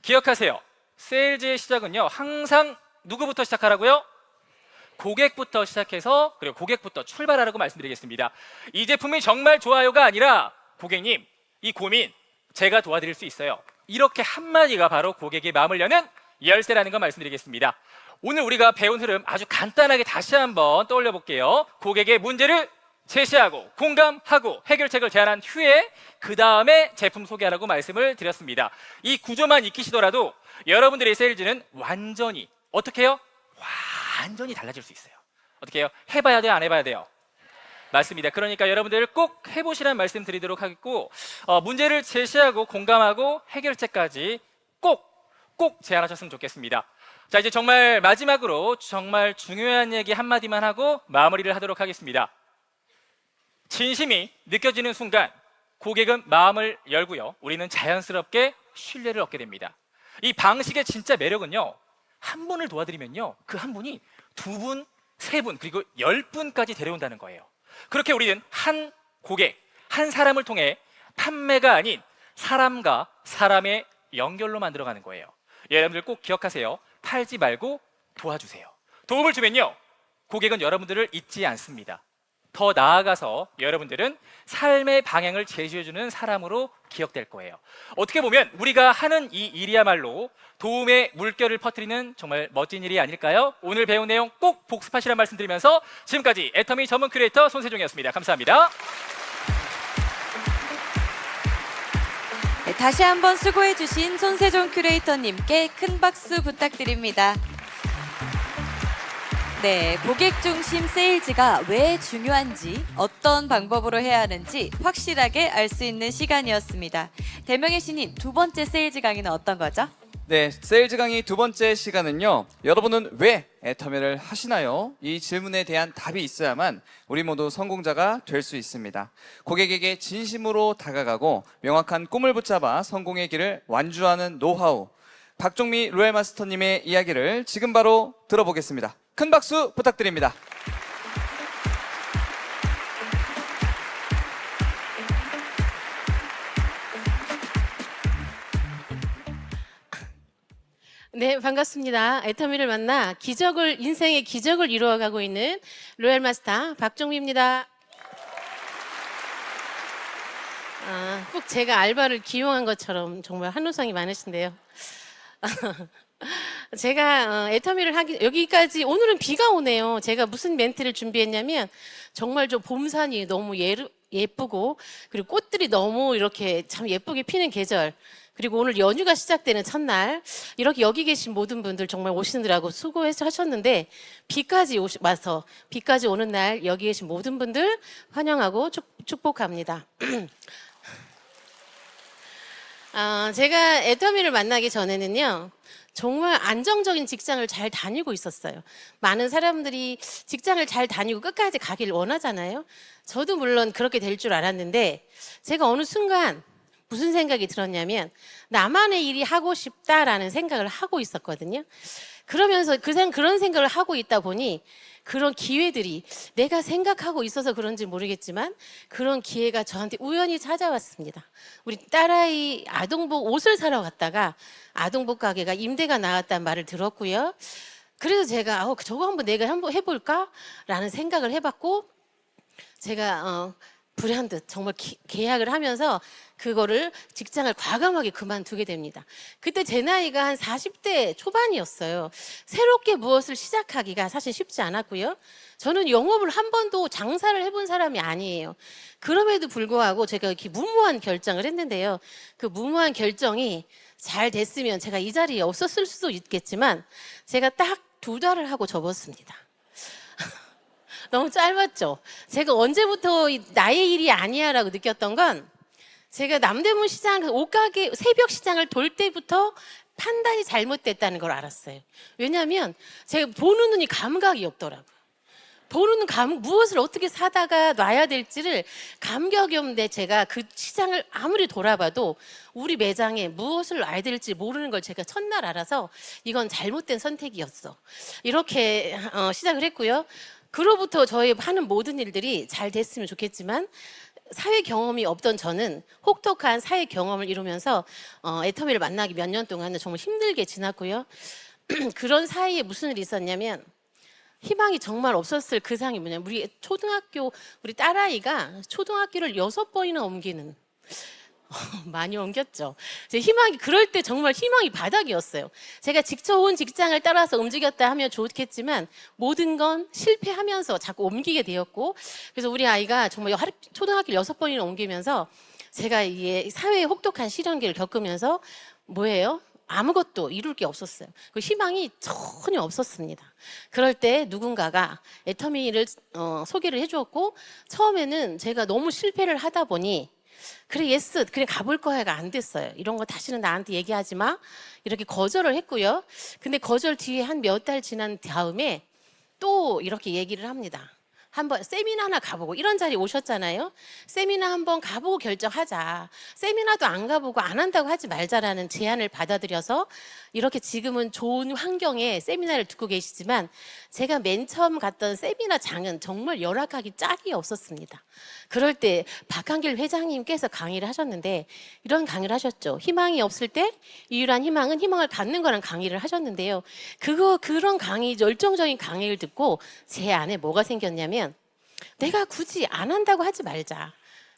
기억하세요. 세일즈의 시작은요, 항상 누구부터 시작하라고요? 고객부터 시작해서 그리고 고객부터 출발하라고 말씀드리겠습니다. 이 제품이 정말 좋아요가 아니라 고객님, 이 고민 제가 도와드릴 수 있어요. 이렇게 한마디가 바로 고객의 마음을 여는 열쇠라는 거 말씀드리겠습니다. 오늘 우리가 배운 흐름 아주 간단하게 다시 한번 떠올려 볼게요. 고객의 문제를 제시하고 공감하고 해결책을 제안한 후에 그 다음에 제품 소개하라고 말씀을 드렸습니다. 이 구조만 익히시더라도 여러분들의 세일즈는 완전히 어떻게 해요? 완전히 달라질 수 있어요. 어떻게 해요? 해봐야 돼요? 안 해봐야 돼요? 맞습니다. 그러니까 여러분들 꼭 해보시라는 말씀 드리도록 하겠고 문제를 제시하고 공감하고 해결책까지 꼭 제안하셨으면 좋겠습니다. 자, 이제 정말 마지막으로 정말 중요한 얘기 한마디만 하고 마무리를 하도록 하겠습니다. 진심이 느껴지는 순간 고객은 마음을 열고요, 우리는 자연스럽게 신뢰를 얻게 됩니다. 이 방식의 진짜 매력은요, 한 분을 도와드리면요, 그 한 분이 두 분, 세 분, 그리고 10분까지 데려온다는 거예요. 그렇게 우리는 한 고객, 한 사람을 통해 판매가 아닌 사람과 사람의 연결로 만들어가는 거예요. 여러분들 꼭 기억하세요. 팔지 말고 도와주세요. 도움을 주면요, 고객은 여러분들을 잊지 않습니다. 더 나아가서 여러분들은 삶의 방향을 제시해주는 사람으로 기억될 거예요. 어떻게 보면 우리가 하는 이 일이야말로 도움의 물결을 퍼뜨리는 정말 멋진 일이 아닐까요? 오늘 배운 내용 꼭 복습하시라는 말씀드리면서 지금까지 애터미 전문 큐레이터 손세종이었습니다. 감사합니다. 네, 다시 한번 수고해주신 손세종 큐레이터님께 큰 박수 부탁드립니다. 네, 고객 중심 세일즈가 왜 중요한지, 어떤 방법으로 해야 하는지 확실하게 알 수 있는 시간이었습니다. 대명의 신인 두 번째 세일즈 강의는 어떤 거죠? 네, 세일즈 강의 두 번째 시간은요. 여러분은 왜 애터미를 하시나요? 이 질문에 대한 답이 있어야만 우리 모두 성공자가 될 수 있습니다. 고객에게 진심으로 다가가고 명확한 꿈을 붙잡아 성공의 길을 완주하는 노하우. 박종미 로얄 마스터님의 이야기를 지금 바로 들어보겠습니다. 큰 박수 부탁드립니다. 네, 반갑습니다. 애터미를 만나 인생의 기적을 이루어가고 있는 로얄 마스터 박종미입니다. 꼭 제가 알바를 기용한 것처럼 정말 한우성이 많으신데요. 제가 애터미를 여기까지 오늘은 비가 오네요. 제가 무슨 멘트를 준비했냐면 정말 저 봄산이 너무 예쁘고 그리고 꽃들이 너무 이렇게 참 예쁘게 피는 계절, 그리고 오늘 연휴가 시작되는 첫날 이렇게 여기 계신 모든 분들 정말 오시느라고 수고하셨는데 와서 비까지 오는 날 여기 계신 모든 분들 환영하고 축복합니다. 제가 애터미를 만나기 전에는요, 정말 안정적인 직장을 잘 다니고 있었어요. 많은 사람들이 직장을 잘 다니고 끝까지 가길 원하잖아요. 저도 물론 그렇게 될 줄 알았는데 제가 어느 순간 무슨 생각이 들었냐면 나만의 일이 하고 싶다라는 생각을 하고 있었거든요. 그러면서 그런 생각을 하고 있다 보니 그런 기회들이 내가 생각하고 있어서 그런지 모르겠지만 그런 기회가 저한테 우연히 찾아왔습니다. 우리 딸아이 아동복 옷을 사러 갔다가 아동복 가게가 임대가 나왔다는 말을 들었고요. 그래서 제가 저거 내가 한번 해볼까? 라는 생각을 해봤고, 제가 불현듯 정말 계약을 하면서 그거를 직장을 과감하게 그만두게 됩니다. 그때 제 나이가 한 40대 초반이었어요. 새롭게 무엇을 시작하기가 사실 쉽지 않았고요. 저는 영업을 한 번도 장사를 해본 사람이 아니에요. 그럼에도 불구하고 제가 이렇게 무모한 결정을 했는데요. 그 무모한 결정이 잘 됐으면 제가 이 자리에 없었을 수도 있겠지만 제가 딱 2달을 하고 접었습니다. 너무 짧았죠? 제가 언제부터 나의 일이 아니야 라고 느꼈던 건, 제가 남대문 시장 옷가게 새벽 시장을 돌 때부터 판단이 잘못됐다는 걸 알았어요. 왜냐하면 제가 보는 눈이 감각이 없더라고요. 보는 무엇을 어떻게 사다가 놔야 될지를 감격이 없는데, 제가 그 시장을 아무리 돌아봐도 우리 매장에 무엇을 놔야 될지 모르는 걸 제가 첫날 알아서 이건 잘못된 선택이었어. 이렇게 시작을 했고요. 그로부터 저희 하는 모든 일들이 잘 됐으면 좋겠지만 사회 경험이 없던 저는 혹독한 사회 경험을 이루면서 애터미를 만나기 몇 년 동안은 정말 힘들게 지났고요. 그런 사이에 무슨 일이 있었냐면, 희망이 정말 없었을 그 상황이 뭐냐면, 우리 딸아이가 초등학교를 6번이나 옮기는, 많이 옮겼죠. 그럴 때 정말 희망이 바닥이었어요. 제가 지켜온 직장을 따라서 움직였다 하면 좋겠지만 모든 건 실패하면서 자꾸 옮기게 되었고, 그래서 우리 아이가 정말 초등학교를 6번이나 옮기면서 제가 이게 사회의 혹독한 시련기를 겪으면서 아무것도 이룰 게 없었어요. 그 희망이 전혀 없었습니다. 그럴 때 누군가가 애터미를 소개를 해주었고, 처음에는 제가 너무 실패를 하다 보니 그래 가볼 거야가 안 됐어요. 이런 거 다시는 나한테 얘기하지 마, 이렇게 거절을 했고요. 근데 거절 뒤에 한 몇 달 지난 다음에 또 이렇게 얘기를 합니다. 한번 세미나 하나 가보고, 이런 자리 오셨잖아요. 세미나 한번 가보고 결정하자. 세미나도 안 가보고 안 한다고 하지 말자라는 제안을 받아들여서 이렇게 지금은 좋은 환경에 세미나를 듣고 계시지만, 제가 맨 처음 갔던 세미나장은 정말 열악하기 짝이 없었습니다. 그럴 때 박한길 회장님께서 강의를 하셨는데 이런 강의를 하셨죠. 희망이 없을 때 유일한 희망은 희망을 갖는 거라는 강의를 하셨는데요. 그런 열정적인 강의를 듣고 제 안에 뭐가 생겼냐면, 내가 굳이 안 한다고 하지 말자.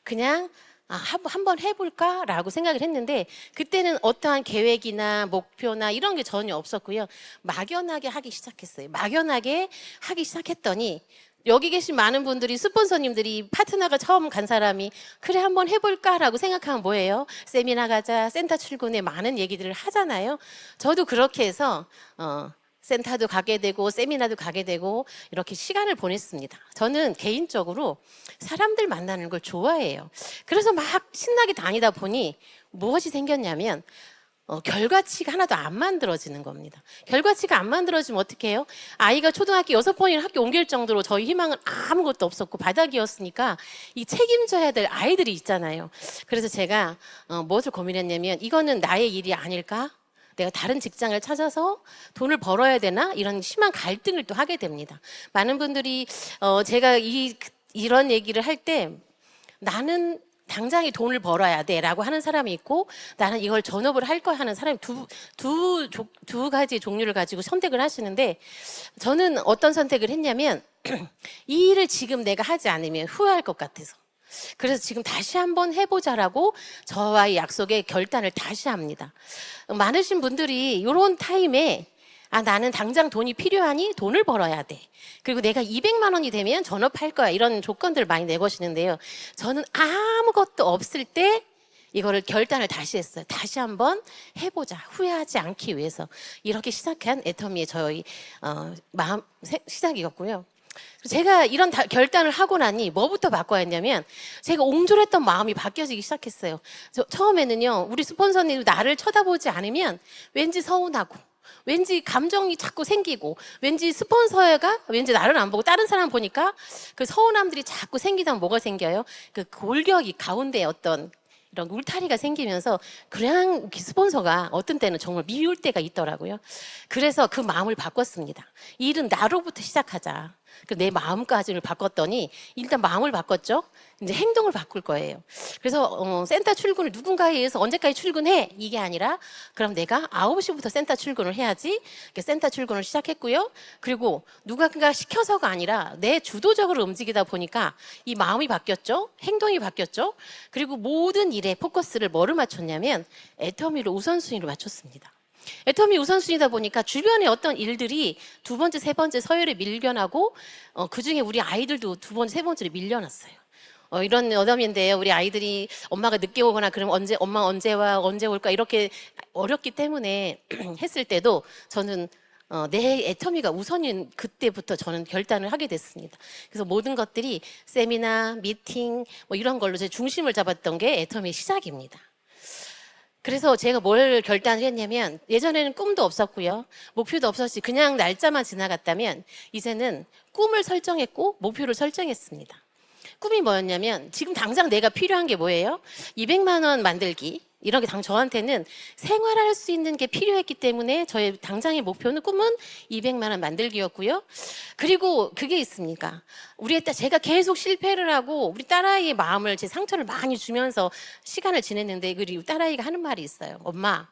그냥 한번 해볼까라고 생각을 했는데 그때는 어떠한 계획이나 목표나 이런 게 전혀 없었고요. 막연하게 하기 시작했어요. 막연하게 하기 시작했더니 여기 계신 많은 분들이 스폰서님들이 파트너가 처음 간 사람이 그래 한번 해볼까라고 생각하면 뭐예요? 세미나 가자, 센터 출근에 많은 얘기들을 하잖아요. 저도 그렇게 해서 센터도 가게 되고 세미나도 가게 되고 이렇게 시간을 보냈습니다. 저는 개인적으로 사람들 만나는 걸 좋아해요. 그래서 막 신나게 다니다 보니 무엇이 생겼냐면 결과치가 하나도 안 만들어지는 겁니다. 결과치가 안 만들어지면 어떻게 해요? 아이가 초등학교 6번이나 학교 옮길 정도로 저희 희망은 아무것도 없었고 바닥이었으니까 이 책임져야 될 아이들이 있잖아요. 그래서 제가 무엇을 고민했냐면 이거는 나의 일이 아닐까? 내가 다른 직장을 찾아서 돈을 벌어야 되나? 이런 심한 갈등을 또 하게 됩니다. 많은 분들이 제가 이런 얘기를 할 때 나는 당장에 돈을 벌어야 돼라고 하는 사람이 있고 나는 이걸 전업을 할 거야 하는 사람이 두 가지 종류를 가지고 선택을 하시는데 저는 어떤 선택을 했냐면 이 일을 지금 내가 하지 않으면 후회할 것 같아서 그래서 지금 다시 한번 해보자라고 저와의 약속에 결단을 다시 합니다. 많으신 분들이 이런 타임에 나는 당장 돈이 필요하니 돈을 벌어야 돼. 그리고 내가 200만 원이 되면 전업할 거야. 이런 조건들을 많이 내거시는데요. 저는 아무것도 없을 때 이거를 결단을 다시 했어요. 다시 한번 해보자. 후회하지 않기 위해서. 이렇게 시작한 애터미의 저희 마음 시작이었고요. 제가 이런 결단을 하고 나니 뭐부터 바꿔야 했냐면 제가 옹졸했던 마음이 바뀌어지기 시작했어요. 처음에는요. 우리 스폰서님 나를 쳐다보지 않으면 왠지 서운하고 왠지 감정이 자꾸 생기고 왠지 스폰서가 왠지 나를 안 보고 다른 사람 보니까 그 서운함들이 자꾸 생기다 뭐가 생겨요? 그 골격이 가운데 어떤 이런 울타리가 생기면서 그냥 스폰서가 어떤 때는 정말 미울 때가 있더라고요. 그래서 그 마음을 바꿨습니다. 이 일은 나로부터 시작하자. 내 마음가짐을 바꿨더니 일단 마음을 바꿨죠. 이제 행동을 바꿀 거예요. 그래서 센터 출근을 누군가에 의해서 언제까지 출근해? 이게 아니라 그럼 내가 9시부터 센터 출근을 해야지. 센터 출근을 시작했고요. 그리고 누군가 시켜서가 아니라 내 주도적으로 움직이다 보니까 이 마음이 바뀌었죠. 행동이 바뀌었죠. 그리고 모든 일에 포커스를 뭐를 맞췄냐면 애터미로 우선순위를 맞췄습니다. 애터미 우선순위다 보니까 주변에 어떤 일들이 두 번째, 세 번째 서열에 밀려나고 그중에 우리 아이들도 두 번째, 세 번째로 밀려났어요. 이런 어담인데요. 우리 아이들이 엄마가 늦게 오거나 그러면 엄마 언제 와, 언제 올까 이렇게 어렵기 때문에 했을 때도 저는 내 애터미가 우선인 그때부터 저는 결단을 하게 됐습니다. 그래서 모든 것들이 세미나, 미팅 뭐 이런 걸로 제 중심을 잡았던 게 애터미의 시작입니다. 그래서 제가 뭘 결단을 했냐면 예전에는 꿈도 없었고요. 목표도 없었지 그냥 날짜만 지나갔다면 이제는 꿈을 설정했고 목표를 설정했습니다. 꿈이 뭐였냐면 지금 당장 내가 필요한 게 뭐예요? 200만 원 만들기. 이런 게 저한테는 생활할 수 있는 게 필요했기 때문에 저의 당장의 목표는 꿈은 200만 원 만들기였고요. 그리고 그게 있습니까? 제가 계속 실패를 하고 우리 딸아이의 마음을 제 상처를 많이 주면서 시간을 지냈는데 그리고 딸아이가 하는 말이 있어요. 엄마,